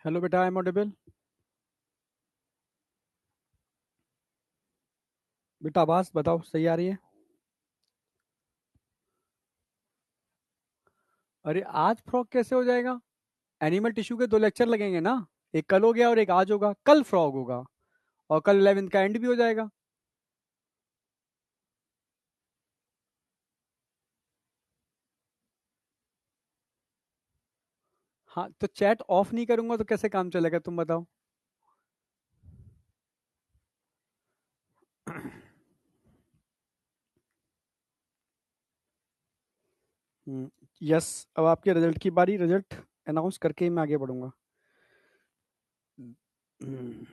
Hello बेटा, I am audible. बेटा आवाज बताओ, सही आ रही है? अरे आज फ्रॉग कैसे हो जाएगा? एनिमल टिश्यू के 2 लेक्चर लगेंगे ना। एक कल हो गया और एक आज होगा। कल फ्रॉग होगा और कल 11th का एंड भी हो जाएगा। हाँ, तो चैट ऑफ नहीं करूंगा तो कैसे काम चलेगा, तुम बताओ। यस। अब आपके रिजल्ट की बारी। रिजल्ट अनाउंस करके ही मैं आगे बढ़ूंगा। हम्म,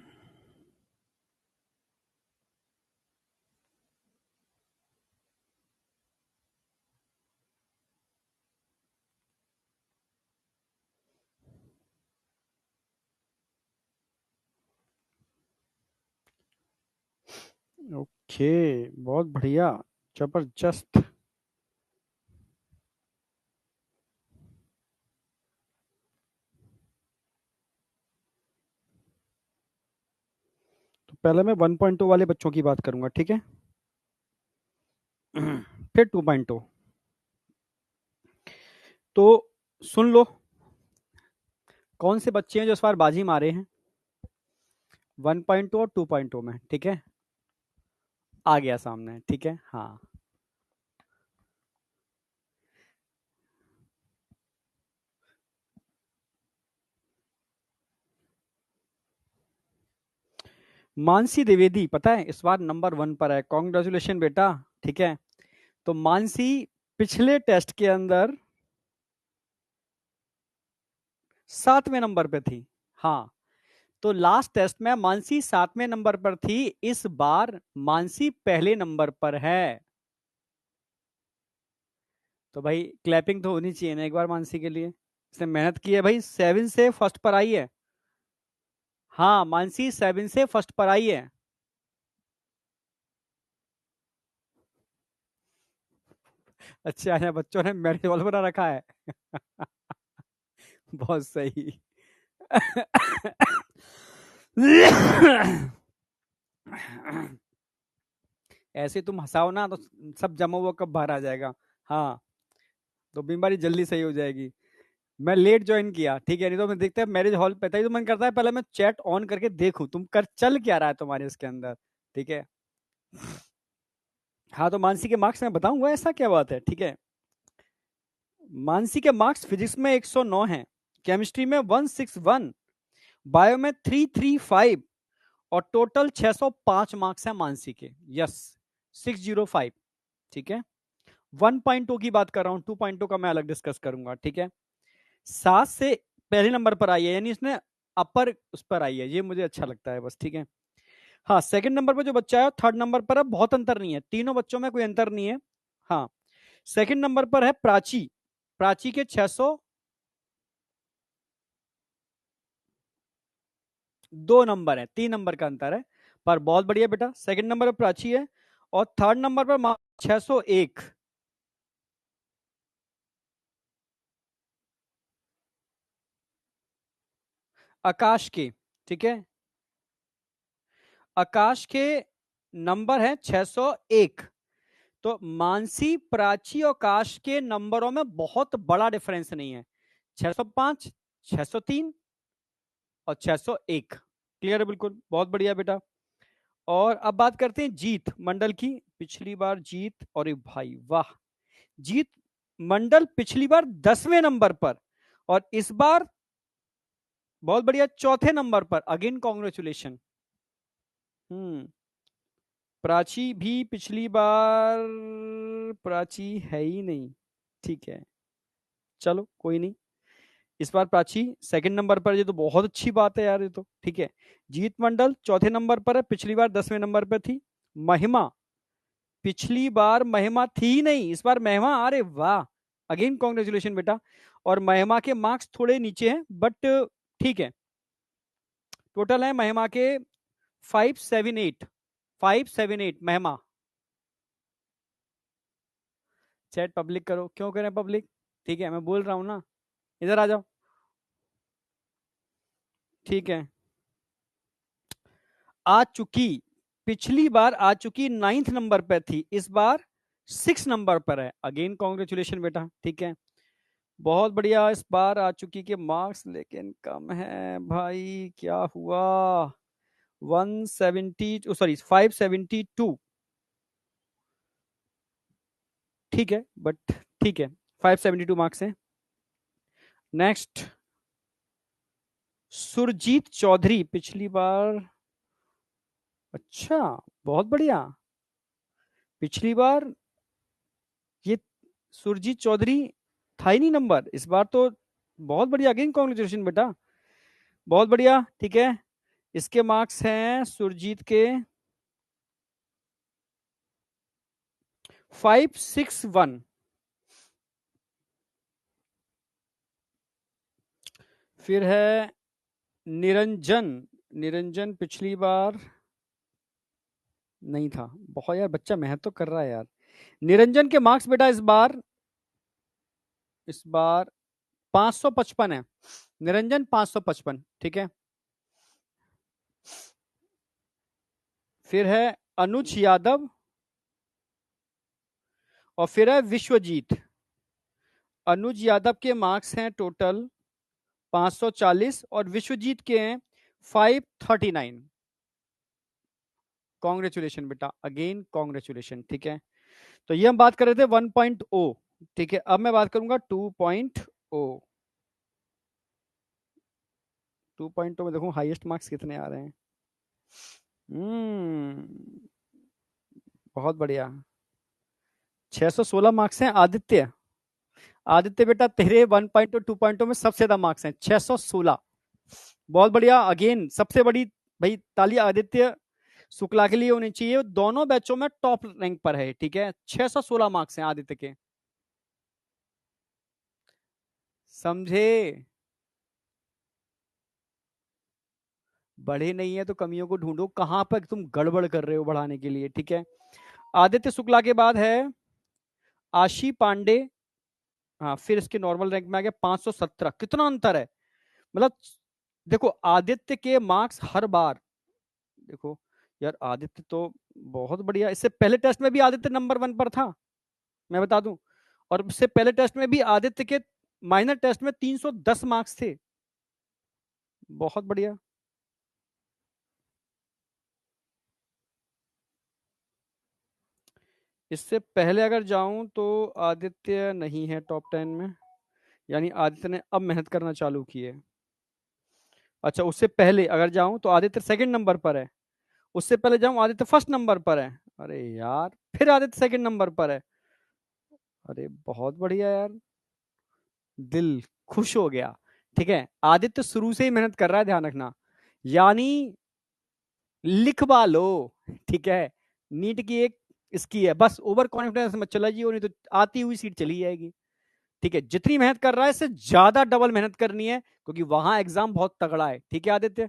ओके, बहुत बढ़िया, जबरदस्त। तो पहले मैं 1.2 वाले बच्चों की बात करूंगा, ठीक है? फिर 2.2। तो सुन लो, कौन से बच्चे हैं जो इस बार बाजी मारे हैं 1.2 और 2.2 में, ठीक है? आ गया सामने, ठीक है, हाँ। मानसी द्विवेदी, पता है इस बार नंबर 1 पर है। कॉन्ग्रेचुलेशन बेटा। ठीक है। तो मानसी पिछले टेस्ट के अंदर 7वें नंबर पे थी। हाँ, तो लास्ट टेस्ट में मानसी 7वें नंबर पर थी। इस बार मानसी पहले नंबर पर है। तो भाई क्लैपिंग तो होनी चाहिए ना एक बार मानसी के लिए। इसने मेहनत की है भाई, 7 से फर्स्ट पर आई है। हाँ, मानसी 7 से फर्स्ट पर आई है। अच्छा है, बच्चों ने मेरे बॉल बना रखा है। बहुत सही। ऐसे तुम हंसाओ ना तो सब जमा हुआ कब बाहर आ जाएगा। हाँ, तो बीमारी जल्दी सही हो जाएगी। मैं लेट ज्वाइन किया, ठीक है, नहीं तो मैं देखता है मैरिज हॉल पे था ही तो मन करता है पहले मैं चैट ऑन करके देखूं तुम कर चल क्या रहा है तुम्हारे उसके अंदर। ठीक है। हाँ, तो मानसी के मार्क्स मैं बताऊंगा, ऐसा क्या बात है, ठीक है। मानसी के मार्क्स फिजिक्स में 109 हैं, केमिस्ट्री में 161, बायो में 335 और टोटल 605 मार्क्स हैं मानसी के। यस, 605। ठीक है। 1.2 की बात कर रहा हूं, 2.2 का मैं अलग डिस्कस करूंगा, ठीक है। 7 से पहले नंबर पर आई है, यानी इसने अपर उस पर आई है, ये मुझे अच्छा लगता है बस, ठीक है। हाँ, सेकंड नंबर पर जो बच्चा है थर्ड नंबर पर है, बहुत अंतर नहीं है, तीनों बच्चों में कोई अंतर नहीं है। हाँ, सेकंड नंबर पर है प्राची। प्राची के 602 नंबर है, 3 नंबर का अंतर है। पर बहुत बढ़िया बेटा, सेकंड नंबर पर प्राची है और थर्ड नंबर पर 601 आकाश के। ठीक है, आकाश के नंबर है 601। तो मानसी, प्राची और काश के नंबरों में बहुत बड़ा डिफरेंस नहीं है। 605, 603 और 601। क्लियर है बिल्कुल, बहुत बढ़िया बेटा। और अब बात करते हैं जीत मंडल की। पिछली बार जीत, और भाई वाह, जीत मंडल पिछली बार 10वें नंबर पर और इस बार बहुत बढ़िया चौथे नंबर पर। Again congratulation. हम्म। प्राची भी पिछली बार, प्राची है ही नहीं। ठीक है, चलो कोई नहीं। इस बार प्राची सेकंड नंबर पर, ये तो बहुत अच्छी बात है यार, ये तो ठीक है। जीत मंडल चौथे नंबर पर है, पिछली बार 10वें नंबर पर थी। महिमा, पिछली बार महिमा थी ही नहीं, इस बार महिमा, अरे वाह, अगेन कॉन्ग्रेचुलेशन बेटा। और महिमा के मार्क्स थोड़े नीचे हैं बट ठीक है। टोटल है महिमा के 578। 578 महिमा। चैट पब्लिक करो, क्यों करें पब्लिक? ठीक है, मैं बोल रहा हूं ना। इधर आ जाओ। ठीक है, आ चुकी, पिछली बार आ चुकी 9th नंबर पे थी, इस बार 6 नंबर पर है। अगेन कॉन्ग्रेचुलेशन बेटा, ठीक है, बहुत बढ़िया। इस बार आ चुकी के मार्क्स लेकिन कम है भाई, क्या हुआ? 170, सॉरी 572, ठीक है, बट ठीक है, 572 मार्क्स हैं। नेक्स्ट, सुरजीत चौधरी, पिछली बार, अच्छा, बहुत बढ़िया, पिछली बार ये सुरजीत चौधरी था ही नहीं नंबर, इस बार तो बहुत बढ़िया, अगेन कॉन्ग्रेचुलेशन बेटा, बहुत बढ़िया, ठीक है। इसके मार्क्स हैं सुरजीत के 561। फिर है निरंजन, निरंजन पिछली बार नहीं था, बहुत यार बच्चा मेहनत तो कर रहा है यार। निरंजन के मार्क्स बेटा इस बार 555 है, निरंजन 555, ठीक है। फिर है अनुज यादव, और फिर है विश्वजीत। अनुज यादव के मार्क्स हैं टोटल 540 और विश्वजीत के हैं 539। कॉन्ग्रेचुलेशन बेटा, अगेन कॉन्ग्रेचुलेशन, ठीक है। तो ये हम बात कर रहे थे 1.0, ठीक है। अब मैं बात करूंगा 2.0। 2.0 में देखूं हाईएस्ट मार्क्स कितने आ रहे हैं। हम्म, बहुत बढ़िया, 616 मार्क्स हैं आदित्य। आदित्य बेटा तेरे 1.0 2.0 में सबसे ज्यादा मार्क्स हैं, 616, बहुत बढ़िया। अगेन सबसे बड़ी भाई ताली आदित्य शुक्ला के लिए होनी चाहिए, दोनों बैचों में टॉप रैंक पर है, ठीक है। 616 मार्क्स हैं आदित्य के, समझे? बढ़े नहीं है तो कमियों को ढूंढो, कहां पर तुम गड़बड़ कर रहे हो बढ़ाने के लिए, ठीक है। आदित्य शुक्ला के बाद है आशी पांडे, हाँ, फिर इसके नॉर्मल रैंक में आ गया 517, कितना अंतर है, मतलब देखो आदित्य के मार्क्स हर बार, देखो यार आदित्य तो बहुत बढ़िया, इससे पहले टेस्ट में भी आदित्य नंबर 1 पर था, मैं बता दूं। और उससे पहले टेस्ट में भी आदित्य के माइनर टेस्ट में 310 मार्क्स थे, बहुत बढ़िया। इससे पहले अगर जाऊं तो आदित्य नहीं है टॉप 10 में, यानी आदित्य ने अब मेहनत करना चालू की है। अच्छा, उससे पहले अगर जाऊं तो आदित्य सेकंड नंबर पर है, उससे पहले जाऊं आदित्य फर्स्ट नंबर पर है, अरे यार फिर आदित्य सेकंड नंबर पर है, अरे बहुत बढ़िया यार, दिल खुश हो गया, ठीक है। आदित्य शुरू से ही मेहनत कर रहा है, ध्यान रखना, यानी लिखवा लो, ठीक है। नीट की एक इसकी है, बस ओवर कॉन्फिडेंस मत चला जी, नहीं तो आती हुई सीट चली जाएगी, ठीक है। जितनी मेहनत कर रहा है इससे ज्यादा डबल मेहनत करनी है, क्योंकि वहां एग्जाम बहुत तगड़ा है, ठीक है आदित्य,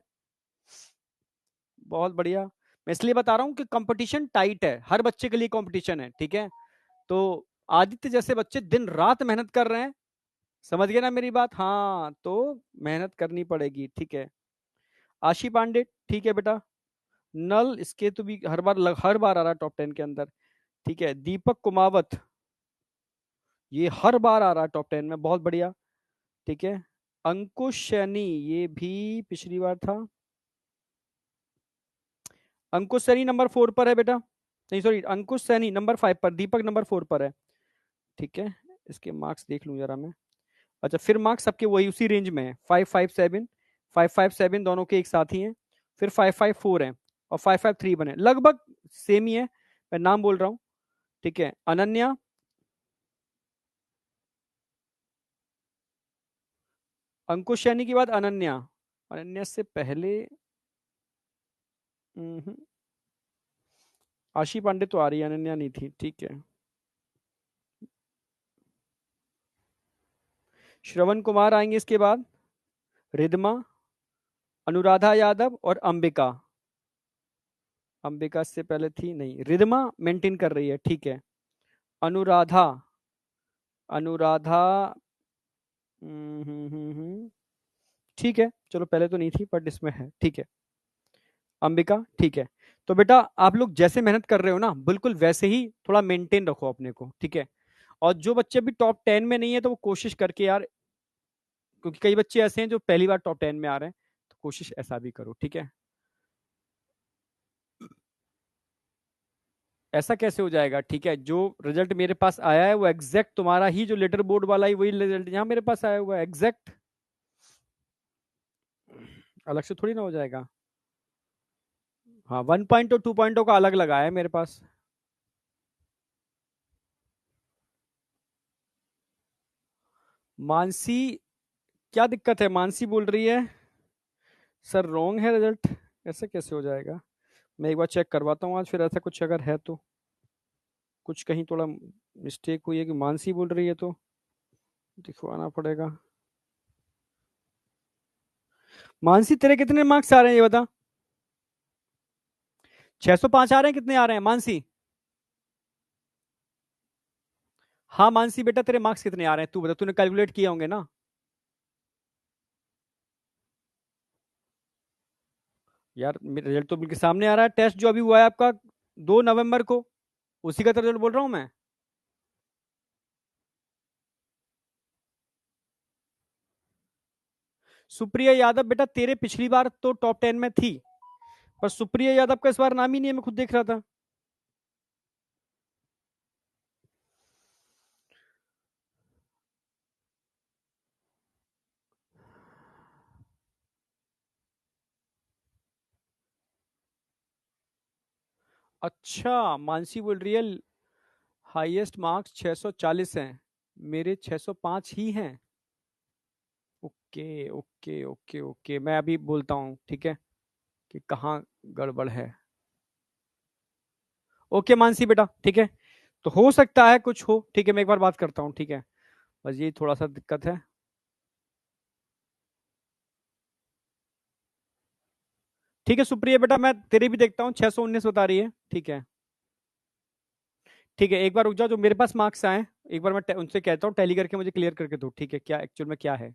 बहुत बढ़िया। मैं इसलिए बता रहा हूं कि कंपटीशन टाइट है, हर बच्चे के लिए कंपटीशन है, ठीक है। तो आदित्य जैसे बच्चे दिन रात मेहनत कर रहे हैं, समझ गए ना मेरी बात? हाँ, तो मेहनत करनी पड़ेगी, ठीक है। आशी पांडे, ठीक है बेटा, नल इसके तो भी हर बार आ रहा है टॉप 10 के अंदर, ठीक है। दीपक कुमावत, ये हर बार आ रहा है टॉप 10 में, बहुत बढ़िया, ठीक है। अंकुश सैनी, ये भी पिछली बार था। अंकुश सैनी नंबर 4 पर है बेटा, नहीं सॉरी, अंकुश सैनी नंबर 5 पर, दीपक नंबर 4 पर है, ठीक है। इसके मार्क्स देख लूं जरा मैं। अच्छा, फिर मार्क्स सबके वही उसी रेंज में है, 557, 557 दोनों के एक साथ ही हैं, फिर 554 हैं, और 553 बने, लगभग सेम ही है, मैं नाम बोल रहा हूँ, ठीक है। अनन्या, अंकुश सैनी के बाद अनन्या, अनन्या से पहले हम्म, आशी पांडे तो आ रही है, अनन्या नहीं थी, ठीक है। श्रवण कुमार आएंगे इसके बाद, रिदमा, अनुराधा यादव और अंबिका। अंबिका से पहले थी नहीं, रिदमा मेंटेन कर रही है, ठीक है। अनुराधा, अनुराधा, हम्म, हम्म, हम्म, ठीक है, चलो पहले तो नहीं थी बट इसमें है, ठीक है। अंबिका, ठीक है। तो बेटा आप लोग जैसे मेहनत कर रहे हो ना, बिल्कुल वैसे ही थोड़ा मेंटेन रखो अपने को, ठीक है। और जो बच्चे अभी टॉप 10 में नहीं है तो वो कोशिश करके यार, क्योंकि कई बच्चे ऐसे हैं जो पहली बार टॉप 10 में आ रहे हैं, तो कोशिश ऐसा भी करो, ठीक है। ऐसा कैसे हो जाएगा, ठीक है। जो रिजल्ट मेरे पास आया है वो एग्जैक्ट तुम्हारा ही जो लेटर बोर्ड वाला ही वही रिजल्ट यहाँ मेरे पास आया हुआ है एग्जैक्ट, अलग से थोड़ी ना हो जाएगा। हाँ, 1 पॉइंट और 2 पॉइंटों का अलग लगाया है मेरे पास। मानसी, क्या दिक्कत है, मानसी बोल रही है सर रॉन्ग है रिजल्ट, ऐसे कैसे हो जाएगा। मैं एक बार चेक करवाता हूँ आज, फिर ऐसा कुछ अगर है तो, कुछ कहीं थोड़ा मिस्टेक हुई है कि मानसी बोल रही है तो दिखवाना पड़ेगा। मानसी तेरे कितने मार्क्स आ रहे हैं ये बता। 605 आ रहे हैं, कितने आ रहे हैं मानसी। हाँ मानसी बेटा तेरे मार्क्स कितने आ रहे हैं तू बता, तूने कैलकुलेट किए होंगे ना। यार मेरा रिजल्ट तो बिल्कुल सामने आ रहा है, टेस्ट जो अभी हुआ है आपका 2 नवंबर को, उसी का तो रिजल्ट बोल रहा हूँ मैं। सुप्रिया यादव बेटा तेरे पिछली बार तो टॉप 10 में थी, पर सुप्रिया यादव का इस बार नाम ही नहीं है, मैं खुद देख रहा था। अच्छा मानसी बोल रही है हाईएस्ट मार्क्स 640 हैं, मेरे 605 ही हैं। ओके ओके ओके ओके, मैं अभी बोलता हूँ ठीक है कि कहाँ गड़बड़ है। ओके मानसी बेटा ठीक है, तो हो सकता है कुछ हो, ठीक है मैं एक बार बात करता हूँ, ठीक है। बस ये थोड़ा सा दिक्कत है। ठीक है सुप्रिया बेटा, मैं तेरे भी देखता हूँ 619 बता रही है, ठीक है। ठीक है एक बार रुक जाओ, जो मेरे पास मार्क्स आए एक बार मैं उनसे कहता हूँ टैली करके मुझे क्लियर करके दो, ठीक है, क्या एक्चुअल में क्या है।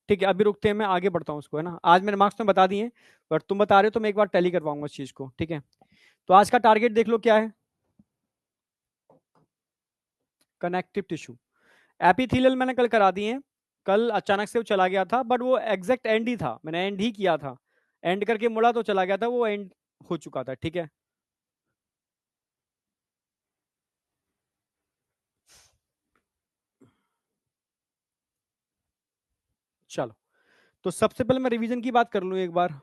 ठीक है अभी रुकते हैं, मैं आगे बढ़ता हूँ उसको, है ना। आज मेरे मार्क्स तो बता दिए, बट तुम बता रहे हो तो मैं एक बार टैली करवाऊंगा इस चीज को, ठीक है। तो आज का टारगेट देख लो क्या है। कनेक्टिव टिश्यू, एपिथेलियल मैंने कल करा दिए हैं। कल अचानक से वो चला गया था, बट वो एग्जैक्ट एंड ही था, मैंने एंड ही किया था। एंड करके मुड़ा तो चला गया था, वो एंड हो चुका था, ठीक है। चलो, तो सबसे पहले मैं रिवीजन की बात कर लूं एक बार।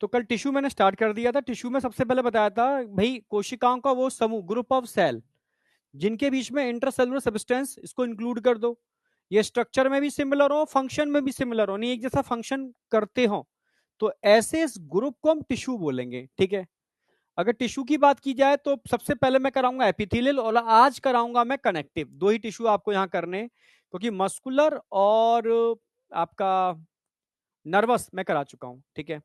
तो कल टिश्यू मैंने स्टार्ट कर दिया था। टिश्यू में सबसे पहले बताया था भाई, कोशिकाओं का वो समूह, ग्रुप ऑफ सेल, जिनके बीच में इंटरसेलुलर सब्सटेंस, इसको इंक्लूड कर दो। ये स्ट्रक्चर में भी सिमिलर हो, फंक्शन में भी सिमिलर हो, नहीं एक जैसा फंक्शन करते हो, तो ऐसे इस ग्रुप को हम टिश्यू बोलेंगे, ठीक है। अगर टिश्यू की बात की जाए तो सबसे पहले मैं कराऊंगा एपिथेलियल, और आज कराऊंगा मैं कनेक्टिव। दो ही टिश्यू आपको यहां करने, क्योंकि मस्कुलर और आपका नर्वस मैं करा चुका हूं, ठीक है।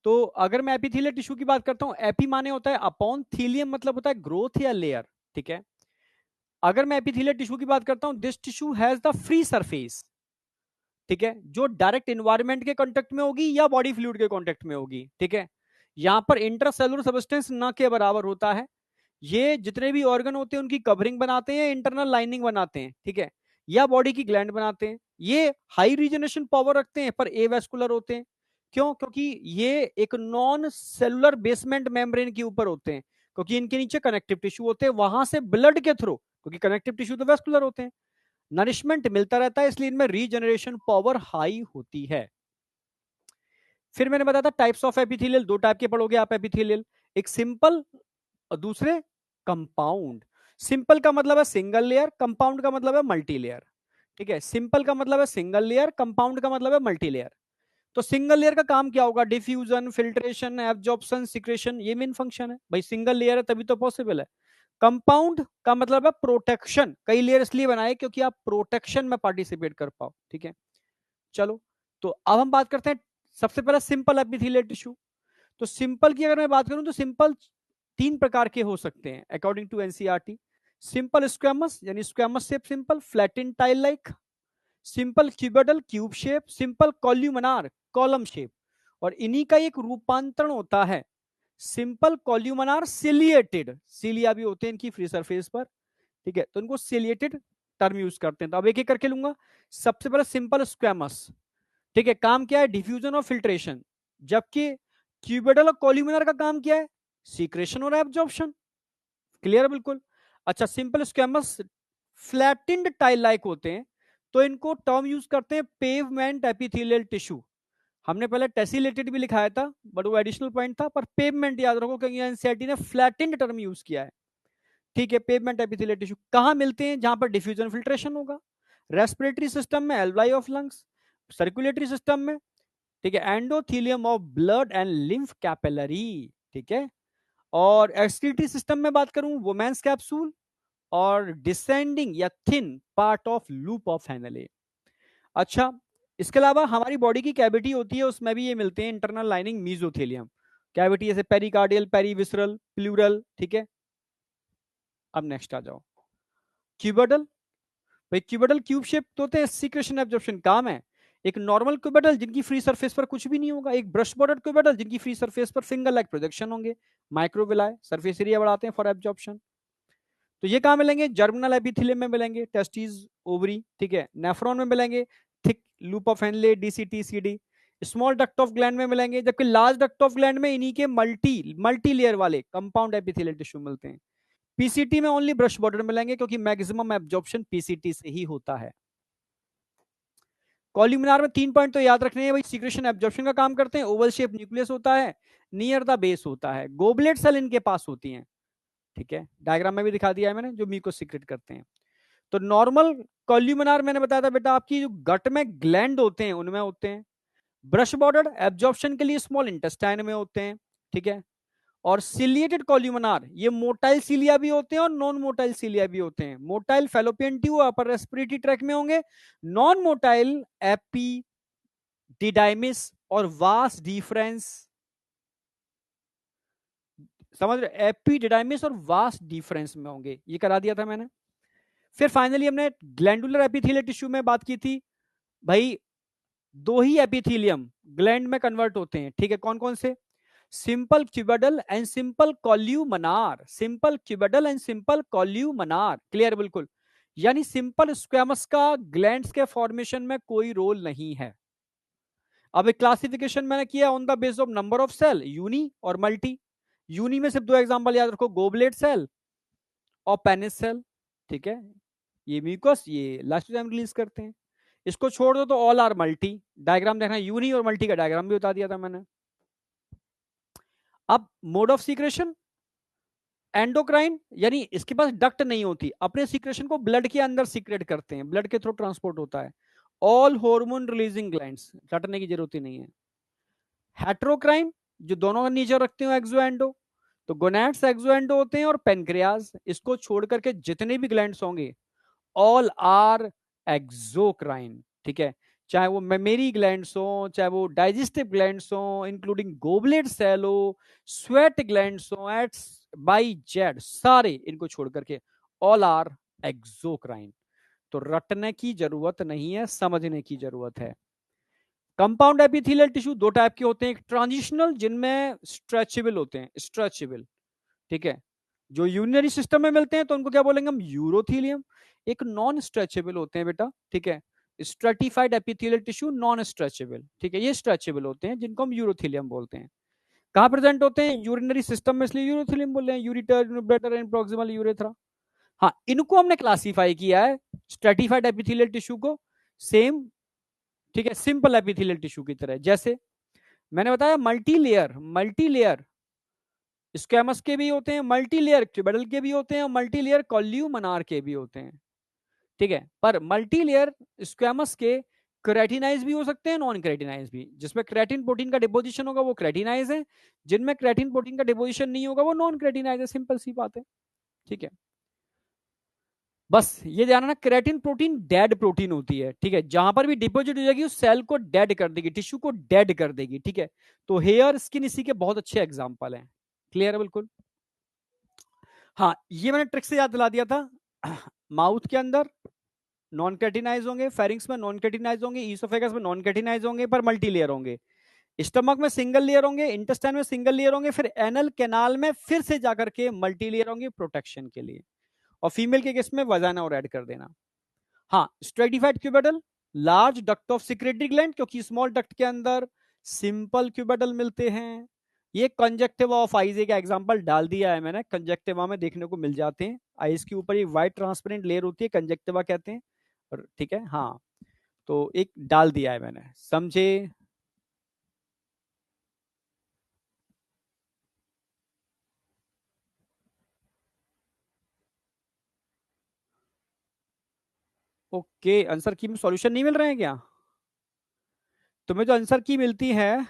तो अगर मैं एपिथेलियल टिश्यू की बात करता हूं, एपी माने होता है अपॉन, थीलियम मतलब होता है ग्रोथ या लेयर, ठीक है। अगर मैं एपिथेलियल टिश्यू की बात करता हूं, this tissue has the free surface, ठीक है, जो डायरेक्ट इन्वायरमेंट के कांटेक्ट में होगी या बॉडी फ्लूइड के कांटेक्ट में होगी, ठीक है। यहां पर इंटरसेलुलर सब्सटेंस न के बराबर होता है। ये जितने भी ऑर्गन होते हैं उनकी कवरिंग बनाते हैं, इंटरनल लाइनिंग बनाते हैं, ठीक है, या बॉडी की ग्लैंड बनाते हैं। ये हाई रीजनरेशन पावर रखते हैं पर एवेस्कुलर होते हैं। क्यों? क्योंकि ये एक नॉन सेलुलर बेसमेंट मेम्ब्रेन के ऊपर होते हैं, क्योंकि इनके नीचे कनेक्टिव टिश्यू होते हैं, वहां से ब्लड के थ्रू, क्योंकि कनेक्टिव टिश्यू तो वेस्कुलर होते हैं, नरिशमेंट मिलता रहता है, इसलिए इनमें रीजनरेशन पावर हाई होती है। फिर मैंने बताया था टाइप्स ऑफ एपिथेलियल, दो टाइप के पढ़ोगे आप एपिथेलियल, एक सिंपल और दूसरे कंपाउंड। सिंपल का मतलब है सिंगल लेयर, कंपाउंड का मतलब है मल्टी लेयर, ठीक है। सिंपल का मतलब है सिंगल लेयर, कंपाउंड का मतलब है मल्टी लेयर। तो सिंगल लेयर का काम क्या होगा? डिफ्यूजन, फिल्ट्रेशन, एब्जॉर्प्शन, सिक्रेशन, ये मेन फंक्शन है भाई। सिंगल लेयर है तभी तो पॉसिबल है। कंपाउंड का मतलब है प्रोटेक्शन, कई लेयर इसलिए बनाए क्योंकि आप प्रोटेक्शन में पार्टिसिपेट कर पाओ, ठीक है। चलो, तो अब हम बात करते हैं सबसे पहले सिंपल एपिथेलियल टिश्यू। तो सिंपल की अगर मैं बात करूं तो सिंपल 3 प्रकार के हो सकते हैं according to NCERT. Simple squamous यानी squamous shape simple, flatten tile like, simple cuboidal cube shape, simple columnar column shape, और इन्हीं का एक रूपांतरण होता है सिंपल कॉल्यूमनार सिलिएटेड, सिलिया भी होते हैं इनकी फ्री सरफेस पर, ठीक है, तो इनको सिलिएटेड टर्म यूज करते हैं। तो अब एक एक करके लूंगा। सबसे पहले सिंपल स्क्वेमस, ठीक है, काम क्या है, डिफ्यूजन और फिल्ट्रेशन, जबकि क्यूबोइडल और कॉल्यूमिनर का काम क्या है, सीक्रेशन और एब्जॉर्प्शन। क्लियर बिल्कुल। अच्छा, simple squamous flattened tile like होते हैं, तो इनको टर्म यूज करते हैं पेवमेंट एपिथेलियल टिश्यू। हमने पहले टेसिलेटेड भी लिखाया था बट वो एडिशनल पॉइंट था, पर पेवमेंट याद रखो क्योंकि एनसीईआरटी ने फ्लैटेंड टर्म यूज किया है, ठीक है। पेवमेंट एपिथेलियल टिश्यू कहां मिलते हैं, जहां पर डिफ्यूजन फिल्ट्रेशन होगा, रेस्पिरेटरी सिस्टम में alveoli of lungs, circulatory system में, ठीक है, endothelium of blood and lymph capillary, ठीक है, और एक्सक्रीटरी सिस्टम में बात करूं वुमेन्स कैप्सूल और डिसेंडिंग या thin part of loop of Henle. अच्छा, इसके अलावा हमारी बॉडी की कैविटी होती है, उसमें भी ये मिलते हैं इंटरनल लाइनिंग मीजोथेलियम कैविटी, जैसे पेरिकार्डियल, पेरीविसरल, प्लूरल, ठीक है। अब नेक्स्ट आ जाओ, क्यूबोइडल। भाई क्यूबोइडल क्यूब शेप होते हैं, सीक्रेशन एब्जॉर्प्शन काम है। एक नॉर्मल क्यूबोइडल जिनकी फ्री सरफेस पर कुछ भी नहीं होगा, एक ब्रश बॉर्डर क्यूबोइडल जिनकी फ्री सरफेस पर फिंगर लाइक प्रोजेक्शन होंगे, माइक्रोविलाई सरफेस एरिया बढ़ाते हैं फॉर एब्जॉर्प्शन। तो ये कहां मिलेंगे, जर्मिनल एपिथेलियम में मिलेंगे, टेस्टिस, ओवरी, ठीक है, नेफ्रॉन में मिलेंगे, thick loop of Henle, DCT, CD, small duct of gland में मिलेंगे, जबकि लार्ज डक्ट ऑफ ग्लैंड में इन्हीं के मल्टी लेयर वाले कंपाउंड एपिथेलियल टिश्यू मिलते हैं। पीसीटी में ओनली ब्रश बॉर्डर मिलेंगे क्योंकि मैक्सिमम एब्जॉर्प्शन पीसीटी से ही होता है। कॉल्यूमिनार में 3 पॉइंट तो याद रखने हैं भाई, सीक्रेशन एब्जॉर्प्शन का काम करते हैं, ओवल शेप न्यूक्लियस होता है, नियर द बेस होता है, गोबलेट सेल इनके पास होती हैं, ठीक है, डायग्राम में भी दिखा दिया है मैंने, जो म्यूको सीक्रेट करते हैं। तो नॉर्मल कॉल्यूमिनार मैंने बताया था बेटा, आपकी जो गट में ग्लैंड होते हैं उनमें होते हैं, ब्रश बॉर्डर एब्जॉर्प्शन के लिए स्मॉल इंटेस्टाइन में होते हैं, ठीक है, और सिलिएटेड कॉल्यूमिनार ये मोटाइल सीलिया भी होते हैं और नॉन मोटाइल सीलिया भी होते हैं। मोटाइल फैलोपियन ट्यूब अपर रेस्पिरेटरी ट्रैक में होंगे, नॉन मोटाइल एपिडिडाइमिस और वास डिफरेंस, समझ रहे, एपिडिडाइमिस और वास डिफरेंस में होंगे, ये करा दिया था मैंने। फिर फाइनली हमने ग्लैंडुलर एपिथेलियल टिश्यू में बात की थी, भाई 2 ही एपिथेलियम ग्लैंड में कन्वर्ट होते हैं, ठीक है, कौन कौन से, simple cuboidal and simple columnar, simple cuboidal and simple columnar, clear बिल्कुल। यानी सिंपल स्क्वेमस का ग्लैंड्स के फॉर्मेशन में कोई रोल नहीं है। अब एक क्लासिफिकेशन मैंने किया on the base of number of cell, uni और मल्टी। यूनी में सिर्फ 2 एग्जांपल याद रखो, गोबलेट सेल और पेनिस सेल, ठीक है, ये म्यूकस ये लाइसोजाइम रिलीज करते हैं। इसको छोड़ दो तो ऑल आर मल्टी, डायग्राम देखना, यूनी और मल्टी का डायग्राम भी बता दिया था मैंने। अब मोड ऑफ सीक्रेशन, एंडोक्राइन यानी इसके पास डक्ट नहीं होती, अपने सीक्रेशन को ब्लड के अंदर सीक्रेट करते हैं, ब्लड के थ्रू ट्रांसपोर्ट होता है। ऑल हार्मोन रिलीजिंग ग्लैंड्स, रटने की जरूरत ही नहीं है। हेट्रोक्राइन जो दोनों का नीचे रखते हो एक्सो एंडो, तो गोनैड्स एक्सो एंडो होते हैं, और पेनक्रियाज, इसको छोड़ करके जितने भी ग्लैंड्स होंगे ऑल आर एक्सोक्राइन, ठीक है, चाहे वो मेमोरी ग्लैंड्स हो, चाहे वो डाइजेस्टिव ग्लैंड्स हो, इंक्लूडिंग गोबलेट सेल हो, स्वेट ग्लैंड्स हो, एट्स बाई जेड, सारे इनको छोड़ करके ऑल आर एक्सोक्राइन। तो रटने की जरूरत नहीं है, समझने की जरूरत है। कंपाउंड एपिथेलियल टिश्यू 2 टाइप के होते हैं, एक ट्रांजिशनल जिनमें स्ट्रेचेबल होते हैं, स्ट्रेचेबल, ठीक है, जो यूरिनरी सिस्टम में मिलते हैं तो उनको क्या बोलेंगे हम, यूरोथीलियम। एक नॉन स्ट्रेचेबल होते हैं बेटा, ठीक है, stratified epithelial tissue non stretchable, ठीक है, ये स्ट्रेचेबल होते हैं जिनको हम यूरोथीलियम बोलते हैं। कहां प्रेजेंट होते हैं, यूरिनरी सिस्टम में, इसलिए यूरोथीलियम बोल रहे हैं, यूरिटर, यूरोब्लेडर एंड प्रॉक्सिमल यूरेथ्रा। हाँ, इनको हमने क्लासिफाई किया है स्ट्रेटिफाइड एपिथेलियल टिश्यू को सेम, ठीक है, सिंपल एपिथेलियल टिश्यू की तरह। जैसे मैंने बताया मल्टी लेयर स्क्वेमस के भी होते हैं, मल्टी लेयर क्यूबोइडल के भी होते हैं, मल्टी लेयर कॉल्यूमनार के भी होते हैं, ठीक है, पर मल्टी लेयर स्क्वेमस के क्रेटिनाइज भी हो सकते हैं, नॉन क्रेटिनाइज भी, जिसमें क्रेटिन प्रोटीन का डिपोजिशन होगा वो क्रेटिनाइज है, जिनमें क्रेटिन प्रोटीन का डिपोजिशन नहीं होगा वो नॉन क्रेटिनाइज है, सिंपल सी बात है। ठीक है, बस ये ध्यान रखना, क्रेटिन प्रोटीन डेड प्रोटीन होती है, ठीक है, जहां पर भी डिपोजिट हो जाएगी उस सेल को डेड कर देगी, टिश्यू को डेड कर देगी, ठीक है। तो हेयर स्किन इसी के बहुत अच्छे एग्जाम्पल हैं। क्लियर है बिल्कुल। हाँ, ये मैंने ट्रिक से याद दिला दिया था। माउथ के अंदर नॉन कैटिनाइज होंगे, फेरिंग्स में नॉन कैटिनाइज होंगे, ईसोफेगस में नॉन कैटिनाइज होंगे पर मल्टी लेयर होंगे, स्टमक में सिंगल लेयर होंगे, इंटेस्टाइन में सिंगल लेयर होंगे, फिर एनल कैनाल में फिर से जाकर के मल्टी लेयर होंगे प्रोटेक्शन के लिए। और फीमेल के केस में वजाना और ऐड कर देना। हाँ, stratified cuboidal, large duct of secretory gland, क्योंकि स्मॉल डक्ट के अंदर सिंपल क्यूबिटल मिलते हैं। ये कंजक्टिवा ऑफ आईज का एग्जांपल डाल दिया है मैंने, कंजक्टिवा में देखने को मिल जाते हैं, आईज के ऊपर एक व्हाइट ट्रांसपेरेंट लेयर होती है, कंजक्टिवा कहते हैं, ठीक है। हाँ, तो एक डाल दिया है मैंने, समझे। ओके, आंसर की में सॉल्यूशन नहीं मिल रहे हैं क्या? तुम्हें जो आंसर की मिलती है,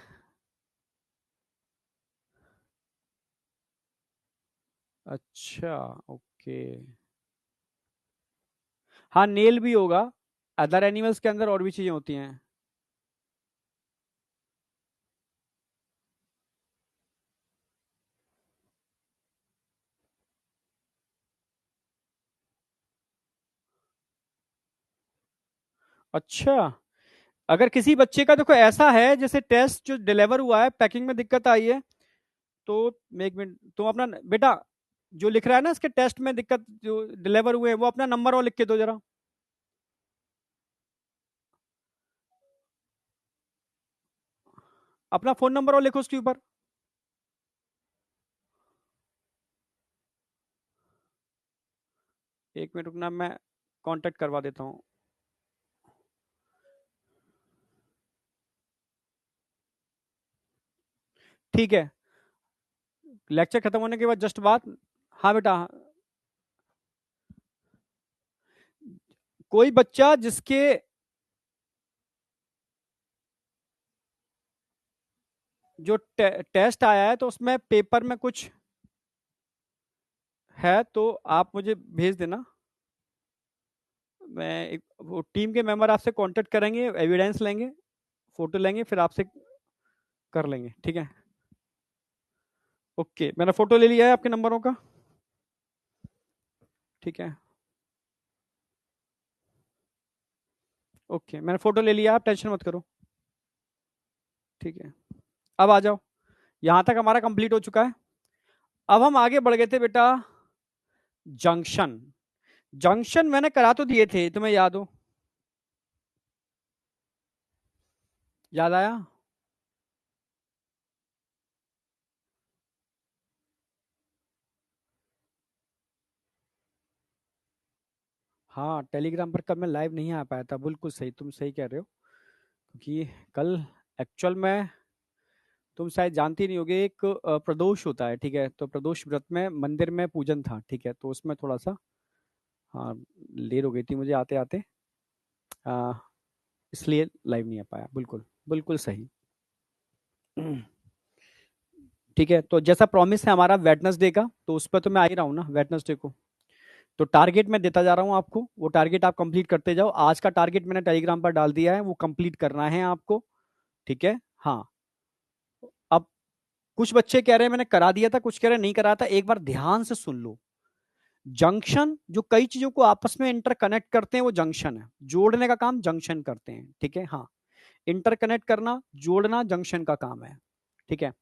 अच्छा, ओके। हाँ, नेल भी होगा, अदर एनिमल्स के अंदर और भी चीजें होती हैं। अच्छा, अगर किसी बच्चे का देखो ऐसा है जैसे टेस्ट जो डिलीवर हुआ है पैकिंग में दिक्कत आई है, तो एक मिनट तुम अपना बेटा जो लिख रहा है ना इसके टेस्ट में दिक्कत जो डिलीवर हुए वो अपना नंबर और लिख के दो जरा। अपना फोन नंबर और लिखो उसके ऊपर। एक मिनट रुकना, मैं कांटेक्ट करवा देता हूँ। ठीक है, लेक्चर खत्म होने के बाद जस्ट बात। हाँ बेटा, कोई बच्चा जिसके जो टेस्ट आया है तो उसमें पेपर में कुछ है तो आप मुझे भेज देना। मैं वो टीम के मेंबर आपसे कांटेक्ट करेंगे, एविडेंस लेंगे, फोटो लेंगे, फिर आपसे कर लेंगे, ठीक है। ओके, मैंने फोटो ले लिया है आपके नंबरों का, ठीक है। ओके, मैंने फोटो ले लिया, आप टेंशन मत करो, ठीक है। अब आ जाओ, यहां तक हमारा कंप्लीट हो चुका है। अब हम आगे बढ़ गए थे बेटा, जंक्शन। जंक्शन मैंने करा तो दिए थे, तुम्हें याद हो, याद आया? हाँ, टेलीग्राम पर कल मैं लाइव नहीं आ पाया था, बिल्कुल सही, तुम सही कह रहे हो, क्योंकि कल एक्चुअल में तुम शायद जानती नहीं होगी, एक प्रदोष होता है, ठीक है, तो प्रदोष व्रत में मंदिर में पूजन था, ठीक है, तो उसमें थोड़ा सा, हाँ, देर हो गई थी मुझे आते आते, आ, इसलिए लाइव नहीं आ पाया, बिल्कुल बिल्कुल सही। ठीक है, तो जैसा प्रॉमिस है हमारा वेडनेसडे का, तो उस पर तो मैं आ ही रहा हूँ ना वेडनेसडे को, तो टारगेट मैं देता जा रहा हूँ आपको, वो टारगेट आप कंप्लीट करते जाओ। आज का टारगेट मैंने टेलीग्राम पर डाल दिया है, वो कंप्लीट करना है आपको, ठीक है। हाँ, अब कुछ बच्चे कह रहे हैं मैंने करा दिया था, कुछ कह रहे हैं नहीं करा था, एक बार ध्यान से सुन लो। जंक्शन जो कई चीजों को आपस में इंटरकनेक्ट करते हैं वो जंक्शन है, जोड़ने का काम जंक्शन करते हैं, ठीक है। हाँ, इंटरकनेक्ट करना जोड़ना जंक्शन का काम है, ठीक है।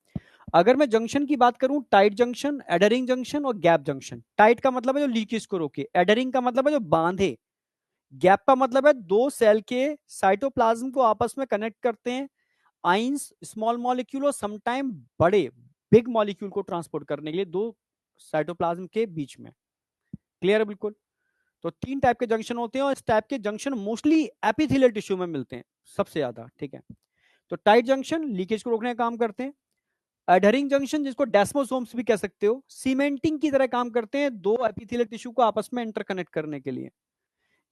अगर मैं जंक्शन की बात करूं, टाइट जंक्शन, एडरिंग जंक्शन और गैप जंक्शन। टाइट का मतलब है जो लीकेज को रोके, एडरिंग का मतलब है जो बांधे, गैप का मतलब है दो सेल के साइटोप्लाज्म को आपस में कनेक्ट करते हैं, आइंस, स्मॉल मॉलिक्यूल और समटाइम बड़े बिग मॉलिक्यूल को ट्रांसपोर्ट करने के लिए दो साइटोप्लाज्म के बीच में। क्लियर है बिल्कुल। तो तीन टाइप के जंक्शन होते हैं और इस टाइप के जंक्शन मोस्टली एपिथेलियल टिश्यू में मिलते हैं सबसे ज्यादा, ठीक है। तो टाइट जंक्शन लीकेज को रोकने का काम करते हैं, एडहरिंग जंक्शन जिसको डेस्मोसोम्स भी कह सकते हो, सीमेंटिंग की तरह काम करते हैं दो एपिथेलियल टिश्यू को आपस में इंटरकनेक्ट करने के लिए।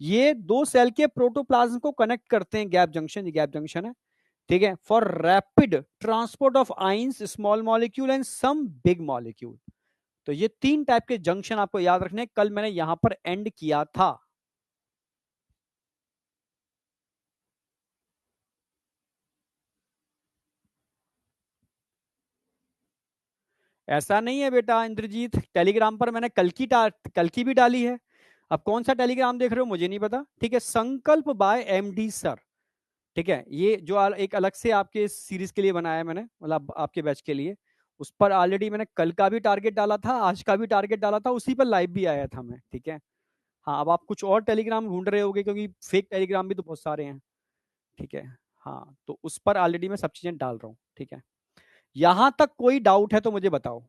ये दो सेल के प्रोटोप्लाज्म को कनेक्ट करते हैं, गैप जंक्शन, ये गैप जंक्शन है, ठीक है, for rapid transport of ions, small molecule and some big molecule. तो ये 3 टाइप के जंक्शन आपको याद रखने, कल मैंने यहां पर एंड किया था। ऐसा नहीं है बेटा इंद्रजीत, टेलीग्राम पर मैंने कल की भी डाली है। अब कौन सा टेलीग्राम देख रहे हो मुझे नहीं पता, ठीक है। संकल्प बाय एमडी सर, ठीक है। ये जो एक अलग से आपके सीरीज के लिए बनाया है मैंने, मतलब आपके बैच के लिए, उस पर ऑलरेडी मैंने कल का भी टारगेट डाला था, आज का भी टारगेट डाला था, उसी पर लाइव भी आया था मैं, ठीक है। हाँ, अब आप कुछ और टेलीग्राम ढूंढ रहे होगे क्योंकि फेक टेलीग्राम भी तो बहुत सारे हैं, ठीक है। हाँ, तो उस पर ऑलरेडी मैं सब चीजें डाल रहा हूँ, ठीक है। यहां तक कोई डाउट है तो मुझे बताओ।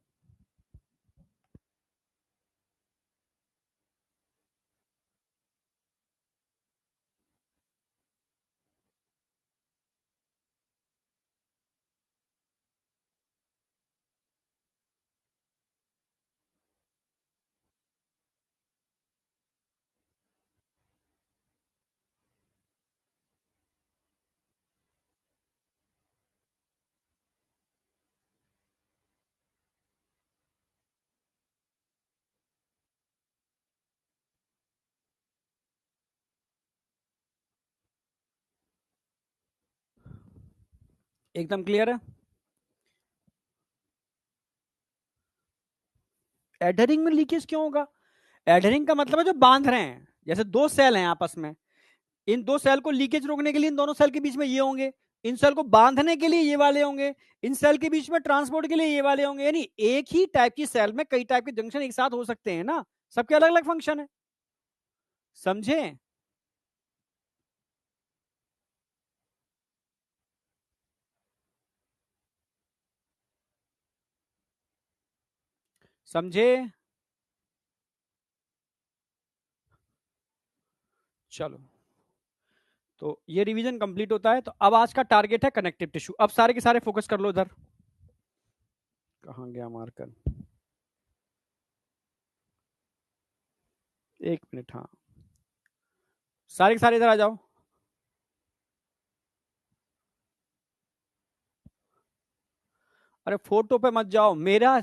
एकदम क्लियर है। एडहरिंग में लीकेज क्यों होगा? एडहरिंग का मतलब है जो बांध रहे हैं, जैसे दो सेल हैं आपस में, इन दो सेल को लीकेज रोकने के लिए इन दोनों सेल के बीच में ये होंगे, इन सेल को बांधने के लिए ये वाले होंगे, इन सेल के बीच में ट्रांसपोर्ट के लिए ये वाले होंगे। यानी एक ही टाइप की सेल में कई टाइप के जंक्शन एक साथ हो सकते हैं ना, सबके अलग अलग फंक्शन है, समझे? समझे? चलो, तो ये रिवीजन कंप्लीट होता है। तो अब आज का टारगेट है कनेक्टिव टिश्यू। अब सारे के सारे फोकस कर लो इधर। कहां गया मार्कर? एक मिनट, हाँ, सारे के सारे इधर आ जाओ। अरे फोटो पे मत जाओ, मेरा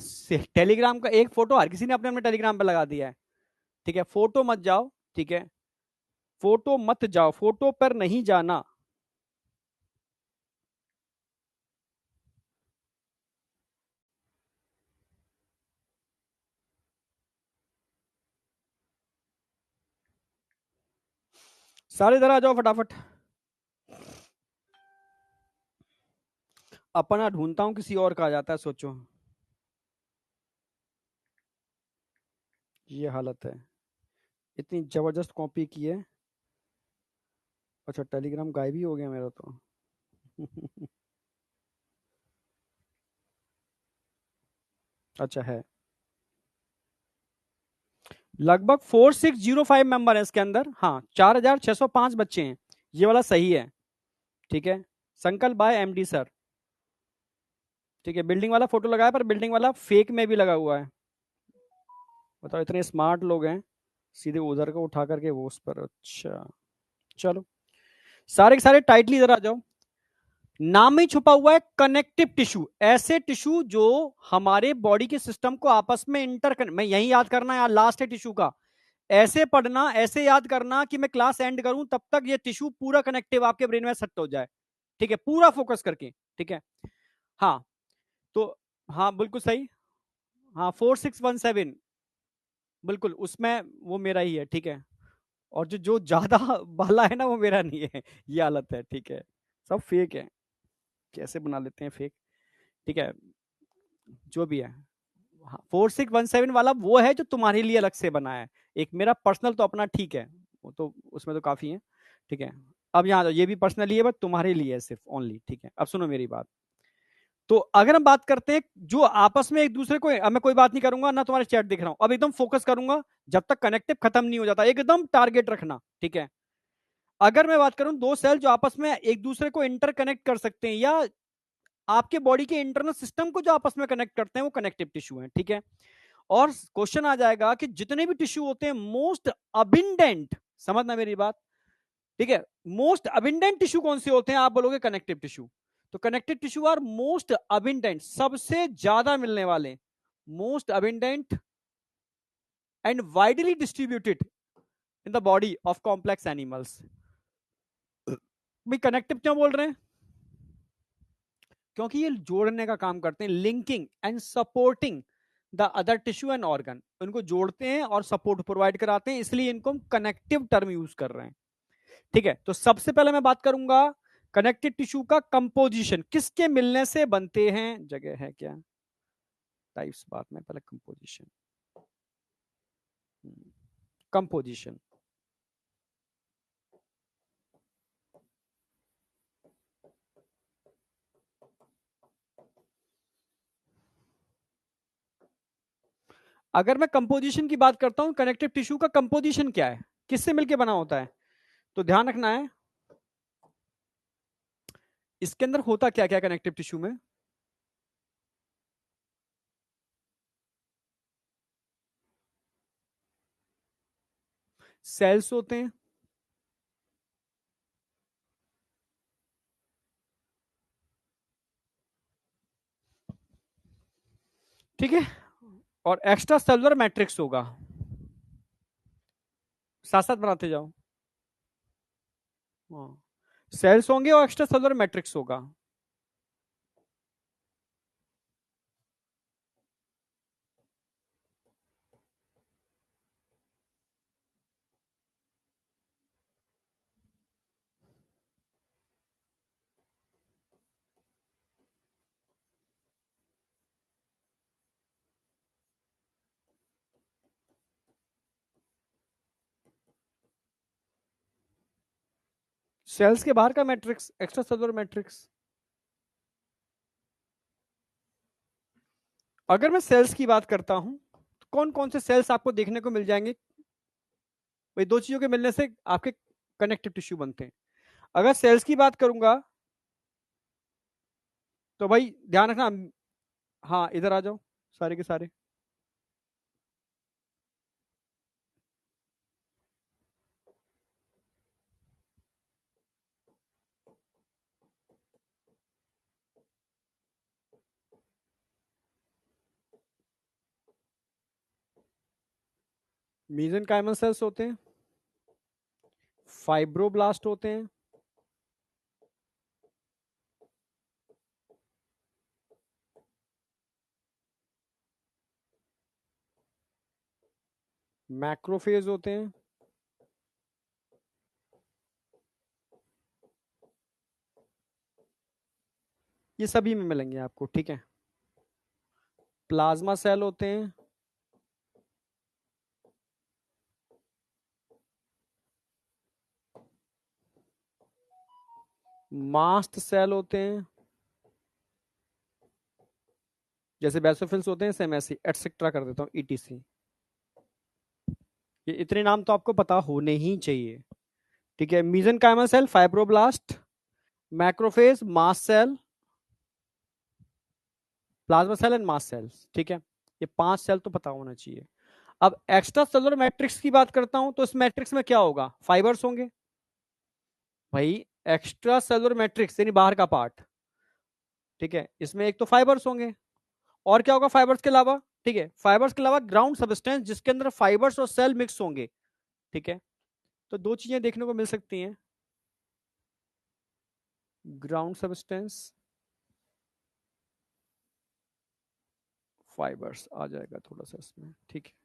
टेलीग्राम का एक फोटो हर किसी ने अपने अपने टेलीग्राम पे लगा दिया है, ठीक है। फोटो मत जाओ, ठीक है। फोटो मत जाओ, फोटो पर नहीं जाना। सारे इधर आ जाओ फटाफट। अपना ढूंढता हूं, किसी और का आ जाता है, सोचो। ये हालत है, इतनी जबरदस्त कॉपी की है। अच्छा, टेलीग्राम गायब ही हो गया मेरा तो। अच्छा है, लगभग 4605 मेंबर है इसके अंदर। हाँ, 4605 बच्चे हैं, ये वाला सही है, ठीक है। संकल्प बाय एमडी सर, ठीक है। बिल्डिंग वाला फोटो लगाया, पर बिल्डिंग वाला फेक में भी लगा हुआ है। बताओ, इतने स्मार्ट लोग हैं, सीधे उधर को उठा करके वो उस पर। अच्छा, चलो, सारे के सारे टाइटली इधर आ जाओ। नाम ही छुपा हुआ है कनेक्टिव टिश्यू, ऐसे टिश्यू जो हमारे बॉडी के सिस्टम को आपस में मैं यही याद करना है, लास्ट है टिश्यू का। ऐसे पढ़ना, ऐसे याद करना कि मैं क्लास एंड करूं तब तक ये टिश्यू पूरा कनेक्टिव आपके ब्रेन में सेट हो जाए, ठीक है, पूरा फोकस करके, ठीक है। हाँ, तो हाँ बिल्कुल सही। हाँ, 4617, बिल्कुल उसमें वो मेरा ही है, ठीक है। और जो जो ज्यादा वाला है ना, वो मेरा नहीं है, ये हालत है, ठीक है। सब फेक है, कैसे बना लेते हैं फेक, ठीक है। जो भी है, हाँ, 4617 वाला वो है जो तुम्हारे लिए अलग से बना है। एक मेरा पर्सनल तो अपना ठीक है, वो तो उसमें तो काफी है, ठीक है। अब यहाँ ये भी पर्सनली है, बट तुम्हारे लिए है सिर्फ ओनली, ठीक है। अब सुनो मेरी बात। तो अगर हम बात करते हैं जो आपस में एक दूसरे को, अब मैं कोई बात नहीं करूंगा ना, तुम्हारे चैट दिख रहा हूं, अब एकदम फोकस करूंगा जब तक कनेक्टिव खत्म नहीं हो जाता, एकदम टारगेट रखना, ठीक है। अगर मैं बात करूं, दो सेल जो आपस में एक दूसरे को इंटरकनेक्ट कर सकते हैं, या आपके बॉडी के इंटरनल सिस्टम को जो आपस में कनेक्ट करते हैं, वो कनेक्टिव टिश्यू है, ठीक है। और क्वेश्चन आ जाएगा कि जितने भी टिश्यू होते हैं मोस्ट अबिंडेंट, समझना मेरी बात, ठीक है। मोस्ट अबिंडेंट टिश्यू कौन से होते हैं? आप बोलोगे कनेक्टिव टिश्यू। तो connective tissue are most abundant, सबसे ज्यादा मिलने वाले, most abundant and widely distributed in the body of complex animals. भाई कनेक्टिव क्यों बोल रहे हैं? क्योंकि ये जोड़ने का काम करते हैं, linking and supporting the other tissue and organ, उनको जोड़ते हैं और सपोर्ट प्रोवाइड कराते हैं, इसलिए इनको हम कनेक्टिव टर्म यूज कर रहे हैं। ठीक है, तो सबसे पहले मैं बात करूंगा कनेक्टिव टिश्यू का कंपोजिशन, किसके मिलने से बनते हैं, जगह है क्या, टाइप्स बात में, पहले कंपोजिशन। कंपोजिशन अगर मैं कंपोजिशन की बात करता हूं, कनेक्टिव टिश्यू का कंपोजिशन क्या है, किससे मिलके बना होता है, तो ध्यान रखना है इसके अंदर होता क्या क्या कनेक्टिव टिश्यू में। सेल्स होते हैं, ठीक है, और एक्स्ट्रा सेलुलर मैट्रिक्स होगा, साथ साथ बनाते जाओ। हाँ, सेल्स होंगे और एक्स्ट्रा सेलुलर मैट्रिक्स होगा। सेल्स के बाहर का मैट्रिक्स एक्स्ट्रा सेलुलर मैट्रिक्स। अगर मैं सेल्स की बात करता हूं तो कौन कौन से सेल्स आपको देखने को मिल जाएंगे, भाई दो चीजों के मिलने से आपके कनेक्टिव टिश्यू बनते हैं। अगर सेल्स की बात करूंगा तो भाई ध्यान रखना, हाँ इधर आ जाओ सारे के सारे। मीसेनकाइमल सेल्स होते हैं, फाइब्रोब्लास्ट होते हैं, मैक्रोफेज होते हैं, ये सभी में मिलेंगे आपको, ठीक है। प्लाज्मा सेल होते हैं, मास्ट सेल होते हैं, जैसे बेसोफिल्स होते हैं सेम ऐसे एटसेट्रा कर देता हूँ ईटीसी। ये इतने नाम तो आपको पता होने ही चाहिए, ठीक है। Mesenchymal cell, fibroblast, macrophage, mast cell, plasma cell and mast cells, ठीक है। ये 5 सेल तो पता होना चाहिए। अब एक्स्ट्रा सेलुलर मैट्रिक्स की बात करता हूं तो इस मैट्रिक्स में क्या होगा, फाइबर्स होंगे भाई, एक्स्ट्रा सेलुलर मैट्रिक्स यानी बाहर का पार्ट, ठीक है, इसमें एक तो फाइबर्स होंगे, और क्या होगा फाइबर्स के अलावा, ठीक है, फाइबर्स के अलावा ग्राउंड सब्सटेंस जिसके अंदर फाइबर्स और सेल मिक्स होंगे, ठीक है। तो दो चीजें देखने को मिल सकती हैं, ग्राउंड सब्सटेंस, फाइबर्स आ जाएगा थोड़ा सा इसमें, ठीक है।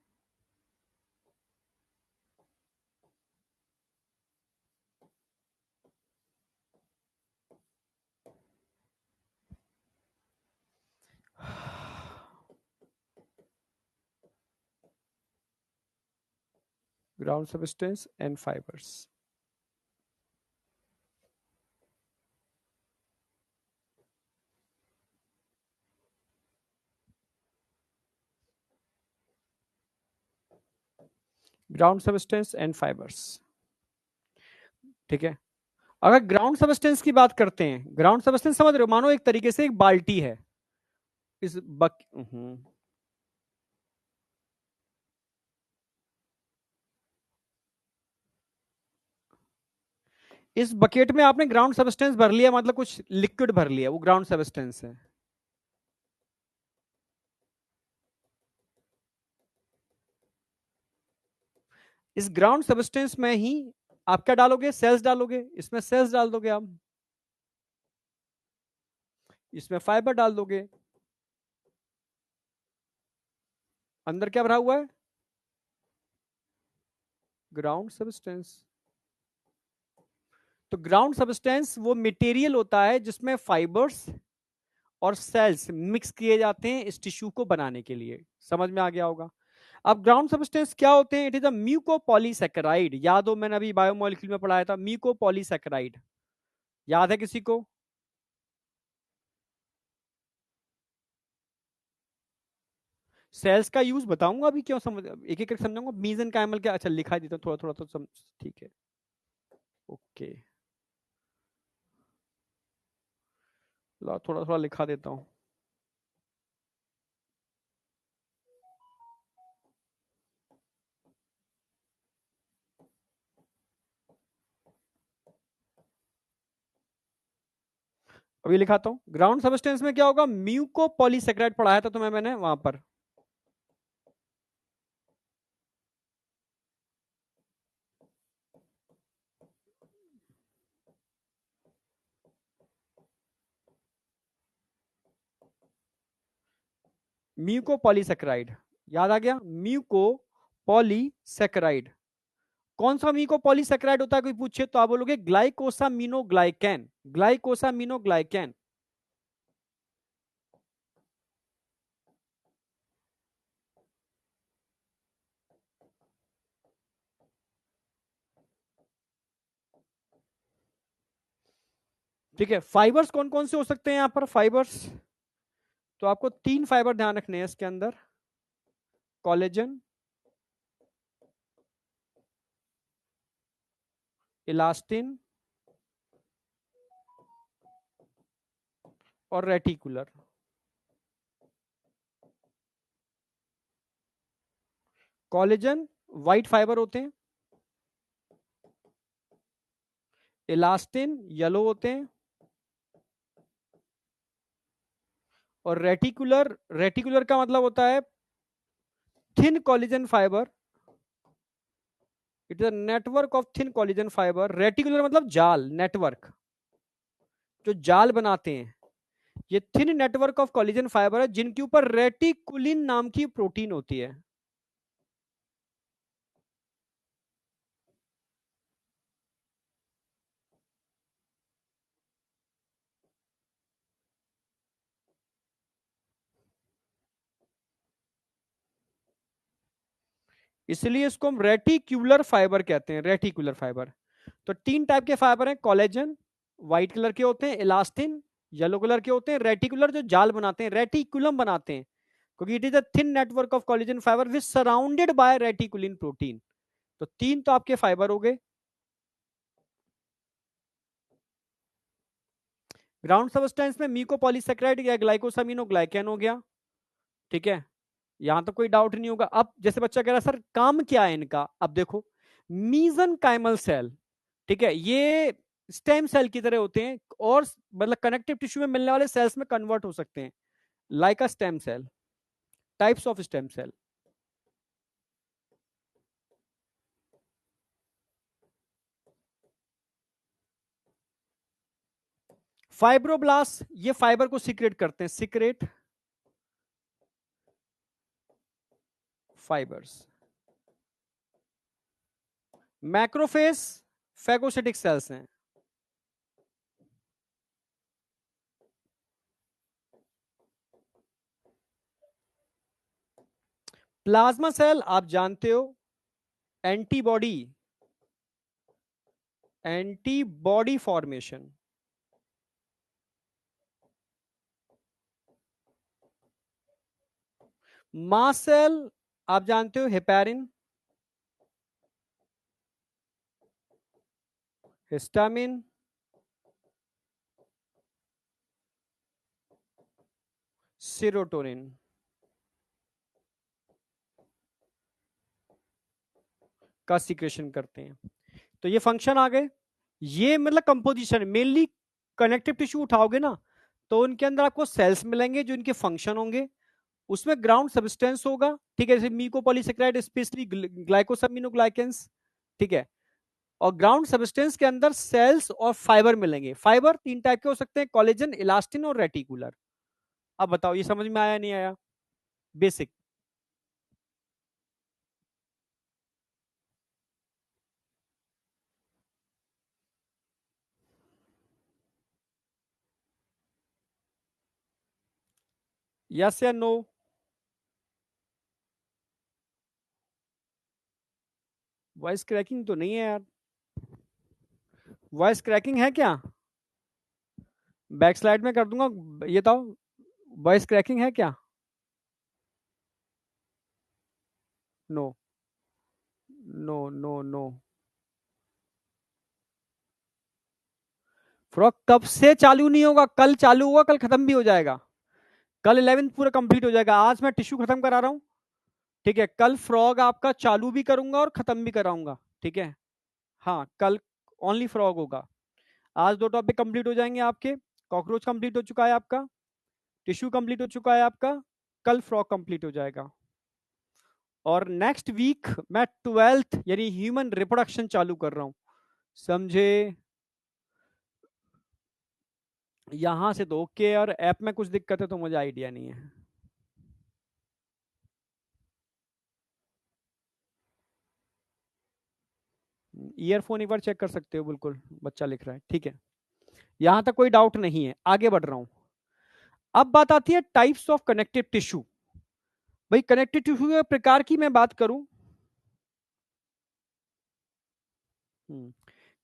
Ground substance and fibres, ground substance and fibres, ठीक है। अगर ग्राउंड सब्सटेंस की बात करते हैं, ग्राउंड सब्सटेंस समझ रहे हो, मानो एक तरीके से एक बाल्टी है, इस बक इस बकेट में आपने ग्राउंड सब्सटेंस भर लिया, मतलब कुछ लिक्विड भर लिया, वो ग्राउंड सब्सटेंस है। इस ग्राउंड सब्सटेंस में ही आप क्या डालोगे, सेल्स डालोगे, इसमें सेल्स डाल दोगे आप, इसमें फाइबर डाल दोगे, अंदर क्या भरा हुआ है, ग्राउंड सब्सटेंस। तो ग्राउंड सब्सटेंस वो मटेरियल होता है जिसमें फाइबर्स और सेल्स मिक्स किए जाते हैं इस टिश्यू को बनाने के लिए। समझ में आ गया होगा। अब ग्राउंड सब्सटेंस क्या होते हैं, इट इज अ म्यूकोपॉलीसैकेराइड। याद हो, मैंने अभी बायोमोलिक्यूल में पढ़ाया था म्यूकोपॉलीसैकेराइड, याद है किसी को? सेल्स का यूज बताऊंगा अभी, क्यों समझ, एक एक करके समझाऊंगा। मीजेनकाइमल क्या, अच्छा लिखा देता हूं थोड़ा थोड़ा तो समझ, ठीक है, ओके, थोड़ा थोड़ा लिखा देता हूं। अभी लिखाता हूं। ग्राउंड सब्सटेंस में क्या होगा, म्यूकोपॉलीसैकेराइड पढ़ाया था तुम्हें मैंने वहां पर। म्यूकोपॉलीसैकेराइड याद आ गया, म्यूकोपॉलीसैकेराइड। कौन सा म्यूकोपॉलीसैकेराइड होता है, कोई पूछे तो आप बोलोगे ग्लाइकोसामिनोग्लाइकैन, ग्लाइकोसामिनोग्लाइकैन। ठीक है, फाइबर्स कौन कौन से हो सकते हैं यहां पर, फाइबर्स तो आपको 3 फाइबर ध्यान रखने हैं इसके अंदर, कोलेजन, इलास्टिन और रेटिकुलर। कोलेजन व्हाइट फाइबर होते हैं, इलास्टिन येलो होते हैं, और रेटिकुलर, रेटिकुलर का मतलब होता है thin collagen fibre. It is a network of thin collagen fibre. Reticular मतलब जाल, नेटवर्क, जो जाल बनाते हैं। ये thin network of collagen fibre है जिनके ऊपर रेटिकुलिन नाम की प्रोटीन होती है। इसलिए इसको हम रेटिक्यूलर फाइबर कहते हैं, रेटिकुलर फाइबर। तो 3 टाइप के फाइबर हैं, कोलेजन व्हाइट कलर के होते हैं, इलास्टिन येलो कलर के होते हैं, रेटिकुलर जो जाल बनाते हैं, रेटिकुलम बनाते हैं, क्योंकि it is a thin network of collagen fibre which surrounded by reticulin protein. तो 3 तो आपके फाइबर हो गए। ग्राउंड सब्सटेंस में म्यूकोपॉलीसैकेराइड या ग्लाइकोसामिनोग्लाइकैन हो गया, ठीक है, यहां तक कोई डाउट नहीं होगा। अब जैसे बच्चा कह रहा है सर काम क्या है इनका, अब देखो, मीजनकाइमल सेल, ठीक है, ये स्टेम सेल की तरह होते हैं और मतलब कनेक्टिव टिश्यू में मिलने वाले सेल्स में कन्वर्ट हो सकते हैं, like a stem cell, types of stem cell. Fibroblast ये फाइबर को सीक्रेट करते हैं, secrete fibres. Macrophage phagocytic cells हैं। प्लाज्मा सेल आप जानते हो, antibody, antibody formation. Mast cell आप जानते हो, हेपेरिन, हिस्टामिन, सीरोटोनिन का सीक्रेशन करते हैं। तो ये फंक्शन आ गए। ये मतलब कंपोजिशन, मेनली कनेक्टिव टिश्यू उठाओगे ना तो उनके अंदर आपको सेल्स मिलेंगे जो इनके फंक्शन होंगे, उसमें ग्राउंड सब्सटेंस होगा, ठीक है, जैसे म्यूकोपॉलीसेकेराइड स्पेशली ग्लाइकोसैमिनोग्लाइकेंस, ठीक है। और ग्राउंड सब्सटेंस के अंदर सेल्स और फाइबर मिलेंगे। फाइबर तीन टाइप के हो सकते हैं, कोलेजन, इलास्टिन और रेटिकुलर। अब बताओ ये समझ में आया नहीं आया? बेसिक। यस या नो? वॉइस क्रैकिंग तो नहीं है यार। वॉइस क्रैकिंग है क्या? बैक स्लाइड में कर दूंगा, ये बताओ वॉइस क्रैकिंग है क्या? No, no, no, no. Frock कब से चालू नहीं होगा? कल चालू होगा, कल खत्म भी हो जाएगा। कल 11th पूरा कंप्लीट हो जाएगा। आज मैं टिश्यू खत्म करा रहा हूँ, ठीक है। कल फ्रॉग आपका चालू भी करूंगा और खत्म भी कराऊंगा, ठीक है। हाँ, कल ओनली फ्रॉग होगा। आज दो टॉपिक कंप्लीट हो जाएंगे आपके। कॉकरोच कंप्लीट हो चुका है आपका, टिश्यू कंप्लीट हो चुका है आपका, कल फ्रॉग कंप्लीट हो जाएगा। और नेक्स्ट वीक मैं 12th यानी ह्यूमन रिप्रोडक्शन चालू कर रहा हूं, समझे? यहां से तो ओके, और ऐप में कुछ दिक्कत है तो मुझे आइडिया नहीं है। ईयरफोन एक बार चेक कर सकते हो, बिल्कुल बच्चा लिख रहा है, ठीक है। यहां तक कोई डाउट नहीं है, आगे बढ़ रहा हूं। अब बात आती है टाइप्स ऑफ कनेक्टिव टिश्यू। भाई कनेक्टिव टिश्यू के प्रकार की मैं बात करूं,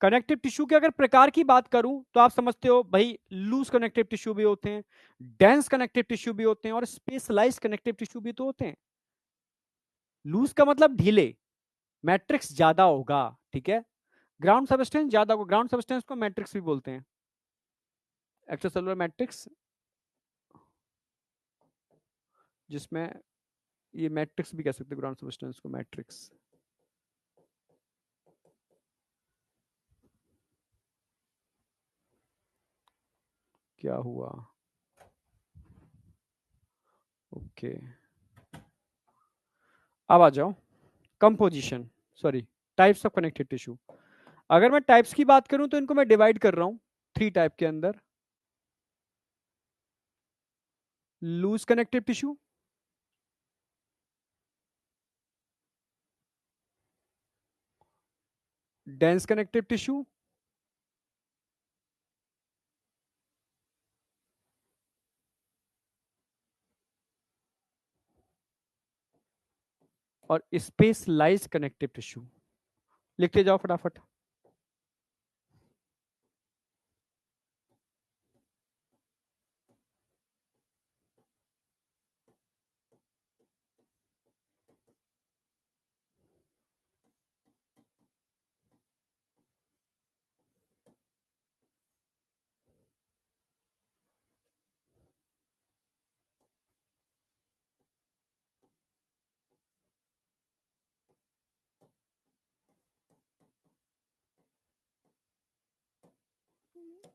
कनेक्टिव टिश्यू के अगर प्रकार की बात करूं तो आप समझते हो भाई, लूज कनेक्टिव टिश्यू भी होते हैं, डेंस कनेक्टिव टिश्यू भी होते हैं, और स्पेशलाइज्ड कनेक्टिव टिश्यू भी तो होते हैं। लूज का मतलब ढीले, मैट्रिक्स ज्यादा होगा, ठीक है। ग्राउंड सब्सटेंस ज्यादा होगा, ग्राउंड सब्सटेंस को मैट्रिक्स भी बोलते हैं, एक्स्ट्रासेलुलर मैट्रिक्स, जिसमें ये मैट्रिक्स भी कह सकते हैं, ग्राउंड सब्सटेंस को मैट्रिक्स। क्या हुआ? ओके, अब आ जाओ composition, sorry, types of connective tissue. अगर मैं टाइप्स की बात करूं तो इनको मैं डिवाइड कर रहा हूं थ्री टाइप के अंदर। Loose connective tissue, dense connective tissue, और स्पेशलाइज्ड कनेक्टिव टिश्यू। लिखते जाओ फटाफट।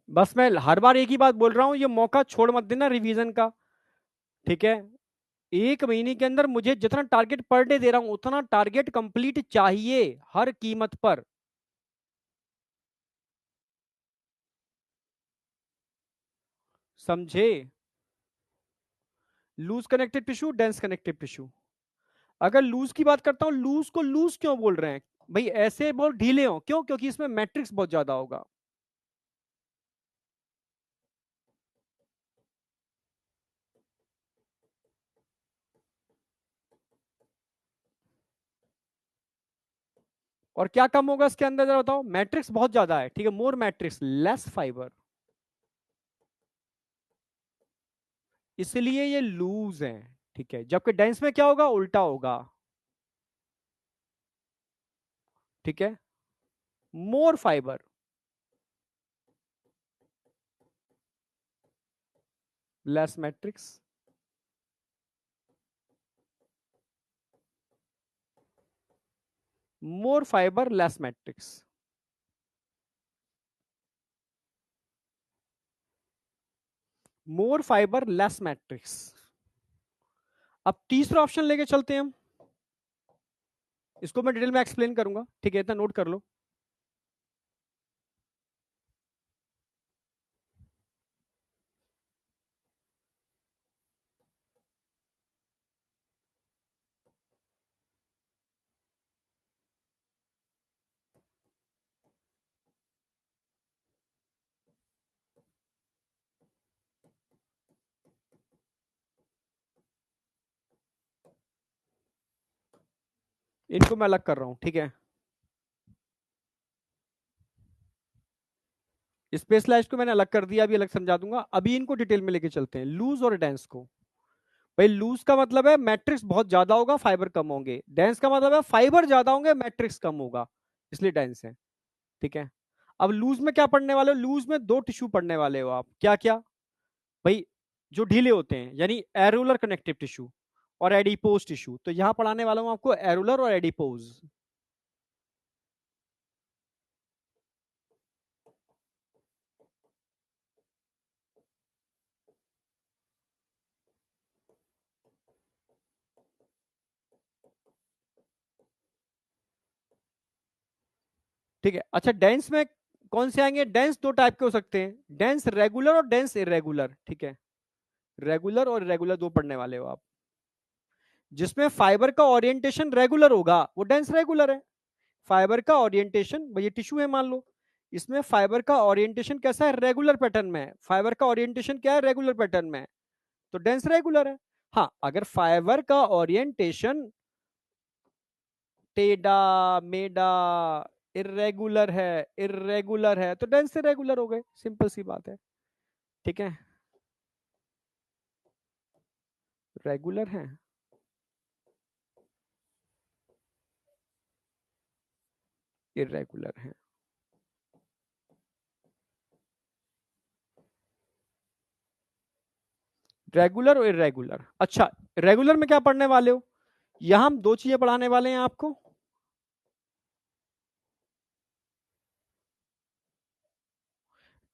बस मैं हर बार एक ही बात बोल रहा हूं, ये मौका छोड़ मत देना रिवीजन का, ठीक है। एक महीने के अंदर मुझे जितना टारगेट पर डे दे रहा हूं उतना टारगेट कंप्लीट चाहिए, हर कीमत पर। समझे? Loose connective tissue, dense connective tissue. अगर लूज की बात करता हूं, लूज को लूज क्यों बोल रहे हैं? भाई ऐसे बोल ढीले हो क्यों? क्योंकि इसमें मैट्रिक्स बहुत ज्यादा होगा। और क्या कम होगा इसके अंदर जरा बताओ? मैट्रिक्स बहुत ज्यादा है, ठीक है, मोर मैट्रिक्स लेस फाइबर, इसलिए ये लूज है, ठीक है। जबकि डेंस में क्या होगा? उल्टा होगा, ठीक है, मोर फाइबर, लेस मैट्रिक्स। मोर फाइबर लेस मैट्रिक्स। मोर फाइबर लेस मैट्रिक्स। अब तीसरा ऑप्शन लेके चलते हैं हम, इसको मैं डिटेल में एक्सप्लेन करूंगा, ठीक है, इतना नोट कर लो। इनको मैं अलग कर रहा हूं, ठीक है। स्पेशलाइज्ड को मैंने अलग कर दिया, अभी अलग समझा दूंगा। अभी इनको डिटेल में लेके चलते हैं, लूज और डेंस को। भाई लूज का मतलब है मैट्रिक्स बहुत ज्यादा होगा, फाइबर कम होंगे। डेंस का मतलब है फाइबर ज्यादा होंगे, मैट्रिक्स कम होगा, इसलिए डेंस है, ठीक है। अब लूज में क्या पढ़ने वाले हो? लूज में दो टिश्यू पढ़ने वाले हो आप, क्या क्या भाई? जो ढीले होते हैं, यानी एरुलर कनेक्टिव टिश्यू और एडिपोज टिश्यू। तो यहां पढ़ाने वाला हूं आपको एरुलर और एडिपोज। ठीक है, अच्छा डेंस में कौन से आएंगे? डेंस दो टाइप के हो सकते हैं, डेंस रेगुलर और डेंस इरेगुलर, ठीक है। रेगुलर और इरेगुलर दो पढ़ने वाले हो आप। जिसमें फाइबर का ओरिएंटेशन रेगुलर होगा वो डेंस रेगुलर है। फाइबर का ओरिएंटेशन, भाई ये टिश्यू है मान लो, इसमें फाइबर का ओरिएंटेशन कैसा है? रेगुलर पैटर्न में है। फाइबर का ओरिएंटेशन क्या है? रेगुलर पैटर्न में है, तो डेंस रेगुलर है। हाँ, अगर फाइबर का ओरिएंटेशन टेढ़ा मेढ़ा इरेगुलर है तो डेंस इरेगुलर हो गए, सिंपल सी बात है, ठीक है। रेगुलर है, इरेगुलर है। रेगुलर और इरेगुलर, अच्छा। रेगुलर में क्या पढ़ने वाले हो? यहां हम दो चीजें पढ़ाने वाले हैं आपको,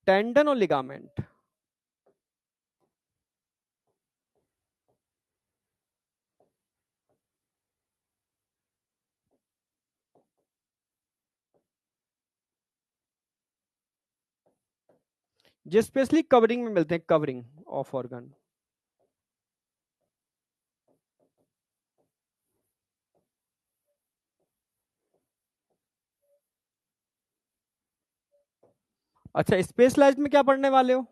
टेंडन और लिगामेंट। जो स्पेशली कवरिंग में मिलते हैं, कवरिंग ऑफ ऑर्गन। अच्छा, स्पेशलाइज्ड में क्या पढ़ने वाले हो?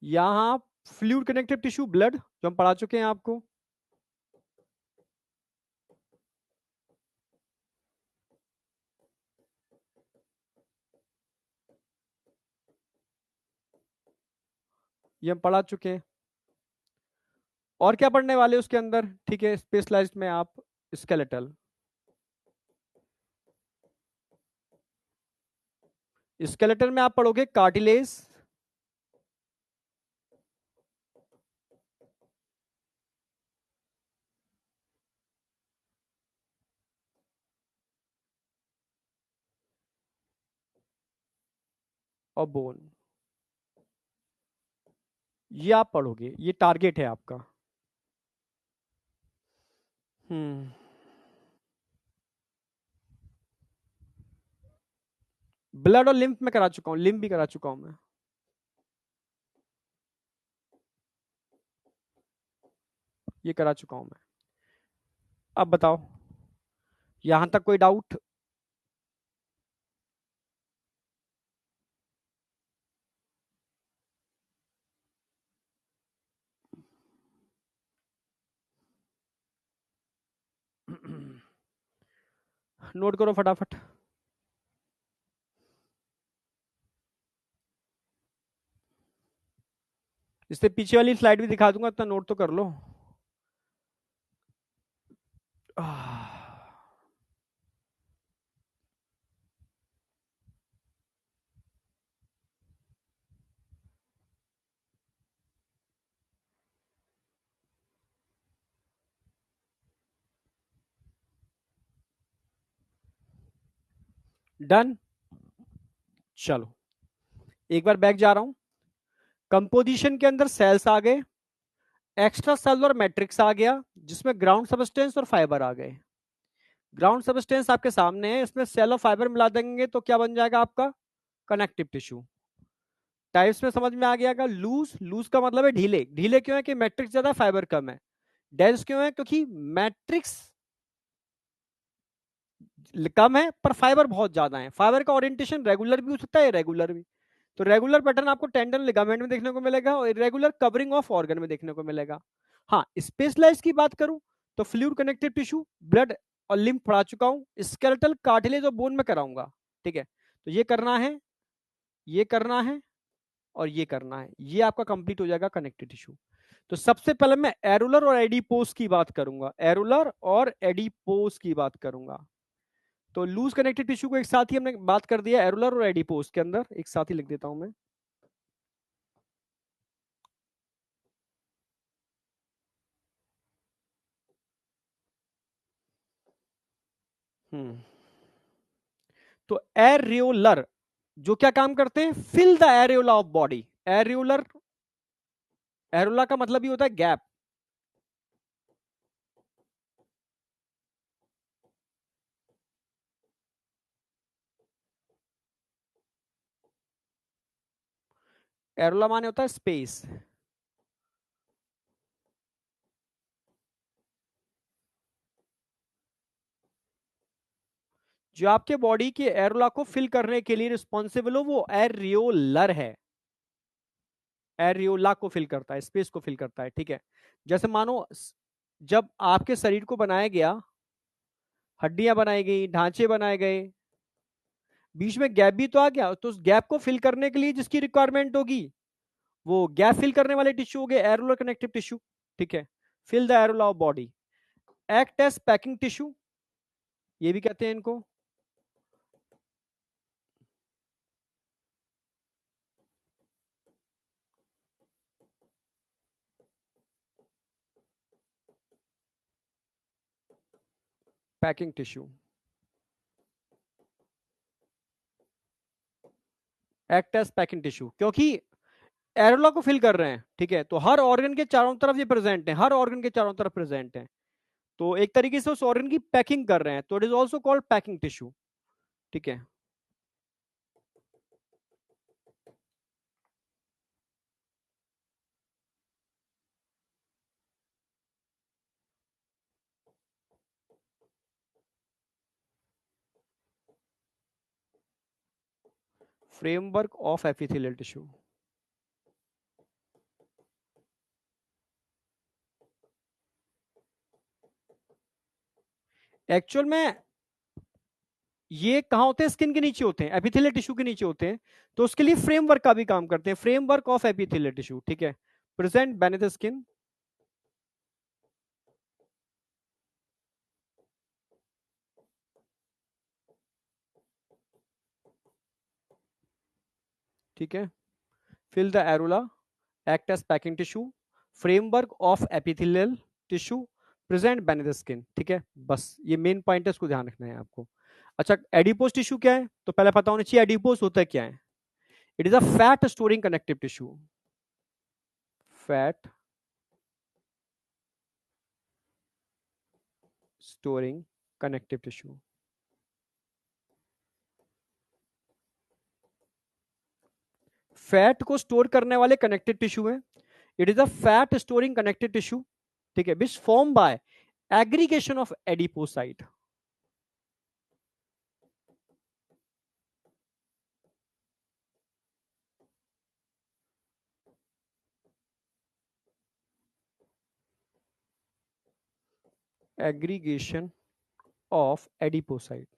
यहाँ फ्लूइड कनेक्टिव टिश्यू, ब्लड, जो हम पढ़ा चुके हैं आपको। ये हम पढ़ा चुके हैं। और क्या पढ़ने वाले हो उसके अंदर? ठीक है, स्पेशलाइज्ड में आप स्केलेटल। स्केलेटल में आप पढ़ोगे कार्टिलेज, और बोन। ये आप पढ़ोगे, ये टारगेट है आपका। हम्म। ब्लड और लिम्फ में करा चुका हूँ, लिम्फ भी करा चुका हूं मैं। ये करा चुका हूं मैं। अब बताओ, यहां तक कोई डाउट? नोट करो फटाफट। इससे पीछे वाली स्लाइड भी दिखा दूंगा, इतना नोट तो कर लो। डन। चलो एक बार बैक जा रहा हूं। कंपोजिशन के अंदर सेल्स आ गए, एक्स्ट्रा सेलुलर मैट्रिक्स आ गया जिसमें ग्राउंड सबस्टेंस और फाइबर आ गए। ग्राउंड सबस्टेंस आपके सामने है, इसमें सेल और फाइबर मिला देंगे तो क्या बन जाएगा आपका कनेक्टिव टिश्यू। टाइप्स में समझ में आ गया। लूज, लूज का मतलब है ढीले। ढीले क्यों है कि मैट्रिक्स ज्यादा फाइबर कम है। डेंस क्यों है क्योंकि मैट्रिक्स कम है पर फाइबर बहुत ज्यादा है। फाइबर का ओरिएंटेशन रेगुलर भी हो सकता है, इरेगुलर भी। तो रेगुलर पैटर्न आपको टेंडन लिगामेंट में देखने को मिलेगा और इरेगुलर कवरिंग ऑफ ऑर्गन में देखने को मिलेगा। हाँ, स्पेशलाइज की बात करूं तो फ्लूइड कनेक्टिव टिश्यू, ब्लड और लिम्फ पढ़ा चुका हूं। स्केलेटल कार्टिलेज और बोन में कराऊंगा। ठीक है, तो ये करना है, ये करना है और ये करना है, ये आपका कंप्लीट हो जाएगा कनेक्टिव टिश्यू। तो सबसे पहले मैं एरुलर और एडिपोस की बात करूंगा, एरुलर और एडिपोस की बात करूंगा। तो लूज कनेक्टिव टिश्यू को एक साथ ही हमने बात कर दिया, एरुलर और एडिपोस के अंदर एक साथ ही लिख देता हूं मैं। हम्म तो एरियोलर जो क्या काम करते हैं, fill the areola of body. Areolar, areola का मतलब ही होता है गैप। एरियोला माने होता है स्पेस। जो आपके बॉडी के एरियोला को फिल करने के लिए रिस्पॉन्सिबल हो वो एरियोलर है। एरियोला को फिल करता है, स्पेस को फिल करता है। ठीक है, जैसे मानो जब आपके शरीर को बनाया गया, हड्डियां बनाई गई, ढांचे बनाए गए, बीच में गैप भी तो आ गया, तो उस गैप को फिल करने के लिए जिसकी रिक्वायरमेंट होगी वो गैप फिल करने वाले टिश्यू हो गए एरोलर कनेक्टिव टिश्यू। ठीक है, fill the areola of body. Act as packing tissue, ये भी कहते हैं इनको। Packing tissue, act as packing tissue, क्योंकि एरोला को फिल कर रहे हैं। ठीक है, तो हर ऑर्गन के चारों तरफ ये प्रेजेंट है, हर ऑर्गन के चारों तरफ प्रेजेंट है, तो एक तरीके से उस ऑर्गन की पैकिंग कर रहे हैं, तो it is also called packing tissue. ठीक है, framework of epithelial tissue. Actual में ये कहाँ होते हैं, स्किन के नीचे होते हैं, एपिथेलियल टिश्यू के नीचे होते हैं, तो उसके लिए फ्रेमवर्क का भी काम करते हैं, फ्रेमवर्क ऑफ एपिथेलियल टिश्यू। ठीक है, प्रेजेंट बेनेथ द स्किन। ठीक है, fill the areola, act as packing tissue, framework of epithelial tissue, present beneath the skin। ठीक है, बस ये मेन पॉइंट है, इसको ध्यान रखना है आपको। अच्छा, एडिपोज टिश्यू क्या है, तो पहले पता होना चाहिए एडिपोज होता है क्या है। It is a fat storing connective tissue. Fat storing connective tissue. Fat को स्टोर करने वाले कनेक्टिव टिश्यू है। It is a fat storing connective tissue. ठीक है, which form by aggregation of adipocyte. Aggregation of adipocyte.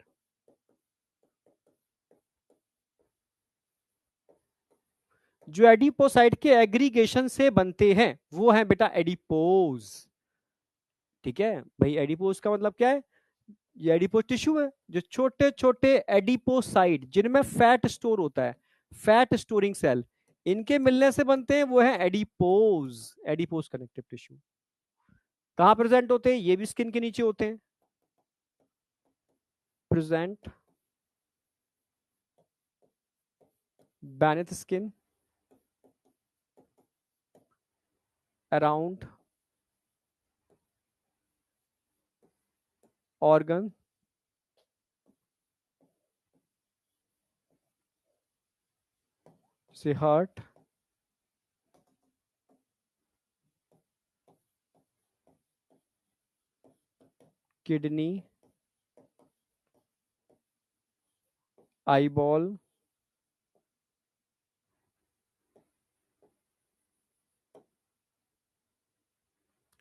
जो adipocyte के aggregation से बनते हैं वो है बेटा एडिपोज। ठीक है भाई, एडिपोज का मतलब क्या है, ये एडिपोज टिश्यू है, जो छोटे छोटे एडिपोसाइट जिनमें फैट स्टोर होता है, फैट स्टोरिंग सेल, इनके मिलने से बनते हैं वो है एडिपोज। एडिपोज कनेक्टिव टिश्यू कहां प्रेजेंट होते हैं, ये भी स्किन के नीचे होते हैं। Present beneath skin, around organ, से हार्ट, किडनी, आईबॉल,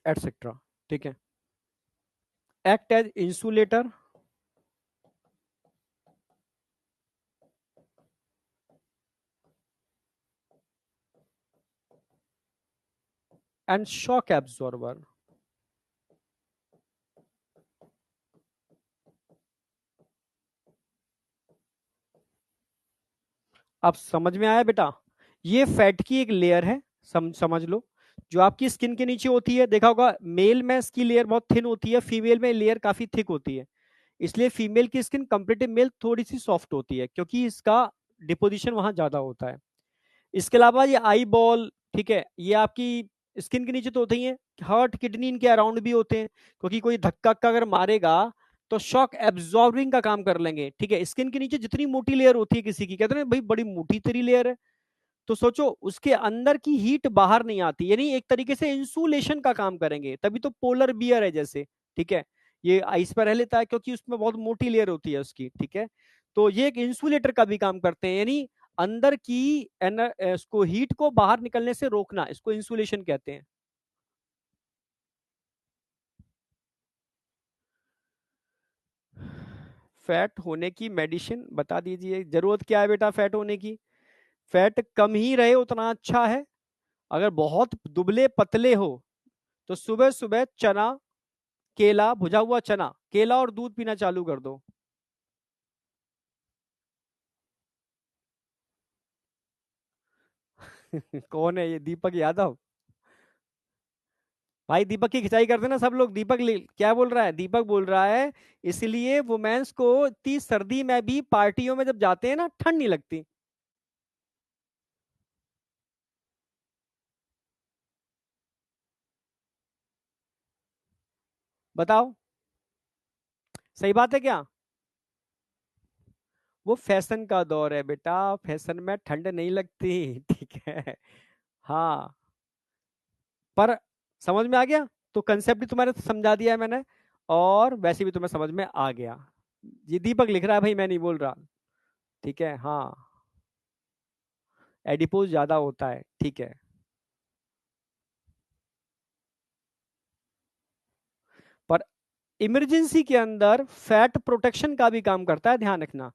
एटसेट्रा। ठीक है। Act as insulator and shock absorber. अब समझ में आया बेटा? ये फैट की एक लेयर है, समझ लो, जो आपकी स्किन के नीचे होती है। देखा होगा मेल में इसकी लेयर बहुत थिन होती है, फीमेल में लेयर काफी थिक होती है। इसलिए फीमेल की स्किन कंपेरेटिव मेल थोड़ी सी सॉफ्ट होती है, क्योंकि इसका डिपोजिशन वहां ज्यादा होता है। इसके अलावा ये आई बॉल, ठीक है, ये आपकी स्किन के नीचे तो होते ही है, हार्ट किडनी इनके अराउंड भी होते हैं, क्योंकि कोई धक्का का अगर मारेगा तो शॉक एब्जॉर्बिंग का काम कर लेंगे। ठीक है, स्किन के नीचे जितनी मोटी लेयर होती है किसी की, कहते हैं भाई बड़ी मोटी तेरी लेयर है, तो सोचो उसके अंदर की हीट बाहर नहीं आती, यानी एक तरीके से इंसुलेशन का काम करेंगे। तभी तो पोलर बियर है जैसे, ठीक है, ये आइस पर रह लेता है क्योंकि उसमें बहुत मोटी लेयर होती है उसकी। ठीक है, तो ये एक इंसुलेटर का भी काम करते हैं, यानी अंदर की इसको हीट को बाहर निकलने से रोकना, इसको इंसुलेशन कहते हैं। फैट होने की मेडिसिन बता दीजिए, जरूरत क्या है बेटा फैट होने की? फैट कम ही रहे उतना अच्छा है। अगर बहुत दुबले पतले हो तो सुबह सुबह चना, केला, भुजा हुआ चना, केला और दूध पीना चालू कर दो। कौन है ये? दीपक यादव? भाई दीपक की खिंचाई करते ना सब लोग। दीपक क्या बोल रहा है? दीपक बोल रहा है इसलिए वुमेन्स को इतनी सर्दी में भी पार्टियों में जब जाते हैं ना ठंड नहीं लगती। बताओ, सही बात है क्या? वो फैशन का दौर है बेटा, फैशन में ठंड नहीं लगती। ठीक है। हाँ, पर समझ में आ गया? तो कंसेप्ट भी तुम्हारे समझा दिया है मैंने, और वैसे भी तुम्हें समझ में आ गया। ये दीपक लिख रहा है भाई, मैं नहीं बोल रहा। ठीक है, हाँ, एडिपोज ज्यादा होता है। ठीक है, पर इमरजेंसी के अंदर फैट प्रोटेक्शन का भी काम करता है, ध्यान रखना।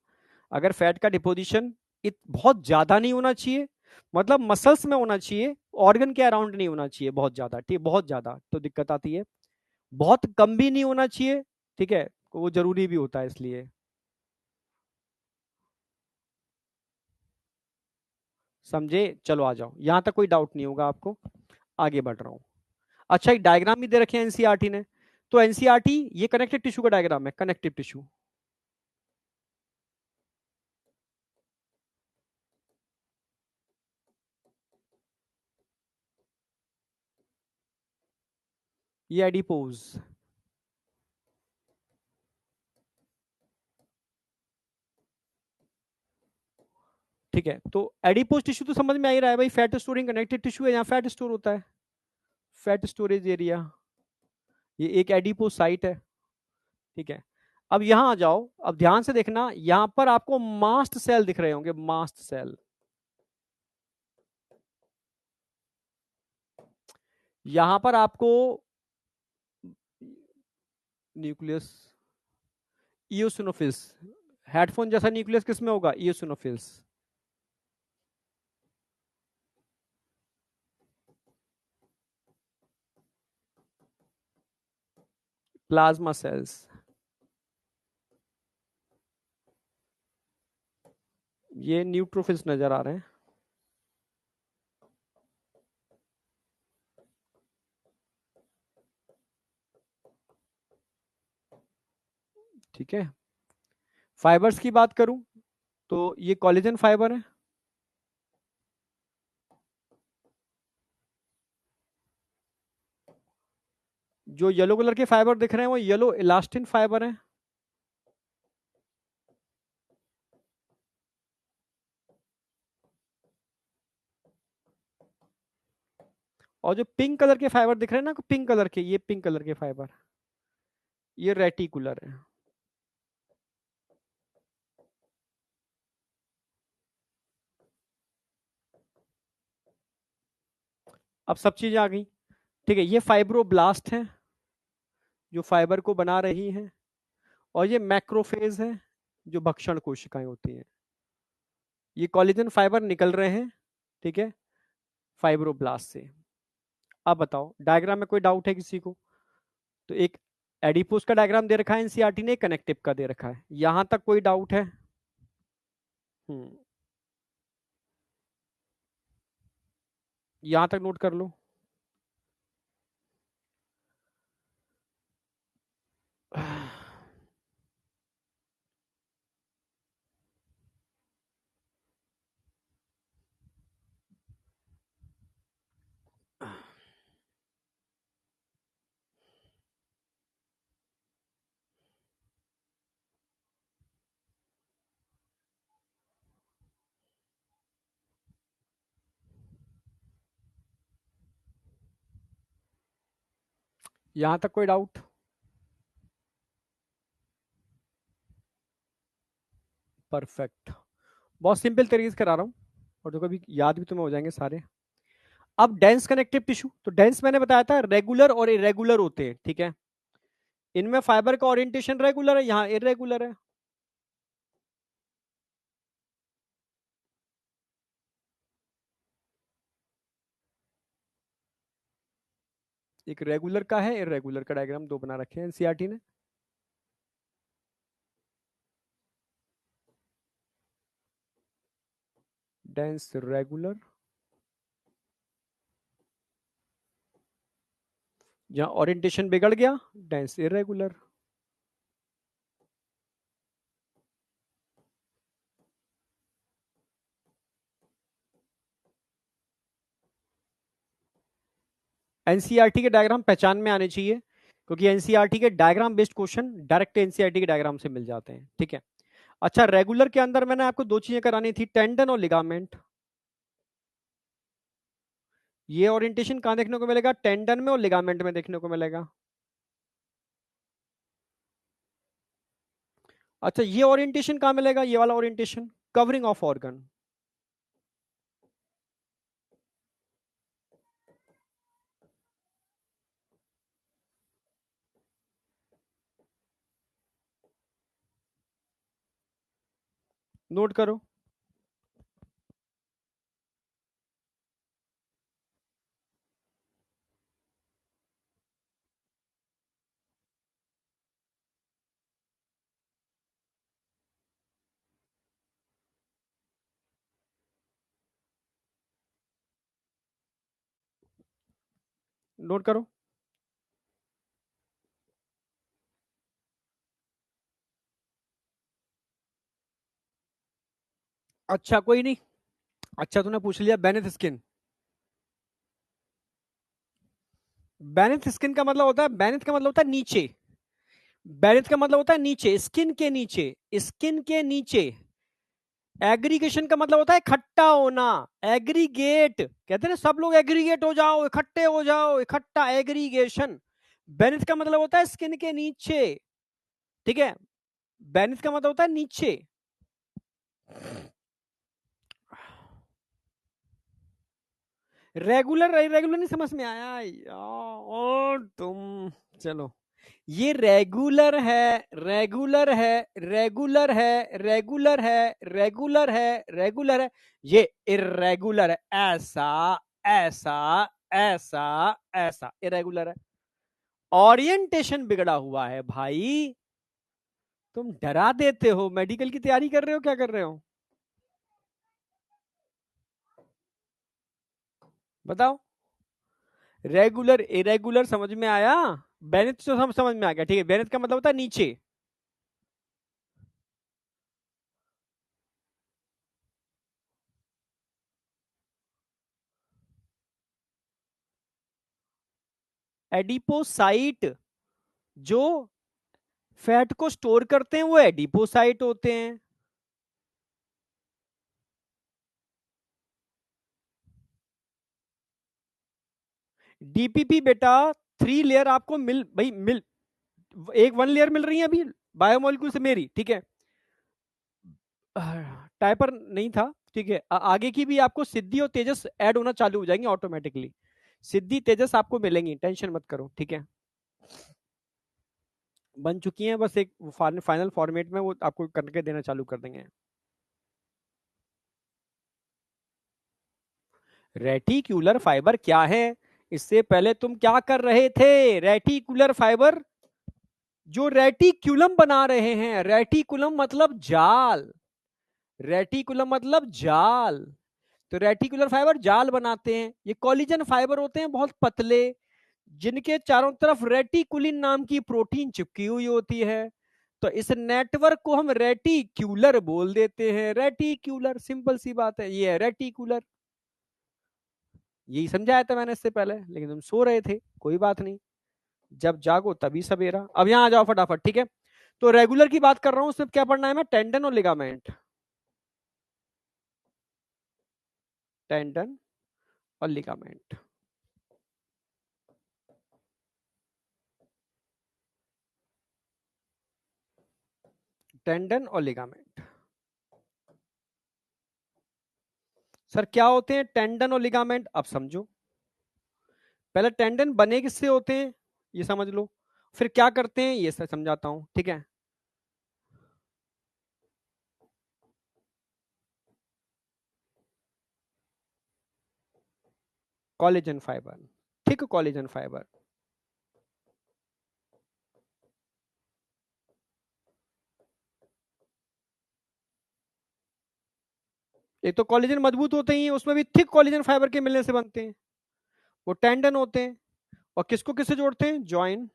अगर फैट का डिपोजिशन बहुत ज्यादा नहीं होना चाहिए, मतलब मसल्स में होना चाहिए, ऑर्गन के अराउंड नहीं होना चाहिए बहुत ज्यादा, ठीक, बहुत ज्यादा तो दिक्कत आती है। बहुत कम भी नहीं होना चाहिए, ठीक है, वो जरूरी भी होता है इसलिए। समझे? चलो आ जाओ, यहां तक कोई डाउट नहीं होगा आपको। आगे बढ़ रहा हूँ। अच्छा, एक डायग्राम भी दे रखे हैं एनसीईआरटी ने। तो एनसीईआरटी ये कनेक्टिव टिश्यू का डायग्राम है, कनेक्टिव टिश्यू। ये एडिपोज। ठीक है, तो एडिपोज टिश्यू तो समझ में आ ही रहा है भाई, फैट स्टोरिंग कनेक्टिव टिश्यू है, यहाँ फैट स्टोर होता है, फैट स्टोरेज एरिया। ये एक एडिपोज साइट है। ठीक है, अब यहां आ जाओ, अब ध्यान से देखना, यहां पर आपको मास्ट सेल दिख रहे होंगे, मास्ट सेल। यहां पर आपको न्यूक्लियस, इयोसिनोफिल्स, हेडफोन जैसा न्यूक्लियस किस में होगा? इयोसिनोफिल्स। प्लाज्मा सेल्स, ये न्यूट्रोफिल्स नजर आ रहे हैं। ठीक है, फाइबर्स की बात करूं तो ये कोलेजन फाइबर है। जो येलो कलर के फाइबर दिख रहे हैं वो येलो इलास्टिन फाइबर है। और जो पिंक कलर के फाइबर दिख रहे हैं ना, पिंक कलर के, ये पिंक कलर के फाइबर, ये रेटिकुलर है। अब सब चीजें आ गई, ठीक है। ये फाइब्रोब्लास्ट है जो फाइबर को बना रही है, और ये मैक्रोफेज है जो भक्षण कोशिकाएं होती हैं। ये कोलेजन फाइबर निकल रहे हैं, ठीक है, फाइब्रोब्लास्ट से। अब बताओ डायग्राम में कोई डाउट है किसी को? तो एक एडिपोस का डायग्राम दे रखा है एनसीईआरटी ने, कनेक्टिव का दे रखा है। यहां तक कोई डाउट है? हम्म, यहां तक नोट कर लो। यहां तक कोई डाउट? परफेक्ट। बहुत सिंपल तरीके से करा रहा हूं, और जो कभी याद भी तुम्हें हो जाएंगे सारे। अब डेंस कनेक्टिव टिश्यू, तो डेंस मैंने बताया था रेगुलर और इरेगुलर होते हैं, ठीक है। इनमें फाइबर का ओरिएंटेशन रेगुलर है, यहां इरेगुलर है। एक रेगुलर का है, इरेगुलर का डायग्राम दो बना रखे हैं एनसीईआरटी ने। डेंस रेगुलर, जहां ओरिएंटेशन बिगड़ गया डेंस इरेगुलर। एनसीईआरटी के डायग्राम पहचान में आने चाहिए, क्योंकि एनसीईआरटी के diagram based question direct NCERT के डायग्राम से मिल जाते हैं, ठीक है। अच्छा, रेगुलर के अंदर मैंने आपको दो चीजें करानी थी, टेंडन और लिगामेंट। ये ओरिएंटेशन कहां देखने को मिलेगा? टेंडन में और लिगामेंट में देखने को मिलेगा। अच्छा, ये ओरिएंटेशन कहां मिलेगा? ये वाला orientation, covering of organ. Note करो। नोट करो। अच्छा कोई नहीं। अच्छा तूने पूछ लिया बेनिथ स्किन। बेनिथ स्किन का मतलब होता है, बेनिथ का मतलब होता है नीचे। बेनिथ का मतलब होता है नीचे, स्किन के नीचे, स्किन के नीचे। एग्रीगेशन का मतलब होता है इकट्ठा होना। एग्रीगेट कहते हैं ना, सब लोग एग्रीगेट हो जाओ, इकट्ठे हो जाओ, इकट्ठा, एग्रीगेशन। बेनिथ का मतलब होता है स्किन के नीचे, ठीक है। बेनिथ का मतलब होता है नीचे। रेगुलर रेगुलर नहीं समझ में आया यार तुम। चलो, ये रेगुलर है, रेगुलर है, रेगुलर है, रेगुलर है, रेगुलर है, रेगुलर है। ये इरेगुलर है, ऐसा, ऐसा, ऐसा, ऐसा इरेगुलर है। ओरिएंटेशन बिगड़ा हुआ है भाई। तुम डरा देते हो। मेडिकल की तैयारी कर रहे हो, क्या कर रहे हो? बताओ। रेगुलर इरेगुलर समझ में आया? बेनिथ तो समझ में आ गया, ठीक है। बेनिथ का मतलब होता है नीचे। एडिपोसाइट जो फैट को स्टोर करते हैं वो एडिपोसाइट होते हैं। डीपीपी बेटा 3 लेयर आपको मिल एक 1 लेयर मिल रही है अभी बायोमोलिक्यूल से मेरी, ठीक है। टाइपर नहीं था, ठीक है। आगे की भी आपको सिद्धि और तेजस ऐड होना चालू हो जाएंगे ऑटोमेटिकली। सिद्धि तेजस आपको मिलेंगी, टेंशन मत करो, ठीक है। बन चुकी हैं, बस एक फाइनल फॉर्मेट में वो आपको करके देना चालू कर देंगे। रेटिकुलर फाइबर क्या है? इससे पहले तुम क्या कर रहे थे? रेटिकुलर फाइबर जो रेटिकुलम बना रहे हैं। रेटिकुलम मतलब जाल, रेटिकुलम मतलब जाल। तो रेटिकुलर फाइबर जाल बनाते हैं। ये कोलिजन फाइबर होते हैं बहुत पतले, जिनके चारों तरफ रेटिकुलिन नाम की प्रोटीन चिपकी हुई होती है। तो इस नेटवर्क को हम रेटिक्यूलर बोल देते हैं। रेटिक्यूलर, सिंपल सी बात है, ये है रेटिकुलर। यही समझाया था मैंने इससे पहले, लेकिन तुम सो रहे थे, कोई बात नहीं। जब जागो तभी सवेरा। अब यहां आ जाओ फटाफट, ठीक है। तो रेगुलर की बात कर रहा हूं, उसमें क्या पढ़ना है? मैं टेंडन और लिगामेंट। टेंडन और लिगामेंट। टेंडन और लिगामेंट। सर क्या होते हैं टेंडन और लिगामेंट? अब समझो। पहले टेंडन बने किससे होते हैं ये समझ लो, फिर क्या करते हैं ये समझाता हूं, ठीक है। Collagen fibre, thick collagen fibre. एक तो कोलेजन मजबूत होते ही हैं, उसमें भी थिक कोलेजन फाइबर के मिलने से बनते हैं, वो टेंडन होते हैं। और किसको किससे जोड़ते हैं? Join,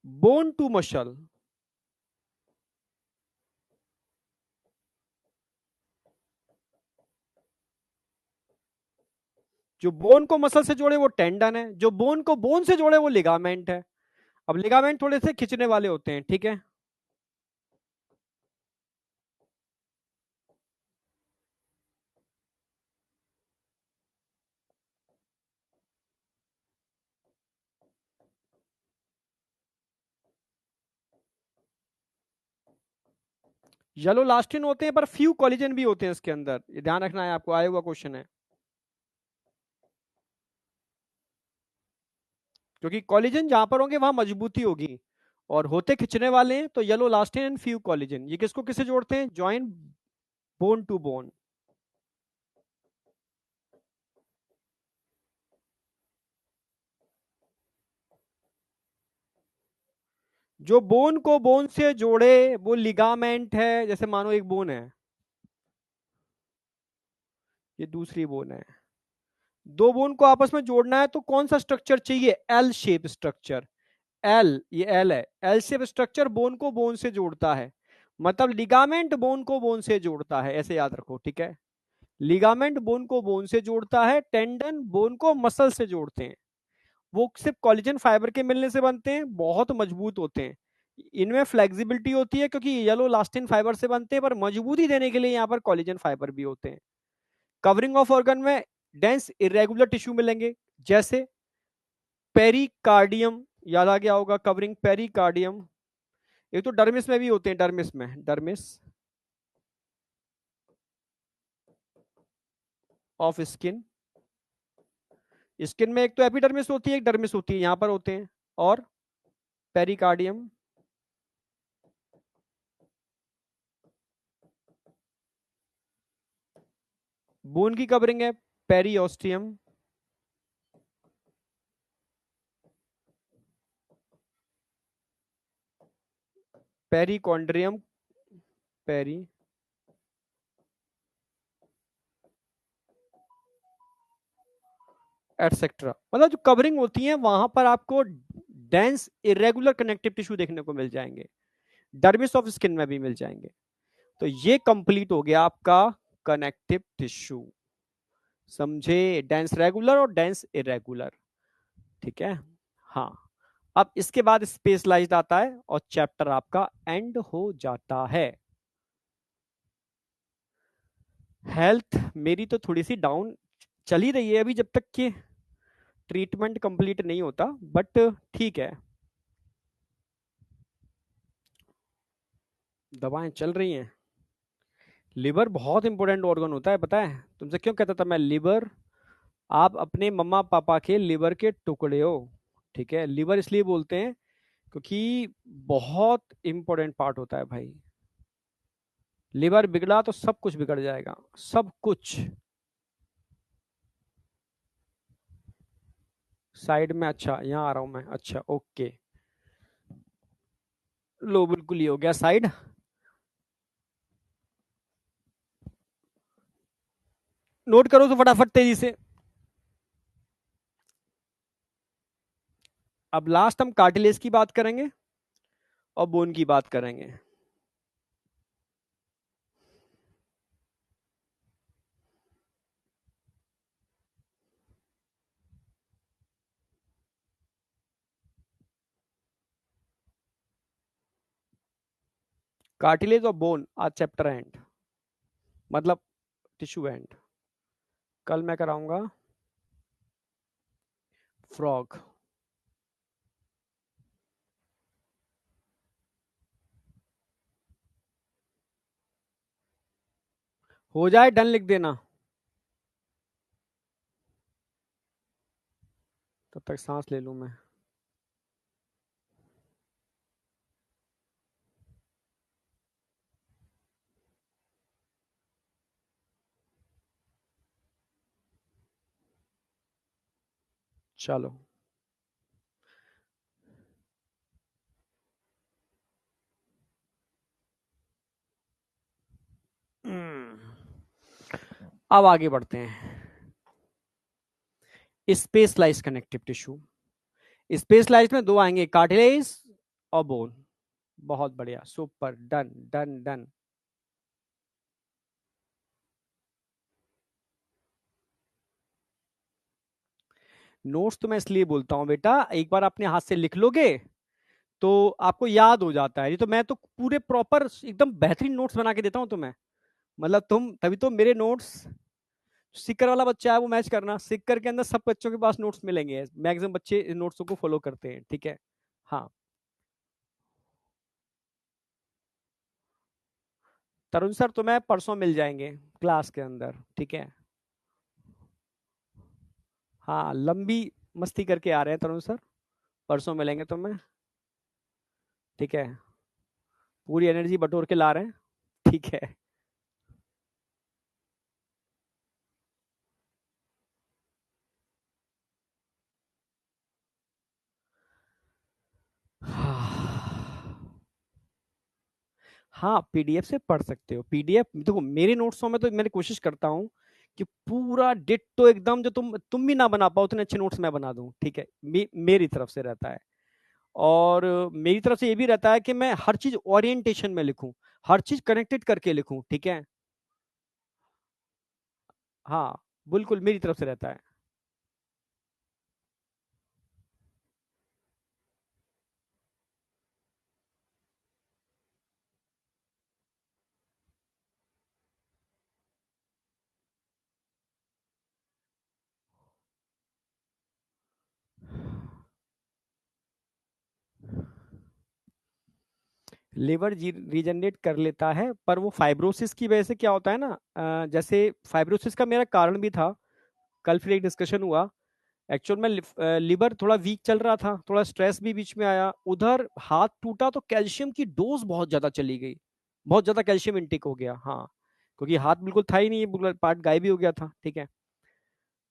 bone to muscle. जो बोन को मसल से जोड़े वो टेंडन है, जो बोन को बोन से जोड़े वो लिगामेंट है। अब लिगामेंट थोड़े से खिंचने वाले होते हैं, ठीक है। येलो लास्टिन होते हैं, पर फ्यू कोलिजन भी होते हैं इसके अंदर, ये ध्यान रखना है आपको, आया हुआ क्वेश्चन है। क्योंकि कोलिजन जहां पर होंगे वहां मजबूती होगी, और होते खिंचने वाले हैं, तो yellow elastin and few collagen. ये किसको किससे जोड़ते हैं? Join, bone to bone. जो बोन को बोन से जोड़े वो लिगामेंट है। जैसे मानो एक बोन है, ये दूसरी बोन है, दो बोन को आपस में जोड़ना है तो कौन सा स्ट्रक्चर चाहिए? L shape structure. एल, ये एल है, एल शेप स्ट्रक्चर बोन को बोन से जोड़ता है। मतलब लिगामेंट बोन को बोन से जोड़ता है, ऐसे याद रखो, ठीक है। लिगामेंट बोन को बोन से जोड़ता है, टेंडन बोन को मसल से जोड़ते हैं। वो सिर्फ कोलेजन फाइबर के मिलने से बनते हैं, बहुत मजबूत होते हैं। इनमें फ्लेक्सिबिलिटी होती है क्योंकि येलो लास्टिन फाइबर से बनते हैं, पर मजबूती देने के लिए यहाँ पर कोलेजन फाइबर भी होते हैं। कवरिंग ऑफ ऑर्गन में डेंस इरेगुलर टिश्यू मिलेंगे, जैसे पेरिकार्डियम, याद आ गया होगा, कवरिंग पेरिकार्डियम। एक तो डर्मिस में भी होते हैं, डर्मिस में, डर्मिस ऑफ स्किन। स्किन में एक तो एपिडर्मिस होती है, एक डर्मिस होती है, यहां पर होते हैं। और पेरिकार्डियम, बोन की कवरिंग है पेरियोस्टियम, पेरिकॉन्ड्रियम, पेरी, एटसेट्रा। मतलब जो कवरिंग होती है वहां पर आपको डेंस इरेगुलर कनेक्टिव टिश्यू देखने को मिल जाएंगे, डर्मिस ऑफ स्किन में भी मिल जाएंगे। तो ये कंप्लीट हो गया आपका कनेक्टिव टिश्यू। समझे? डेंस रेगुलर और डेंस इरेगुलर, ठीक है। हाँ, अब इसके बाद स्पेशलाइज्ड आता है और चैप्टर आपका एंड हो जाता है। हेल्थ मेरी तो थोड़ी सी डाउन चल ही रही है अभी, जब तक कि ट्रीटमेंट कंप्लीट नहीं होता, बट ठीक है, दवाएं चल रही हैं। लिवर बहुत इंपॉर्टेंट ऑर्गन होता है, पता है तुमसे क्यों कहता था मैं? लिवर, आप अपने मम्मा पापा के लिवर के टुकड़े हो, ठीक है। लिवर इसलिए बोलते हैं क्योंकि बहुत इंपॉर्टेंट पार्ट होता है भाई। लिवर बिगड़ा तो सब कुछ बिगड़ जाएगा, सब कुछ। साइड में, अच्छा यहाँ आ रहा हूं मैं, अच्छा ओके। लो बिल्कुल ही हो गया साइड। नोट करो तो फटाफट तेजी से। अब लास्ट हम कार्टिलेज की बात करेंगे और बोन की बात करेंगे। कार्टिलेज और बोन आज चैप्टर एंड, मतलब टिश्यू एंड। कल मैं कराऊंगा फ्रॉग। हो जाए डन लिख देना, तब तक सांस ले लूं मैं। चलो। अब आगे बढ़ते हैं। स्पेशलाइज कनेक्टिव टिश्यू, स्पेशलाइज में दो आएंगे, कार्टिलेज और बोन। बहुत बढ़िया, super, done done done. Notes तो मैं इसलिए बोलता हूँ बेटा, एक बार अपने हाथ से लिख लोगे तो आपको याद हो जाता है। ये तो मैं तो पूरे प्रॉपर एकदम बेहतरीन नोट्स बना के देता हूँ तुम्हें, मतलब तुम तभी तो मेरे नोट्स, सिक्कर वाला बच्चा है वो मैच करना, सिक्कर के अंदर सब बच्चों के पास नोट्स मिलेंगे, मैक्सिमम बच्चे नोट्सों को फॉलो करते हैं, ठीक है। हाँ, तरुण सर तुम्हें परसों मिल जाएंगे क्लास के अंदर, ठीक है। हाँ, लंबी मस्ती करके आ रहे हैं तरुण सर, परसों मिलेंगे तुम्हें, ठीक है। पूरी एनर्जी बटोर के ला रहे हैं, ठीक है। हाँ, पीडीएफ से पढ़ सकते हो। पीडीएफ देखो, मेरे नोट्सों में तो मैंने कोशिश करता हूँ कि पूरा डिट्टो एकदम, जो तुम भी ना बना पाओ उतने अच्छे नोट्स मैं बना दूं, ठीक है। मेरी तरफ से रहता है। और मेरी तरफ से ये भी रहता है कि मैं हर चीज ओरिएंटेशन में लिखूं, हर चीज कनेक्टेड करके लिखूं, ठीक है। हाँ, बिल्कुल मेरी तरफ से रहता है। लिवर रीजनरेट कर लेता है, पर वो फाइब्रोसिस की वजह से क्या होता है ना, जैसे फाइब्रोसिस का मेरा कारण भी था, कल फिर एक डिस्कशन हुआ। एक्चुअल में लिवर थोड़ा वीक चल रहा था, थोड़ा स्ट्रेस भी बीच में आया, उधर हाथ टूटा तो कैल्शियम की डोज बहुत ज्यादा चली गई, बहुत ज्यादा कैल्शियम इनटेक हो गया, हाँ। क्योंकि हाथ बिल्कुल था ही नहीं, पार्ट गायब ही हो गया था, ठीक है।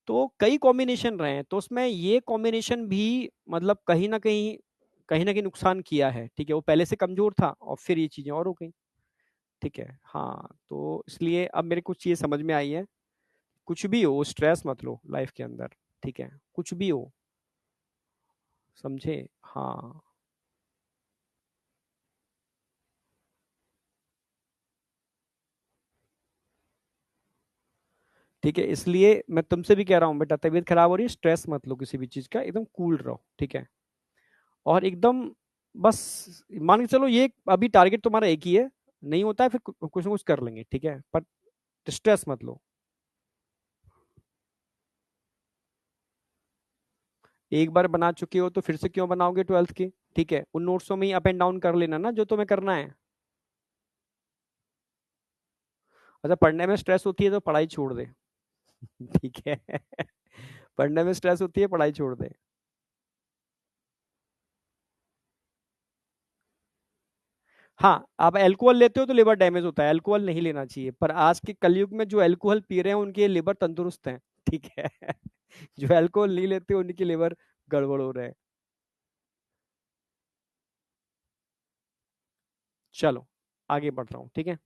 तो कई कॉम्बिनेशन रहे हैं, तो उसमें ये कॉम्बिनेशन भी मतलब कहीं ना कहीं नुकसान किया है, ठीक है। वो पहले से कमजोर था और फिर ये चीजें और हो गई, ठीक है। हाँ, तो इसलिए अब मेरे कुछ चीज समझ में आई है। कुछ भी हो, स्ट्रेस मत लो लाइफ के अंदर, ठीक है, कुछ भी हो, समझे? हाँ, ठीक है, इसलिए मैं तुमसे भी कह रहा हूँ बेटा, तबीयत खराब हो रही है, स्ट्रेस मत लो किसी भी चीज का, एकदम कूल रहो, ठीक है। और एकदम बस मान के चलो ये अभी टारगेट तुम्हारा एक ही है, नहीं होता है फिर कुछ ना कुछ कर लेंगे, ठीक है, पर स्ट्रेस मत लो। एक बार बना चुके हो तो फिर से क्यों बनाओगे ट्वेल्थ की? ठीक है, उन नोट्सों में ही अप एंड डाउन कर लेना ना जो तुम्हें करना है। अच्छा, पढ़ने में स्ट्रेस होती है तो पढ़ाई छोड़ दे। ठीक है। पढ़ने में स्ट्रेस होती है, पढ़ाई छोड़ दे। हाँ, आप अल्कोहल लेते हो तो लिवर डैमेज होता है, अल्कोहल नहीं लेना चाहिए, पर आज के कलयुग में जो अल्कोहल पी रहे हैं उनके लिवर तंदुरुस्त हैं। ठीक है। जो अल्कोहल नहीं लेते उनकी लिवर गड़बड़ हो रहे हैं। चलो आगे बढ़ रहा हूँ, ठीक है।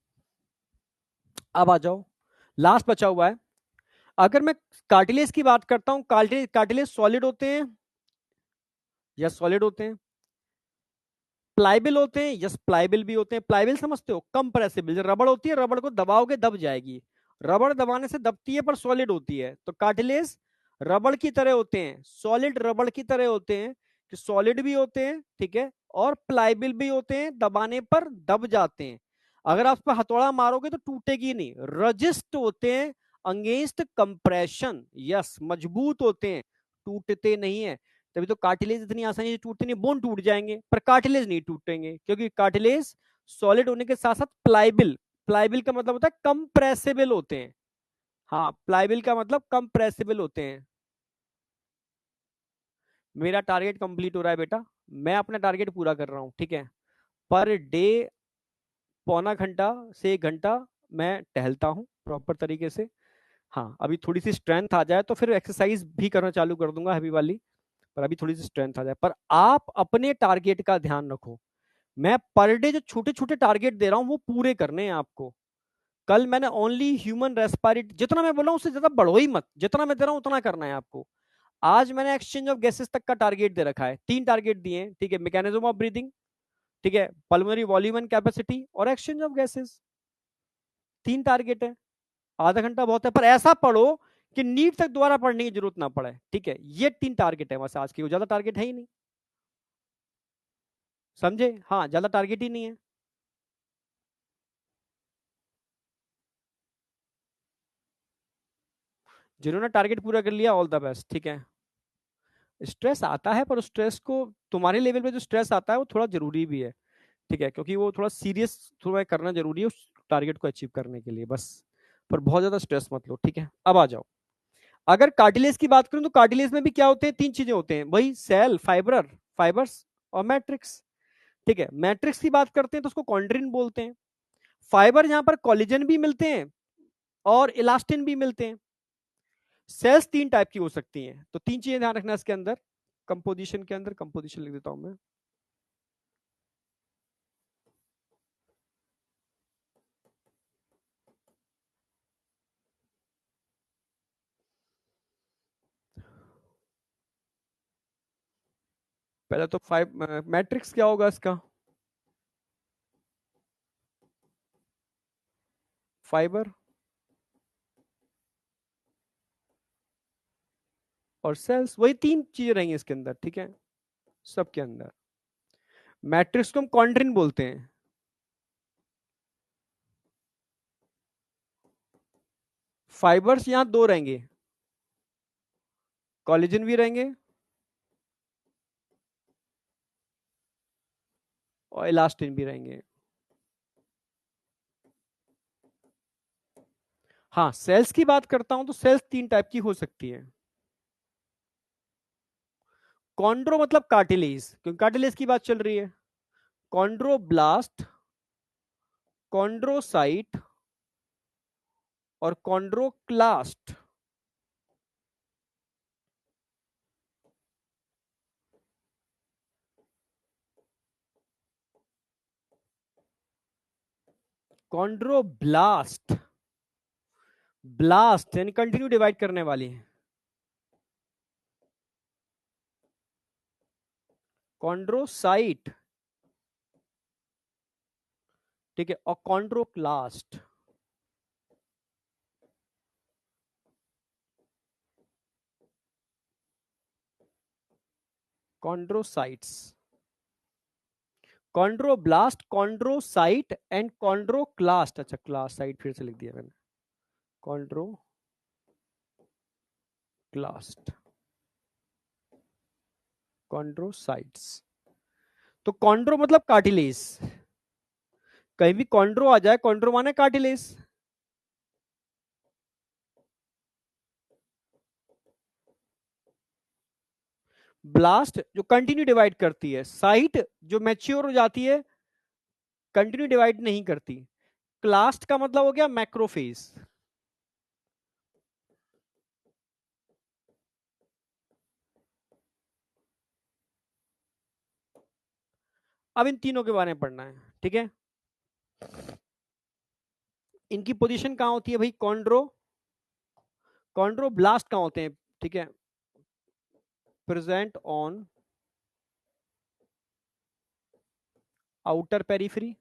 अब आ जाओ, लास्ट बचा हुआ है। अगर मैं कार्टिलेज की बात करता हूँ, कार्टिलेज कार्टिलेज सॉलिड होते हैं, या सॉलिड होते हैं। प्लाइबल होते हैं, यस प्लाइबल भी होते हैं। प्लाइबल समझते हो, कंप्रेसिबल, जो रबड़ होती है, रबड़ को दबाओगे दब जाएगी, रबड़ दबाने से दबती है पर सॉलिड होती है। तो कार्टिलेज रबड़ की तरह होते हैं, सॉलिड रबड़ की तरह होते हैं, कि सॉलिड भी होते हैं, ठीक है, और प्लाइबल भी होते हैं, दबाने पर दब जाते हैं। अगर आप उस पर हथौड़ा मारोगे तो टूटेगी नहीं। रजिस्ट होते हैं अगेंस्ट कंप्रेशन, यस मजबूत होते हैं, टूटते नहीं है। तभी तो कार्टिलेज इतनी आसानी से टूटते नहीं, बोन टूट जाएंगे पर कार्टिलेज नहीं टूटेंगे, क्योंकि कार्टिलेज सॉलिड होने के साथ साथ प्लाइबल, प्लाइबल का मतलब होता है कंप्रेसिबल होते हैं। हाँ, प्लाइबल का मतलब कंप्रेसिबल होते हैं। मेरा टारगेट कंप्लीट हो रहा है बेटा, मैं अपना टारगेट पूरा कर रहा हूँ, ठीक है। पर डे पौना घंटा से 1 घंटा मैं टहलता हूँ प्रॉपर तरीके से। हाँ, अभी थोड़ी सी स्ट्रेंथ आ जाए तो फिर एक्सरसाइज भी करना चालू कर दूंगा हैवी वाली, पर अभी थोड़ी सी स्ट्रेंथ आ जाए। पर आप अपने टारगेट का ध्यान रखो। मैं पर डे जो छोटे छोटे टारगेट दे रहा हूं वो पूरे करने हैं आपको। कल मैंने ओनली ह्यूमन रेस्पिरेट, जितना मैं बोला हूं उससे ज्यादा बढ़ो ही मत, जितना मैं दे रहा हूं उतना करना है आपको। आज मैंने एक्सचेंज ऑफ गैसेस तक का टारगेट दे रखा है, 3 टारगेट दिए हैं, ठीक है। मैकेनिज्म ऑफ ब्रीदिंग, ठीक है, पल्मोनरी वॉल्यूम एंड कैपेसिटी, और एक्सचेंज ऑफ गैसेस। 3 टारगेट है, आधा घंटा बहुत है, पर ऐसा पढ़ो कि नीट तक दोबारा पढ़ने की जरूरत ना पड़े, ठीक है। ये 3 टारगेट है बस आज की, वो ज्यादा टारगेट है ही नहीं, समझे? हाँ, ज्यादा टारगेट ही नहीं है। जिन्होंने टारगेट पूरा कर लिया, ऑल द बेस्ट, ठीक है। स्ट्रेस आता है, पर उस स्ट्रेस को, तुम्हारे लेवल पे जो स्ट्रेस आता है वो थोड़ा जरूरी भी है, ठीक है, क्योंकि वो थोड़ा सीरियस थोड़ा करना जरूरी है उस टारगेट को अचीव करने के लिए बस। पर बहुत ज्यादा स्ट्रेस मत लो, ठीक है। अब आ जाओ, अगर कार्टिलेज की बात करूं तो कार्टिलेज में भी क्या होते हैं, 3 चीजें होते हैं, वही सेल, फाइबर, फाइबर्स, और मैट्रिक्स, ठीक है। मैट्रिक्स की बात करते हैं तो उसको कॉन्ड्रिन बोलते हैं। फाइबर यहां पर कोलेजन भी मिलते हैं और इलास्टिन भी मिलते हैं। सेल्स 3 टाइप की हो सकती हैं, तो 3 चीजें ध्यान रखना इसके अंदर, कंपोजिशन के अंदर, कंपोजिशन लिख देता हूं मैं। पहले तो फाइव मैट्रिक्स क्या होगा इसका, फाइबर और सेल्स, वही 3 चीजें रहेंगी इसके अंदर, ठीक है, सबके अंदर। मैट्रिक्स को हम कॉन्ड्रिन बोलते हैं। फाइबर्स यहां 2 रहेंगे, कोलेजन भी रहेंगे और इलास्टिन भी रहेंगे। हाँ, सेल्स की बात करता हूं तो सेल्स 3 टाइप की हो सकती है। कॉन्ड्रो मतलब कार्टिलेज, क्योंकि कार्टिलेज की बात चल रही है। कॉन्ड्रोब्लास्ट, कॉन्ड्रोसाइट और कॉन्ड्रोक्लास्ट। कॉन्ड्रोब्लास्ट, ब्लास्ट यानी कंटिन्यू डिवाइड करने वाली है। कॉन्ड्रोसाइट, ठीक है, और chondroclast. Chondrocytes, chondroblast, chondrocyte and chondroclast. अच्छा क्लासाइट फिर से लिख दिया मैंने, कॉन्ड्रोक्लास्ट, कॉन्ड्रोसाइट्स। तो कॉन्ड्रो मतलब कार्टिलेज, कहीं भी कॉन्ड्रो आ जाए, कॉन्ड्रो माने कार्टिलेज। ब्लास्ट जो कंटिन्यू डिवाइड करती है, साइट जो मैच्योर हो जाती है, कंटिन्यू डिवाइड नहीं करती। क्लास्ट का मतलब हो गया मैक्रोफेज। अब इन तीनों के बारे में पढ़ना है, ठीक है। इनकी पोजीशन कहां होती है भाई? कॉन्ड्रोब्लास्ट कहां होते हैं? ठीक है, present on outer periphery,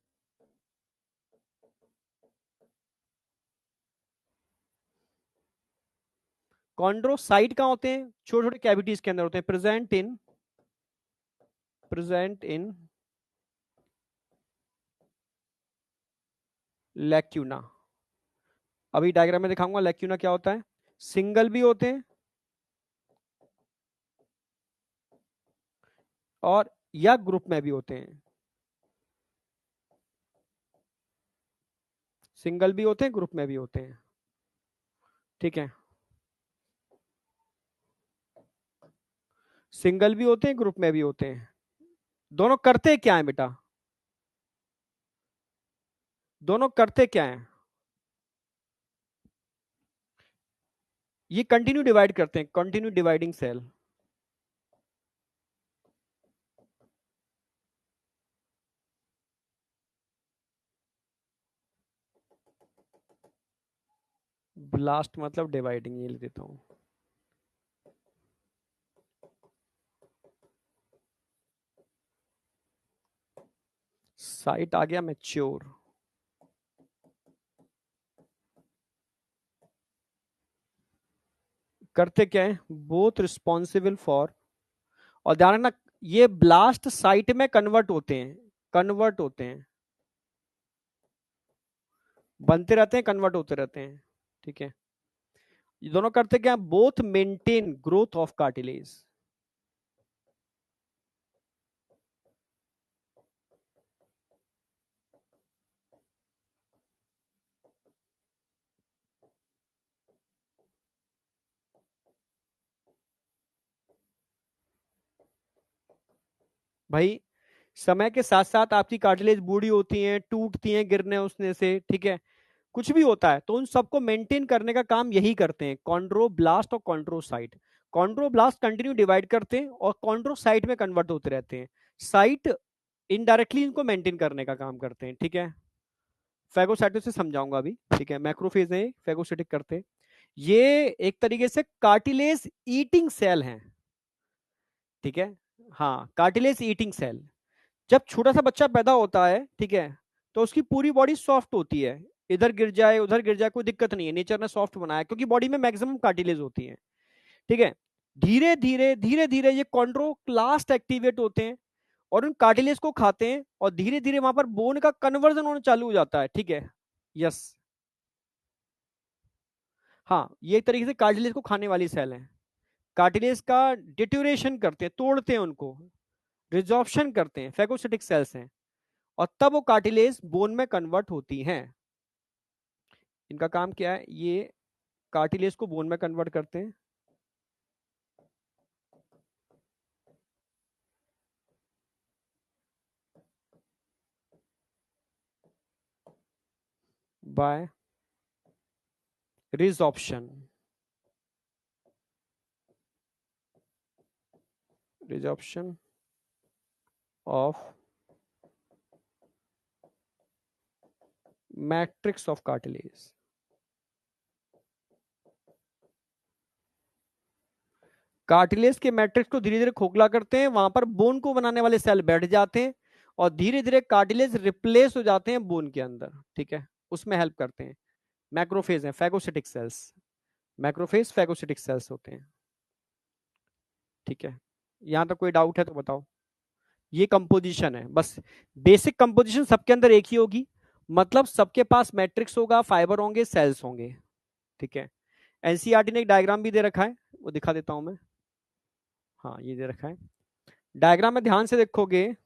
chondrocyte कहां होते हैं? छोटे छोटे कैविटीज के अंदर होते हैं, प्रेजेंट इन लैक्यूना। अभी डायग्राम में दिखाऊंगा लैक्यूना क्या होता है। सिंगल भी होते हैं और या ग्रुप में भी होते हैं, सिंगल भी होते हैं, ग्रुप में भी होते हैं, ठीक है। सिंगल भी होते हैं, ग्रुप में भी होते हैं। दोनों करते क्या है बेटा? दोनों करते क्या है? ये कंटिन्यू डिवाइड करते हैं, कंटिन्यू डिवाइडिंग सेल। ब्लास्ट मतलब डिवाइडिंग, ये लिख देता हूं। साइट आ गया मैच्योर। करते क्या है? बोथ रिस्पॉन्सिबल फॉर, और ध्यान रखना ये ब्लास्ट साइट में कन्वर्ट होते हैं, कन्वर्ट होते हैं, बनते रहते हैं, कन्वर्ट होते रहते हैं, ठीक है। ये दोनों करते क्या? Both maintain growth of cartilage. भाई समय के साथ साथ आपकी कार्टिलेज बूढ़ी होती हैं, टूटती हैं गिरने उसने से, ठीक है, कुछ भी होता है, तो उन सबको मेंटेन करने का काम यही करते हैं कॉन्ड्रोब्लास्ट और कॉन्ड्रोसाइट। कॉन्ड्रोब्लास्ट कंटिन्यू डिवाइड करते हैं और कॉन्ड्रोसाइट में कन्वर्ट होते रहते हैं। साइट इनडायरेक्टली इनको मेंटेन करने का काम करते हैं, ठीक है। फैगोसाइटोसिस समझाऊंगा अभी, ठीक है। मैक्रोफेज है, फैगोसिटिक करते हैं। ये एक तरीके से कार्टिलेज ईटिंग सेल हैं, ठीक है। हाँ, कार्टिलेज ईटिंग सेल। जब छोटा सा बच्चा पैदा होता है, ठीक है, तो उसकी पूरी बॉडी सॉफ्ट होती है, इधर गिर जाए उधर गिर जाए कोई दिक्कत नहीं है, नेचर ने सॉफ्ट बनाया क्योंकि बॉडी में मैक्सिमम कार्टिलेज होती है, ठीक है। धीरे धीरे ये कॉन्ड्रोक्लास्ट एक्टिवेट होते हैं और उन कार्टिलेज को खाते हैं और धीरे धीरे वहां पर बोन का कन्वर्जन होना चालू हो जाता है, ठीक है। यस, हाँ, ये एक तरीके से कार्टिलेज को खाने वाली सेल है। कार्टिलेज का डिट्यूरेशन करते हैं, तोड़ते हैं उनको, रिजॉर्प्शन करते हैं, फैगोसिटिक सेल्स हैं, और तब वो कार्टिलेज बोन में कन्वर्ट होती हैं। इनका काम क्या है? ये कार्टिलेज को बोन में कन्वर्ट करते हैं, by resorption, resorption of matrix of cartilage. Cartilage के मैट्रिक्स को धीरे धीरे खोखला करते हैं, वहां पर बोन को बनाने वाले सेल बैठ जाते हैं और धीरे धीरे कार्टिलेज रिप्लेस हो जाते हैं बोन के अंदर, ठीक है। उसमें हेल्प करते हैं। मैक्रोफेज है, phagocytic cells, macrophage phagocytic cells होते हैं, ठीक है। यहाँ तक कोई डाउट है तो बताओ। ये कंपोजिशन है बस। बेसिक कंपोजिशन सबके अंदर एक ही होगी, मतलब सबके पास मैट्रिक्स होगा, फाइबर होंगे, सेल्स होंगे। ठीक है। एनसीईआरटी ने एक डायग्राम भी दे रखा है, वो दिखा देता हूं मैं। हाँ ये दे रखा है। डायग्राम में ध्यान से देखोगे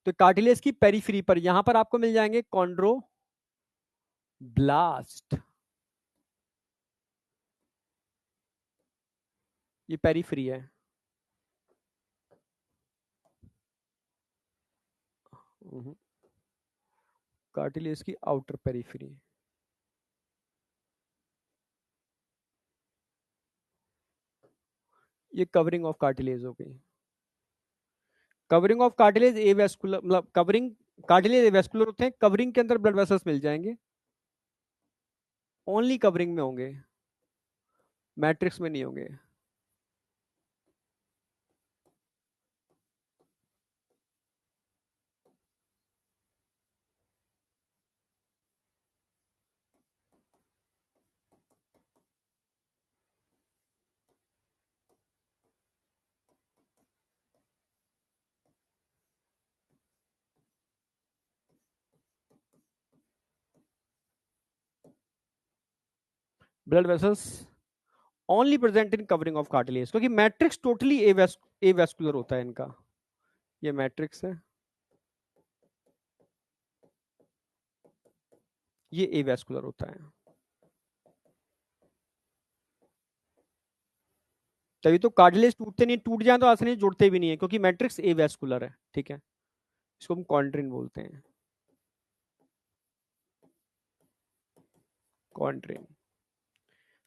तो कार्टिलेज की पेरीफ्री पर यहां पर आपको मिल जाएंगे कॉन्ड्रोब्लास्ट। ये पेरीफ्री है। कार्टिलेज की आउटर पेरीफ्री। ये कवरिंग ऑफ कार्टिलेज हो गई। Covering of cartilage A vascular, मतलब कवरिंग, कार्टिलेज ए वेस्कुलर होते हैं, कवरिंग के अंदर ब्लड वेसल्स मिल जाएंगे, ओनली कवरिंग में होंगे, मैट्रिक्स में नहीं होंगे। Blood vessels only present in covering of cartilage, क्योंकि मैट्रिक्स टोटली ए वेस्कुलर होता है इनका। ये मैट्रिक्स है, ये ए वेस्कुलर होता है। तभी तो कार्टिलेज टूटते नहीं, टूट जाए तो आसानी से जुड़ते भी नहीं है, क्योंकि मैट्रिक्स ए वेस्कुलर है। ठीक है, इसको हम कॉन्ट्रिन बोलते हैं, कॉन्ट्रिन।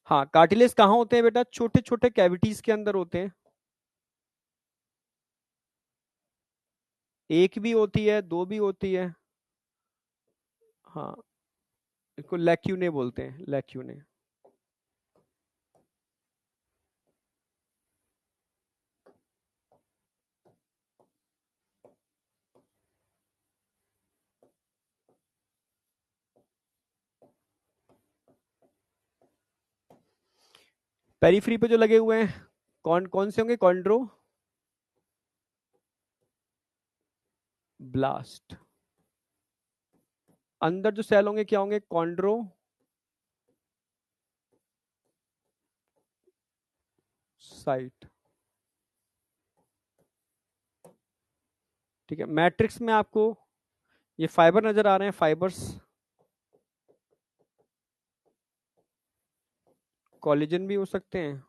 हाँ, कार्टिलेज कहाँ होते हैं बेटा? छोटे छोटे कैविटीज के अंदर होते हैं। एक भी होती है, दो भी होती है। हाँ, इसको लैक्यूने बोलते हैं, लैक्यूने। पेरीफ्री पे जो लगे हुए हैं, कौन कौन से होंगे? Chondro blast. अंदर जो सेल होंगे क्या होंगे? Chondro site. ठीक है, मैट्रिक्स में आपको ये फाइबर नजर आ रहे हैं, फाइबर्स। कोलेजन भी हो सकते हैं,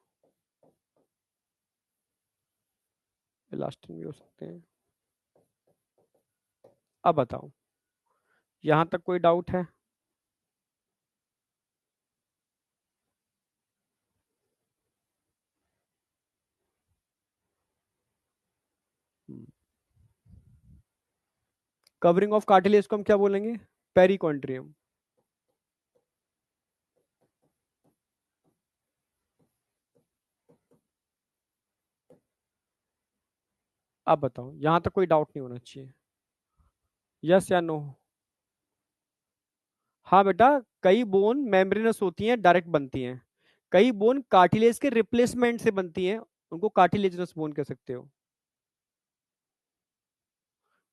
इलास्टिन भी हो सकते हैं। अब बताओ, यहां तक कोई डाउट है? कवरिंग ऑफ कार्टिलेज को हम क्या बोलेंगे? पेरिकॉन्ट्रियम। अब बताओ, यहां तक कोई डाउट नहीं होना चाहिए। यस या नो? हाँ बेटा, कई बोन मेम्ब्रेनस होती हैं, डायरेक्ट बनती हैं। कई बोन कार्टिलेज के रिप्लेसमेंट से बनती हैं, उनको कार्टिलेजनस बोन कह सकते हो।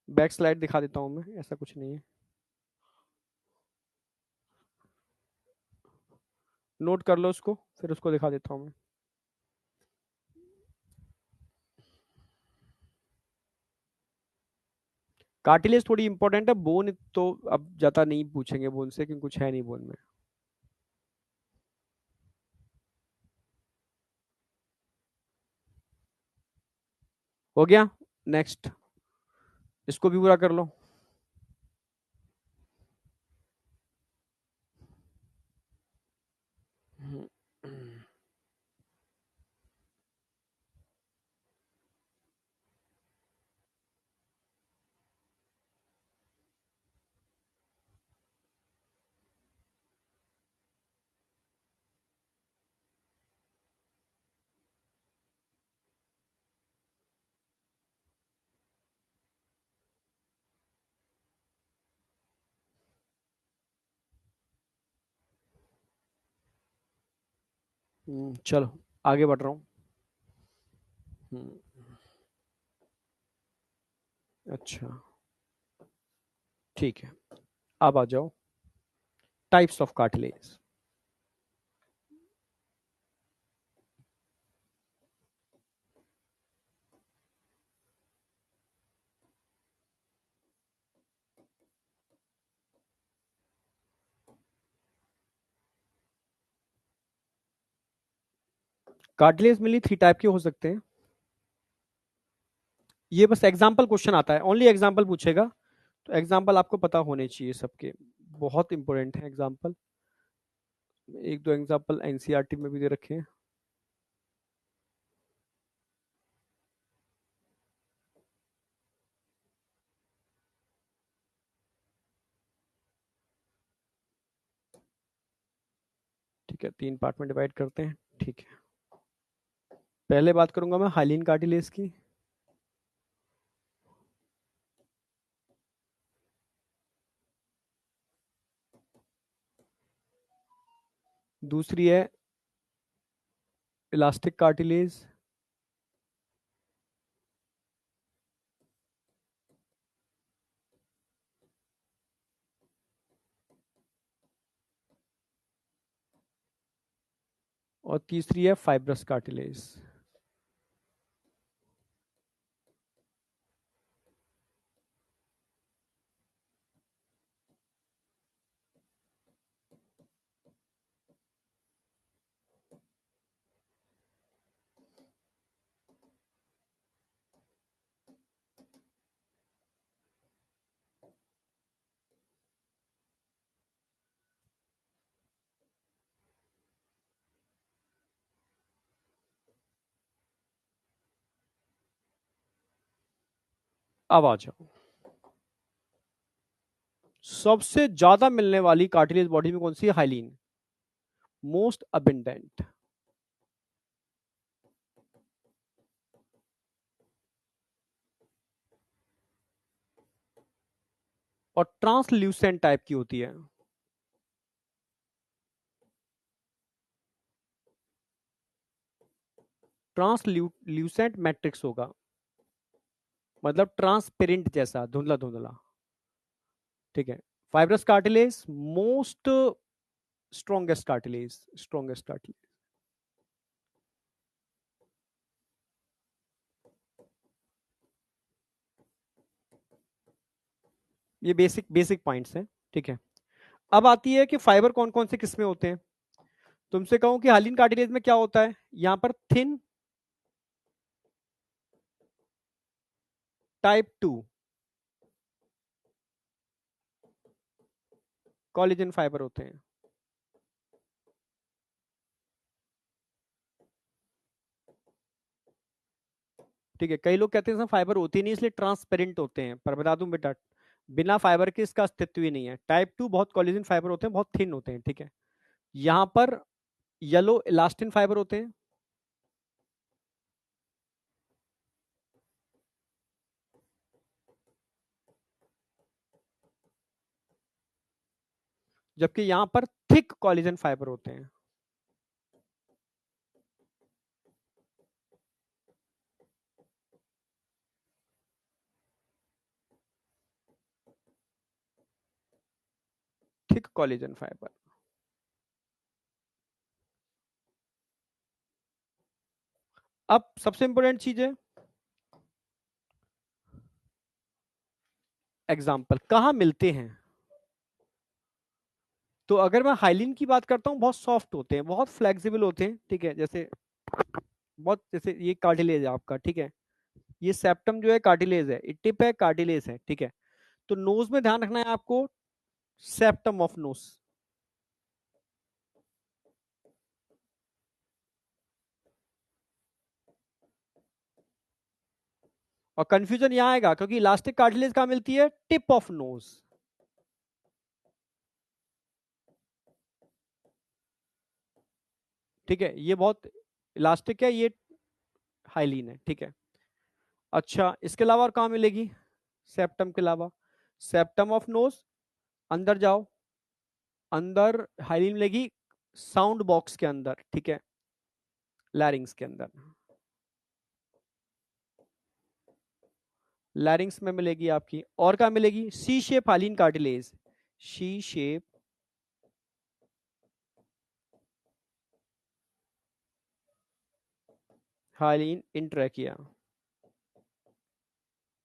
बैक स्लाइड दिखा देता हूं मैं, ऐसा कुछ नहीं है। नोट कर लो उसको, फिर उसको दिखा देता हूं मैं। कार्टिलेज थोड़ी इंपॉर्टेंट है, बोन तो अब ज्यादा नहीं पूछेंगे बोन से, क्योंकि कुछ है नहीं बोन में। हो गया। नेक्स्ट, इसको भी पूरा कर लो। चलो आगे बढ़ रहा हूँ। अच्छा, ठीक है, अब आ जाओ टाइप्स ऑफ कार्टिलेज। कार्टिलेज मिली 3 टाइप के हो सकते हैं। ये बस एग्जाम्पल क्वेश्चन आता है, ओनली एग्जाम्पल पूछेगा, तो एग्जाम्पल आपको पता होने चाहिए सबके, बहुत इंपॉर्टेंट है एग्जाम्पल। एक दो एग्जाम्पल एनसीईआरटी में भी दे रखे हैं। ठीक है, 3 पार्ट में डिवाइड करते हैं, ठीक है। पहले बात करूंगा मैं हाइलिन कार्टिलेज की। दूसरी है इलास्टिक कार्टिलेज। और तीसरी है फाइब्रस कार्टिलेज। अब आ जाओ, सबसे ज्यादा मिलने वाली कार्टिलेज बॉडी में कौन सी है? Hyaline, most abundant. और ट्रांसल्यूसेंट टाइप की होती है। ट्रांसल्यूसेंट मैट्रिक्स होगा, मतलब ट्रांसपेरेंट जैसा, धुंधला धुंधला। ठीक है। Fibrous cartilage most strongest cartilage, strongest cartilage. ये बेसिक बेसिक पॉइंट्स हैं। ठीक है, अब आती है कि फाइबर कौन कौन से किस्में होते हैं। तुमसे कहूं कि हाइलिन कार्टिलेज में क्या होता है, यहां पर थिन टाइप 2 कोलेजन फाइबर होते हैं। ठीक है, कई लोग कहते हैं फाइबर होती नहीं इसलिए ट्रांसपेरेंट होते हैं, पर बता दूं बेटा, बिना फाइबर के इसका अस्तित्व ही नहीं है। टाइप 2 बहुत कोलेजन फाइबर होते हैं, बहुत थिन होते हैं। ठीक है, यहां पर येलो इलास्टिन फाइबर होते हैं, जबकि यहां पर थिक कोलेजन फाइबर होते हैं। Thick collagen fibre. अब सबसे इंपॉर्टेंट चीज है एग्जाम्पल, कहां मिलते हैं। तो अगर मैं हाइलिन की बात करता हूं, बहुत सॉफ्ट होते हैं, बहुत फ्लेक्सिबल होते हैं। ठीक है, जैसे बहुत, जैसे ये कार्टिलेज है आपका। ठीक है, ये सेप्टम जो है कार्टिलेज है, टिप है कार्टिलेज है। ठीक है, तो नोज में ध्यान रखना है आपको, सेप्टम ऑफ नोज। और कंफ्यूजन यहां आएगा क्योंकि इलास्टिक कार्टिलेज कहां मिलती है? Tip of nose. ठीक है, ये बहुत इलास्टिक है, ये हाइलीन है। ठीक है, अच्छा इसके अलावा और कहां मिलेगी सेप्टम के अलावा? सेप्टम ऑफ नोज, अंदर जाओ, अंदर हाइलीन मिलेगी साउंड बॉक्स के अंदर। ठीक है, लैरिंग्स के अंदर। लैरिंग्स में मिलेगी आपकी। और कहाँ मिलेगी? C shape hyaline cartilage, C shape hyaline in trachea,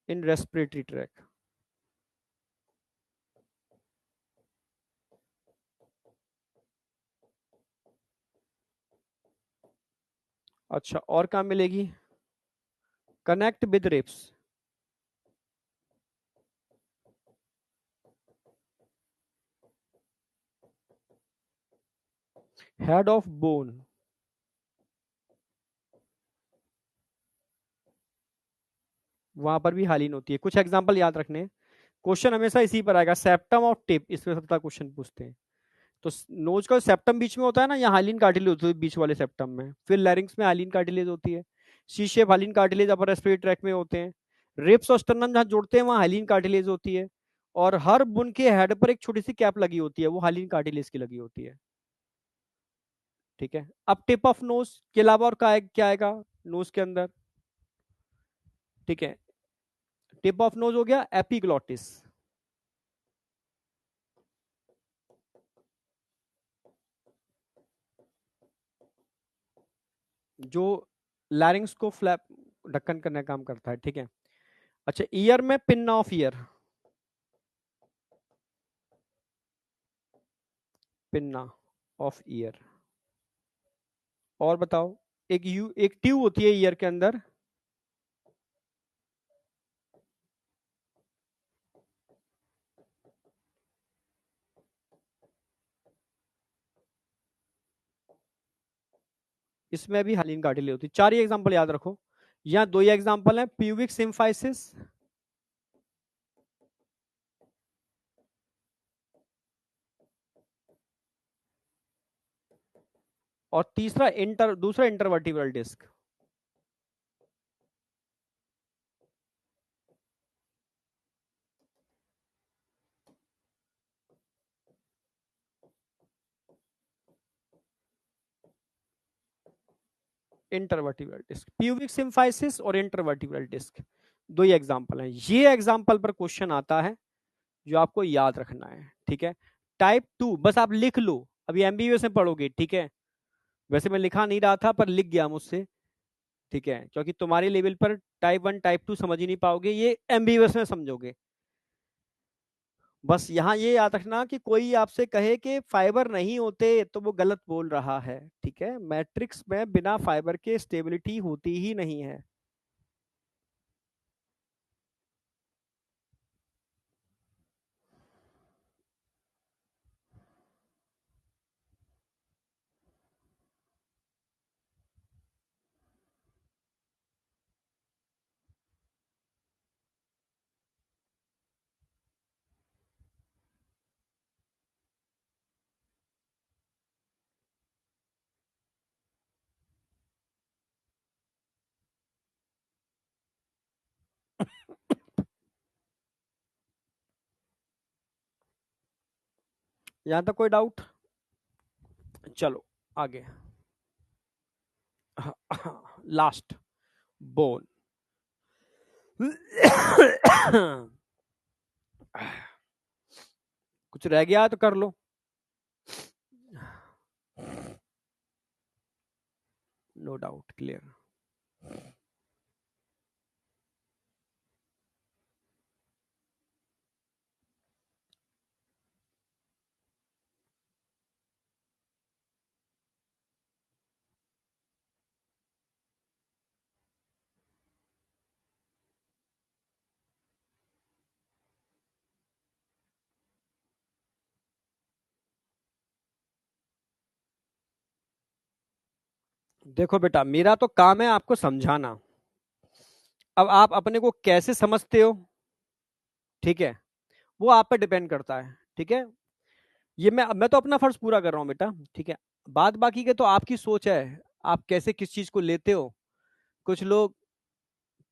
in respiratory tract. अच्छा, और कहाँ मिलेगी? Connect with ribs, head of bone, वहां पर भी हाइलिन होती है। कुछ एग्जांपल याद रखने, क्वेश्चन हमेशा इसी पर आएगा, सेप्टम और टिप, इसमें सबका क्वेश्चन पूछते हैं। तो नोज का सेप्टम बीच में होता है ना, यहाँ हाइलिन कार्टिलेज होती है बीच वाले सेप्टम में, फिर लैरिंग्स में हाइलिन कार्टिलेज होती है, C shape hyaline cartilage upper respiratory tract में होते हैं, रिप्स और स्टर्नम जहाँ जुड़ते हैं वहाँ हाइलिन कार्टिलेज होती है, और हर बुन के हेड पर एक छोटी सी कैप लगी होती है, वो हाइलिन कार्टिलेज की लगी होती है। ठीक है, अब टिप ऑफ नोज के अलावा और क्या आएगा नोज के अंदर? ठीक है, टिप ऑफ नोज हो गया एपिग्लॉटिस, जो लैरिंग्स को फ्लैप ढक्कन करने का काम करता है। ठीक है, अच्छा, ईयर में pin of year, pinna of year. और बताओ, एक ट्यूब होती है ईयर के अंदर, इसमें भी हाइलिन कार्टिलेज होती है। चार ही एग्जांपल याद रखो, यहाँ दो ही एग्जांपल है, प्यूबिक सिम्फाइसिस और तीसरा दूसरा intervertebral disc. Intervertebral disc, pubic symphysis और इंटरवर्टिब्रल डिस्क, दो ही एग्जांपल हैं। ये एग्जांपल पर क्वेश्चन आता है जो आपको याद रखना है। ठीक है, टाइप 2 बस आप लिख लो, अभी एमबीबीएस में पढ़ोगे। ठीक है, वैसे मैं लिखा नहीं रहा था पर लिख गया मुझसे। ठीक है, क्योंकि तुम्हारे लेवल पर टाइप 1 टाइप 2 समझ ही नहीं पाओगे, ये एमबीबीएस में समझोगे। बस यहाँ ये याद रखना कि कोई आपसे कहे कि फाइबर नहीं होते तो वो गलत बोल रहा है। ठीक है, मैट्रिक्स में बिना फाइबर के स्टेबिलिटी होती ही नहीं है। यहाँ तक कोई डाउट? चलो आगे। Last, bone. कुछ रह गया तो कर लो। No doubt, clear. देखो बेटा, मेरा तो काम है आपको समझाना, अब आप अपने को कैसे समझते हो, ठीक है, वो आप पे डिपेंड करता है। ठीक है, ये मैं तो अपना फर्ज पूरा कर रहा हूँ बेटा। ठीक है, बात बाकी के तो आपकी सोच है, आप कैसे किस चीज को लेते हो। कुछ लोग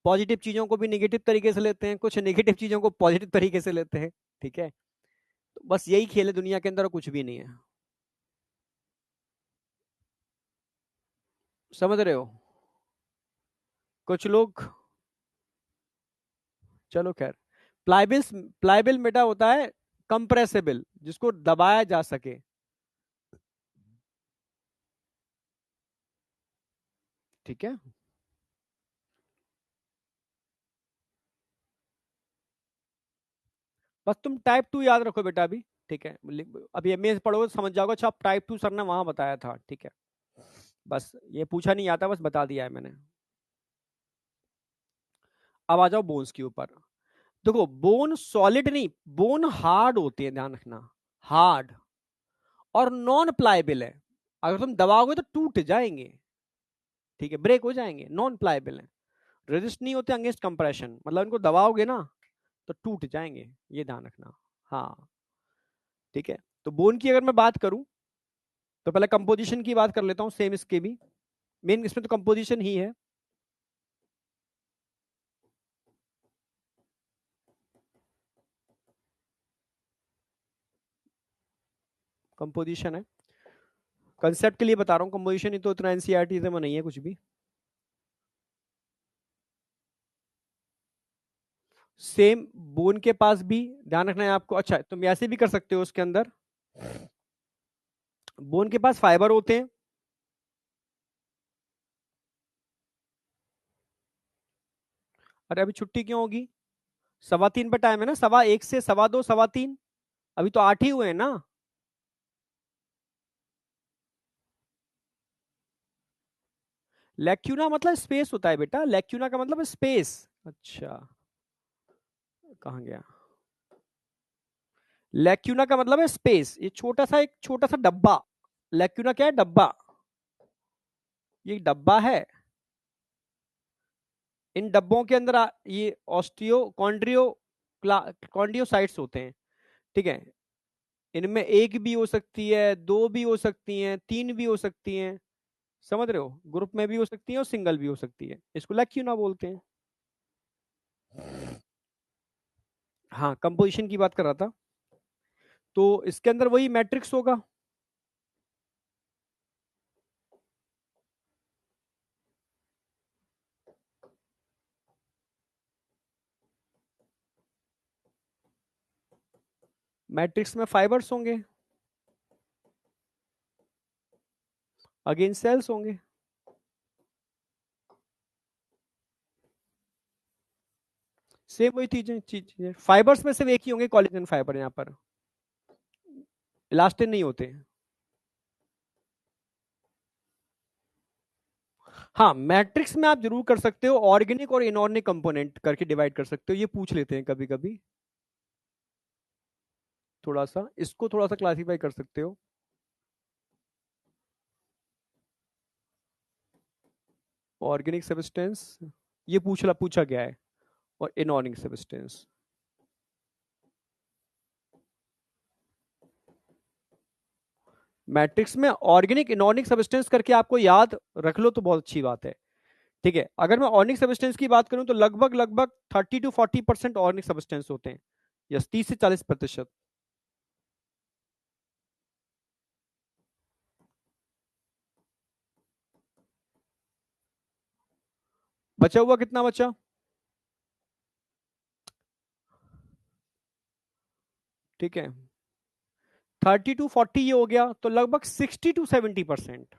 पॉजिटिव चीजों को भी नेगेटिव तरीके से लेते हैं, कुछ नेगेटिव चीजों को पॉजिटिव तरीके से लेते हैं। ठीक है, तो बस यही खेल है दुनिया के अंदर, और कुछ भी नहीं है। समझ रहे हो? कुछ लोग चलो खैर, प्लाइबिल, प्लाइबिल बेटा होता है कंप्रेसिबल, जिसको दबाया जा सके। ठीक है, बस तुम टाइप 2 याद रखो बेटा अभी। ठीक है, अभी एमए पढ़ोगे तो समझ जाओगे। अच्छा, आप टाइप 2 सर ने वहां बताया था। ठीक है, बस ये पूछा नहीं आता, बस बता दिया है मैंने। अब आ जाओ बोन्स के ऊपर। देखो, बोन सॉलिड नहीं, बोन हार्ड होती है, ध्यान रखना। हार्ड और नॉन प्लाइबल है। अगर तुम दबाओगे तो टूट जाएंगे। ठीक है, ब्रेक हो जाएंगे, नॉन प्लाइबल है। रेजिस्ट नहीं होते अगेंस्ट कंप्रेशन, मतलब इनको दबाओगे ना तो टूट जाएंगे, ये ध्यान रखना। हाँ, ठीक है। तो बोन की अगर मैं बात करूं तो पहले कंपोजिशन की बात कर लेता हूं, सेम इसके भी। मेन इसमें तो कंपोजिशन ही है। कंपोजिशन है, कंसेप्ट के लिए बता रहा हूँ। कंपोजिशन ही तो इतना एनसीईआरटी में नहीं है कुछ भी। सेम बोन के पास भी ध्यान रखना है आपको। अच्छा, तुम ऐसे भी कर सकते हो उसके अंदर। बोन के पास फाइबर होते हैं। अरे अभी छुट्टी क्यों होगी? 3:15 पे टाइम है ना, 1:15 से 2:15, 3:15। अभी तो 8 ही हुए हैं ना। लैक्यूना मतलब स्पेस होता है बेटा, लैक्यूना का मतलब स्पेस। अच्छा, कहाँ गया? लैक्यूना का मतलब है स्पेस, ये छोटा सा, एक छोटा सा डब्बा। लैक्यूना क्या है? डब्बा। ये डब्बा है। इन डब्बों के अंदर ये ऑस्टियो कॉन्ड्रियो कॉन्ड्रियोसाइट्स होते हैं। ठीक है, इनमें एक भी हो सकती है, दो भी हो सकती हैं, तीन भी हो सकती हैं। समझ रहे हो? ग्रुप में भी हो सकती है और सिंगल भी हो सकती है, इसको लैक्यूना बोलते हैं। हाँ, कंपोजिशन की बात कर रहा था। तो इसके अंदर वही मैट्रिक्स होगा। मैट्रिक्स में फाइबर्स होंगे, अगेन सेल्स होंगे। सेम वही चीजें चीजें, फाइबर्स में सिर्फ एक ही होंगे कोलेजन फाइबर यहाँ पर, इलास्टिन नहीं होते। हाँ, मैट्रिक्स में आप जरूर कर सकते हो, ऑर्गेनिक और इनऑर्गेनिक कंपोनेंट करके डिवाइड कर सकते हो, ये पूछ लेते हैं कभी कभी। थोड़ा सा इसको थोड़ा सा क्लासिफाई कर सकते हो। ऑर्गेनिक सब्सटेंस, ये पूछा गया है, और इनऑर्गेनिक सब्सटेंस। मैट्रिक्स में ऑर्गेनिक इनऑर्गेनिक सब्सटेंस करके आपको याद रख लो तो बहुत अच्छी बात है। ठीक है, अगर मैं ऑर्गेनिक सब्सटेंस की बात करूं तो लगभग लगभग 30 to 40% ऑर्गेनिक सब्सटेंस होते हैं। यस, 30 से 40%। बचा हुआ कितना बचा? ठीक है, 30 to 40 ये हो गया, तो लगभग 60 to 70%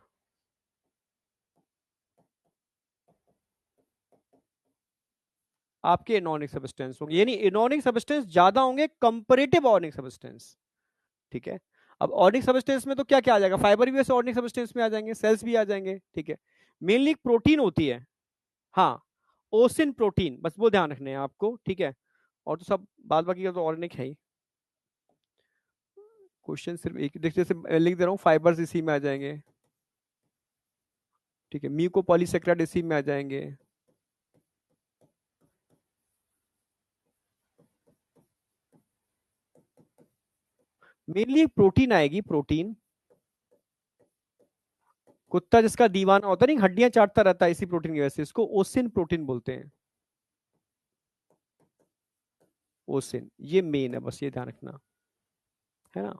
आपके इनऑर्गेनिक सब्सटेंस होंगे, यानी इनऑर्गेनिक सब्सटेंस ज्यादा होंगे कंपैरेटिव ऑर्गेनिक सब्सटेंस। ठीक है, अब ऑर्गेनिक सब्सटेंस में तो क्या क्या आ जाएगा? फाइबर भी वैसे ऑर्गेनिक सब्सटेंस में आ जाएंगे, सेल्स भी आ जाएंगे। ठीक है, मेनली प्रोटीन होती है। हाँ, ओसिन प्रोटीन, बस वो ध्यान रखने हैं आपको। ठीक है, और तो सब बाद बाकी का तो ऑर्गेनिक है ही। क्वेश्चन सिर्फ एक देखते से लिख दे रहा हूँ, फाइबर्स इसी में आ जाएंगे। ठीक है, म्यूकोपॉलीसेकेराइड इसी में आ जाएंगे। मेनली प्रोटीन आएगी, प्रोटीन। कुत्ता जिसका दीवाना होता है, नहीं हड्डियां चाटता रहता है इसी प्रोटीन की वजह से, इसको ओसिन प्रोटीन बोलते हैं। ओसिन, ये मेन है, बस ये ध्यान रखना है ना।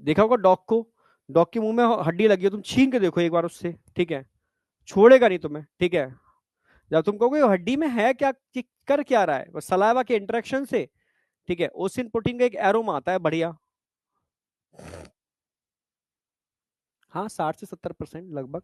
देखा होगा डॉग को, डॉग के मुंह में हड्डी लगी हो, तुम छीन के देखो एक बार उससे। ठीक है, छोड़ेगा नहीं तुम्हें। ठीक है, जब तुम कहोगे हड्डी में है क्या, कर क्या रहा है, बस सलाइवा के इंटरेक्शन से, ठीक है, ओसिन प्रोटीन का एक एरोमा आता है बढ़िया। हाँ, 60 से 70% लगभग।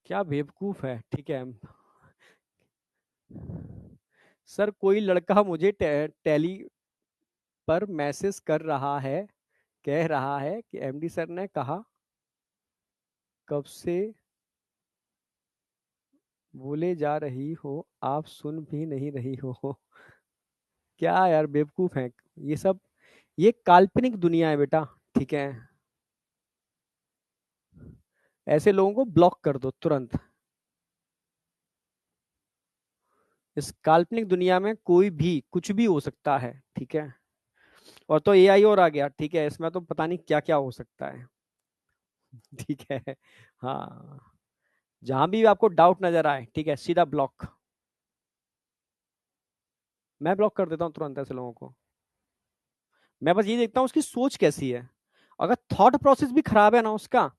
क्या बेवकूफ है, ठीक है। सर कोई लड़का मुझे टेली पर मैसेज कर रहा है, कह रहा है कि एमडी सर ने कहा कब से बोले जा रही हो, आप सुन भी नहीं रही हो। क्या यार बेवकूफ है ये सब, ये काल्पनिक दुनिया है बेटा, ठीक है। ऐसे लोगों को ब्लॉक कर दो तुरंत। इस काल्पनिक दुनिया में कोई भी कुछ भी हो सकता है, ठीक है। और तो एआई और आ गया, ठीक है, इसमें तो पता नहीं क्या क्या हो सकता है। ठीक है। हाँ, जहां भी आपको डाउट नजर आए, ठीक है, सीधा ब्लॉक। मैं ब्लॉक कर देता हूँ तुरंत ऐसे लोगों को। मैं बस ये देखता हूँ उसकी सोच कैसी है। अगर थॉट प्रोसेस भी खराब है ना उसका,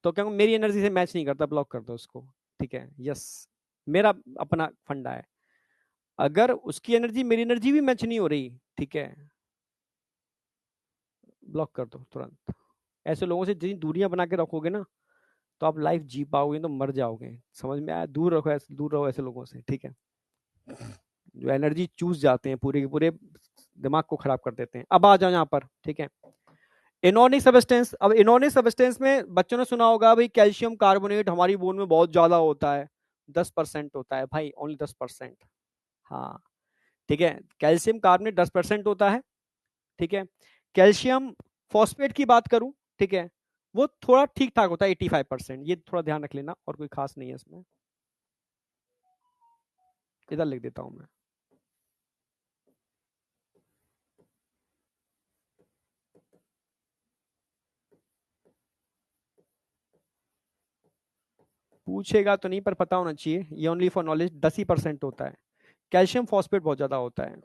तो क्या मेरी एनर्जी से मैच नहीं करता, ब्लॉक कर दो उसको। ठीक है, यस, मेरा अपना फंडा है। अगर उसकी एनर्जी मेरी एनर्जी भी मैच नहीं हो रही, ठीक है, ब्लॉक कर दो तुरंत। ऐसे लोगों से जितनी दूरियां बना के रखोगे ना, तो आप लाइफ जी पाओगे, तो मर जाओगे। समझ में आया, दूर रखो ऐसे, दूर रहो ऐसे लोगों से, ठीक है, जो एनर्जी चूस जाते हैं पूरे के पूरे, दिमाग को खराब कर देते हैं। अब आ जाओ यहाँ पर, ठीक है, इनऑर्गेनिक सब्सटेंस। अब इनऑर्गेनिक सब्सटेंस में बच्चों ने सुना होगा भाई कैल्शियम कार्बोनेट हमारी बोन में बहुत ज्यादा होता है, 10% होता है भाई, ओनली 10%। हाँ, ठीक है, कैल्शियम कार्बोनेट 10% होता है, ठीक है। कैल्शियम फॉस्फेट की बात करूं, ठीक है, वो थोड़ा ठीक ठाक होता है, 85%। ये थोड़ा ध्यान रख लेना, और कोई खास नहीं है इसमें। इधर लिख देता हूं मैं। पूछेगा तो नहीं, पर पता होना चाहिए, ये ओनली फॉर नॉलेज, 10% होता है। कैल्शियम फॉस्फेट बहुत ज्यादा होता है।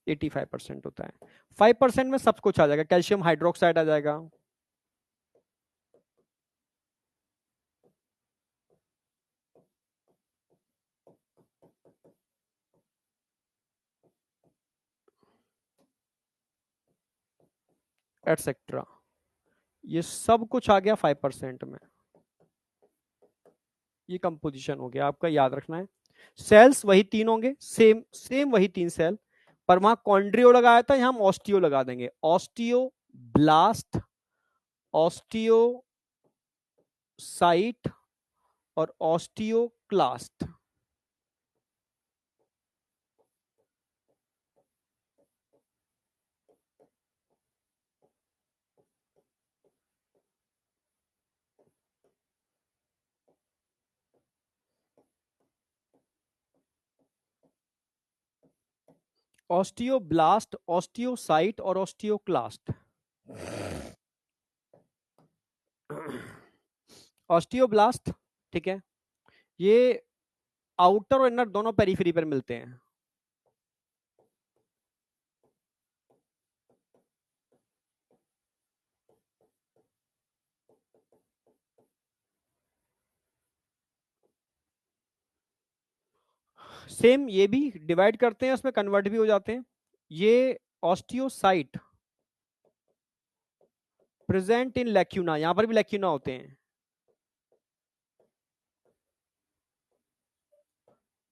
85% होता है। 5% में सब कुछ आ जाएगा, कैल्शियम हाइड्रोक्साइड आ जाएगा। एटसेट्रा, ये सब कुछ आ गया 5% में। ये कंपोजिशन हो गया, आपका याद रखना है। सेल्स वही तीन होंगे, सेम सेम वही तीन सेल, पर वहां कॉन्ड्रियो लगाया था, यहां हम ऑस्टियो लगा देंगे। ऑस्टियो ब्लास्ट, ऑस्टियो साइट, और ऑस्टियोक्लास्ट। ऑस्टियोब्लास्ट, ऑस्टियोसाइट और ऑस्टियोक्लास्ट। ऑस्टियोब्लास्ट, ठीक है, ये आउटर और इनर दोनों पेरिफेरी पर मिलते हैं। सेम ये भी डिवाइड करते हैं, उसमें कन्वर्ट भी हो जाते हैं। ये ऑस्टियोसाइट प्रेजेंट इन लैक्यूना, यहां पर भी लैक्यूना होते हैं,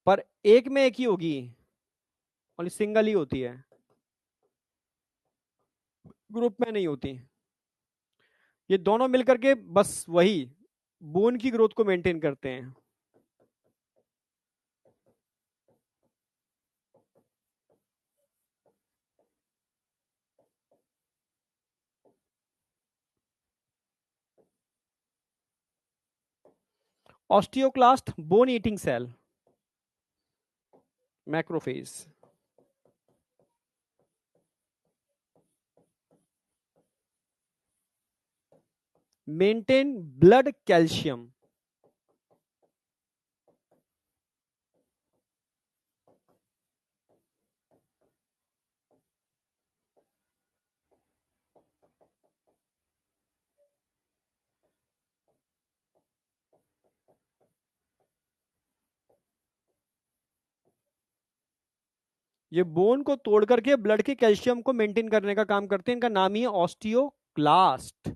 पर एक में एक ही होगी, ओनली सिंगल ही होती है, ग्रुप में नहीं होती। ये दोनों मिलकर के बस वही बोन की ग्रोथ को मेंटेन करते हैं। Osteoclast bone eating cell, macrophage. Maintain blood calcium, ये बोन को तोड़ करके ब्लड के कैल्शियम को मेंटेन करने का काम करते हैं। इनका नाम ही है ऑस्टियोक्लास्ट,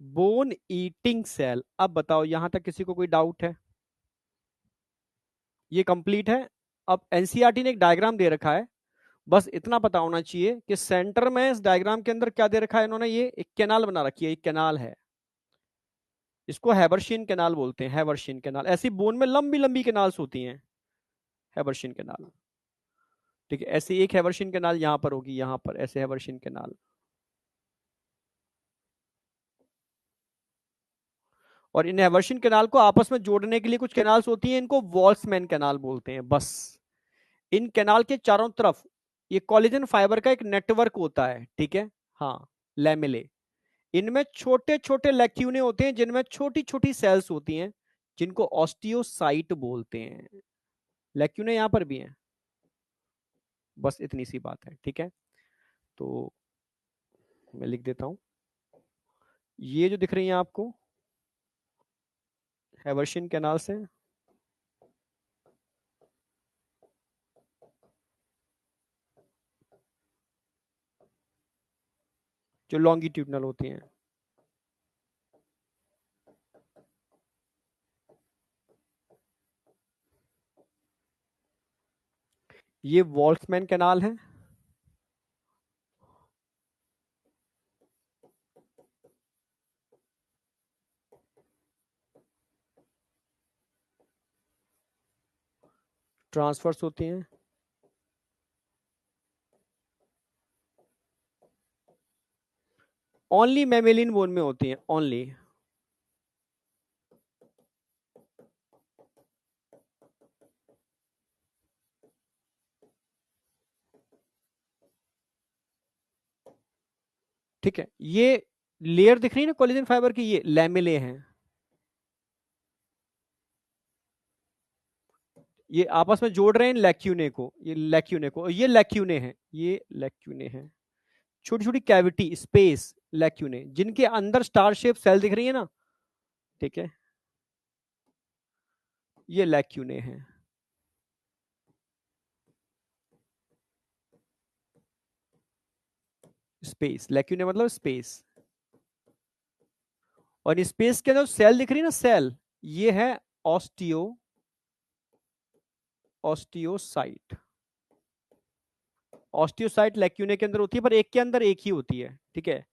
बोन ईटिंग सेल। अब बताओ यहां तक किसी को कोई डाउट है? ये कंप्लीट है। अब एनसीईआरटी ने एक डायग्राम दे रखा है, बस इतना पता होना चाहिए कि सेंटर में इस डायग्राम के अंदर क्या दे रखा है इन्होंने, ये एक कैनाल बना रखी है, एक कैनाल है, इसको हैबर्शियन कैनाल बोलते हैं। हैबर्शियन कैनाल, ऐसी बोन में लंबी लंबी कैनाल्स होती हैं, हैबर्शियन कैनाल। ठीक है, ऐसी एक हैबर्शियन कैनाल यहां पर होगी, यहां पर ऐसे हैबर्शियन कैनाल। और इन हैबर्शियन कैनाल को आपस में जोड़ने के लिए कुछ कैनाल्स होती हैं, इनको वॉल्समैन कैनाल बोलते हैं। बस इन कैनाल के चारों तरफ ये कोलेजन फाइबर का एक नेटवर्क होता है, ठीक है। हाँ, लैमेले। इनमें छोटे छोटे लैक्यूने होते हैं, जिनमें छोटी छोटी सेल्स होती हैं, जिनको ऑस्टियोसाइट बोलते हैं। लैक्यूने यहां पर भी हैं। बस इतनी सी बात है, ठीक है। तो मैं लिख देता हूं, ये जो दिख रही है आपको हैवर्शियन कैनाल से, जो लॉन्गिट्यूडनल होती हैं, ये वॉल्समैन कैनाल है। ट्रांसफर्स होती हैं, ओनली मैमेलिन बोन में होती हैं, ओनली। ठीक है, ये लेयर दिख रही है ना कोलेजन फाइबर की, ये लैमेले हैं। ये आपस में जोड़ रहे हैं लैक्यूने को, ये लैक्यूने को, ये लैक्यूने हैं, ये लैक्यूने हैं। छोटी छोटी कैविटी स्पेस लैक्यूने, जिनके अंदर स्टार शेप सेल दिख रही है ना, ठीक है, ये लैक्यूने हैं। स्पेस, लैक्यूने मतलब स्पेस। और स्पेस के अंदर सेल दिख रही है ना, सेल, ये है ऑस्टियोसाइट। ऑस्टियोसाइट लैक्यूने के अंदर होती है, पर एक के अंदर एक ही होती है, ठीक है।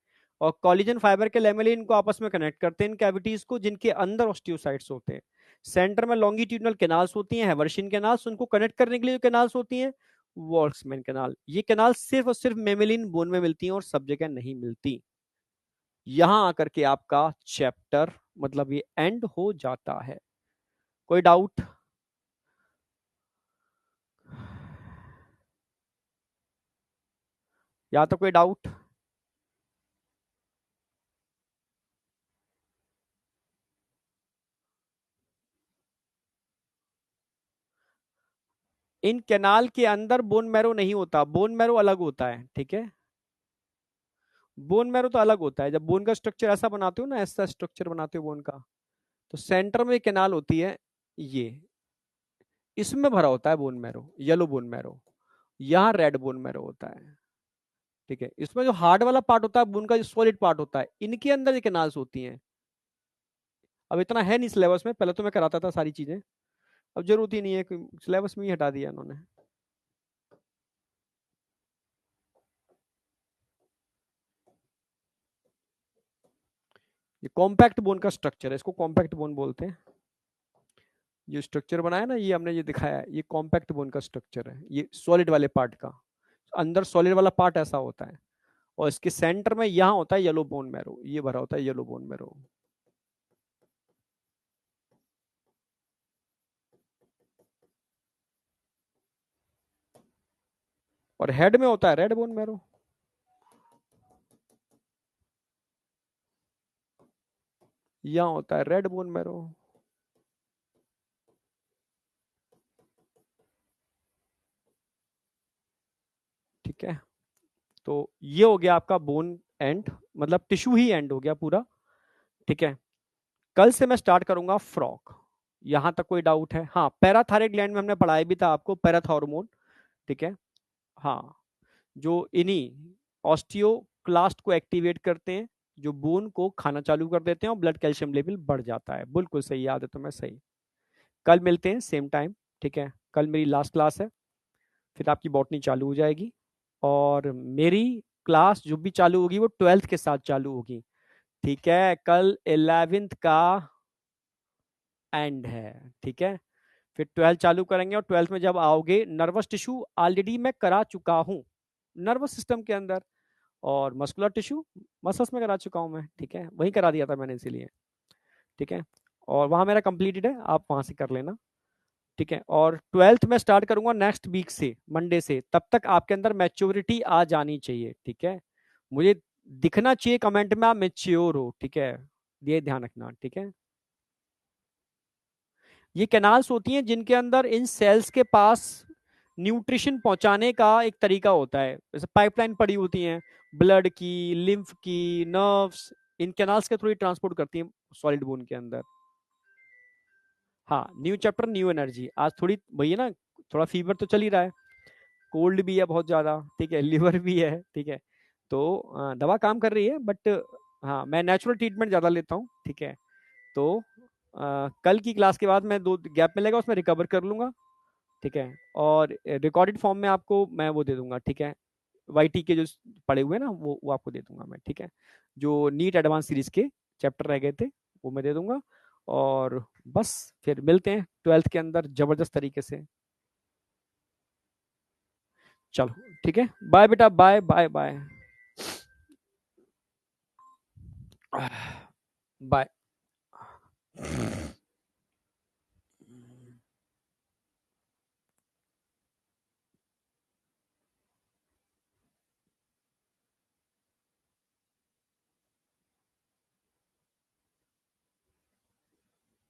और कोलेजन फाइबर के लेमेले इनको आपस में कनेक्ट करते हैं, इन कैविटीज को, जिनके अंदर ऑस्टियोसाइट्स होते हैं। सेंटर में लॉन्गिट्यूडनल कैनाल्स होती हैं, हैवर्शियन कैनाल्स, उनको कनेक्ट करने के लिए जो कैनाल्स होती हैं, वॉल्समैन कैनाल। ये कैनाल सिर्फ और सिर्फ मेमेलिन बोन में मिलती हैं और सब जगह नहीं मिलती। यहां आकर के आपका चैप्टर मतलब ये एंड हो जाता है। कोई डाउट? या तो कोई डाउट? इन कैनाल के अंदर बोन मैरो नहीं होता, बोन मैरो अलग होता है, ठीक है। बोन मैरो तो अलग होता है। जब बोन का स्ट्रक्चर ऐसा बनाते हो ना, ऐसा स्ट्रक्चर बनाते हो बोन का, तो सेंटर में कैनाल होती है, ये इसमें भरा होता है bone marrow, yellow bone marrow. यहाँ रेड बोन मैरो होता है, ठीक है। इसमें जो हार्ड वाला पार्ट होता है बोन का, जो सॉलिड पार्ट होता है, इनके अंदर ये कैनाल्स होती हैं। अब इतना है नहीं सिलेबस में, पहले तो मैं कराता था सारी चीजें, अब जरूरत ही नहीं है, सिलेबस में ही हटा दिया इन्होंने। ये कॉम्पैक्ट बोन का स्ट्रक्चर है, इसको कॉम्पैक्ट बोन बोलते हैं। ये स्ट्रक्चर बनाया ना, ये हमने ये दिखाया है, ये कॉम्पैक्ट बोन का स्ट्रक्चर है, ये सॉलिड वाले पार्ट का। अंदर सॉलिड वाला पार्ट ऐसा होता है, और इसके सेंटर में यहां होता है येलो बोन मैरो, ये भरा होता है येलो बोन मैरो। और हेड में होता है रेड बोन मैरो। यहाँ होता है रेड बोन मैरो। ठीक है, तो ये हो गया आपका बोन एंड, मतलब टिश्यू ही एंड हो गया पूरा। ठीक है, कल से मैं स्टार्ट करूंगा फ्रॉक। यहां तक कोई डाउट है? हाँ, पैराथायरॉइड ग्लैंड में हमने पढ़ाया भी था आपको, पैराथॉर्मोन। ठीक है, हाँ, जो इन्हीं ऑस्टियोक्लास्ट को एक्टिवेट करते हैं, जो बोन को खाना चालू कर देते हैं और ब्लड कैल्शियम लेवल बढ़ जाता है। बिल्कुल सही, याद है तुम्हें, सही। कल मिलते हैं सेम टाइम। ठीक है, कल मेरी लास्ट क्लास है, फिर आपकी बॉटनी चालू हो जाएगी। और मेरी क्लास जो भी चालू होगी वो 12th के साथ चालू होगी। ठीक है, कल 11th का एंड है। ठीक है, फिर 12th चालू करेंगे, और 12th में जब आओगे, नर्वस टिश्यू ऑलरेडी मैं करा चुका हूँ नर्वस सिस्टम के अंदर, और मस्कुलर टिश्यू मसल्स में करा चुका हूँ मैं। ठीक है, वही करा दिया था मैंने इसीलिए। ठीक है, और वहां मेरा कंप्लीटेड है, आप वहां से कर लेना। ठीक है, और 12th में स्टार्ट करूंगा नेक्स्ट वीक से, मंडे से। तब तक आपके अंदर मैच्योरिटी आ जानी चाहिए। ठीक है, मुझे दिखना चाहिए कमेंट में आप मेच्योर हो। ठीक है, ये ध्यान रखना। ठीक है, ये कैनाल्स होती हैं जिनके अंदर इन सेल्स के पास न्यूट्रिशन पहुंचाने का एक तरीका होता है। जैसे पाइपलाइन पड़ी होती हैं ब्लड की, लिम्फ की, नर्व्स, इन कैनाल्स के थ्रू ही ट्रांसपोर्ट करती हैं सॉलिड बोन के अंदर। हाँ, न्यू चैप्टर न्यू एनर्जी। आज थोड़ी वही है ना, थोड़ा फीवर तो चल ही रहा है, कोल्ड भी है बहुत ज़्यादा। ठीक है, लिवर भी है। ठीक है, तो दवा काम कर रही है, बट हाँ, मैं नेचुरल ट्रीटमेंट ज़्यादा लेता हूँ। ठीक है, तो कल की क्लास के बाद मैं 2 गैप मिलेगा, उसमें रिकवर कर लूँगा। ठीक है, और रिकॉर्डेड फॉर्म में आपको मैं वो दे दूंगा। ठीक है, वाईटी के जो पड़े हुए हैं ना, वो आपको दे दूंगा मैं। ठीक है, जो नीट एडवांस सीरीज के चैप्टर रह गए थे वो मैं दे दूंगा। और बस, फिर मिलते हैं 12th के अंदर जबरदस्त तरीके से। चलो, ठीक है, बाय बेटा, बाय बाय बाय। बाय।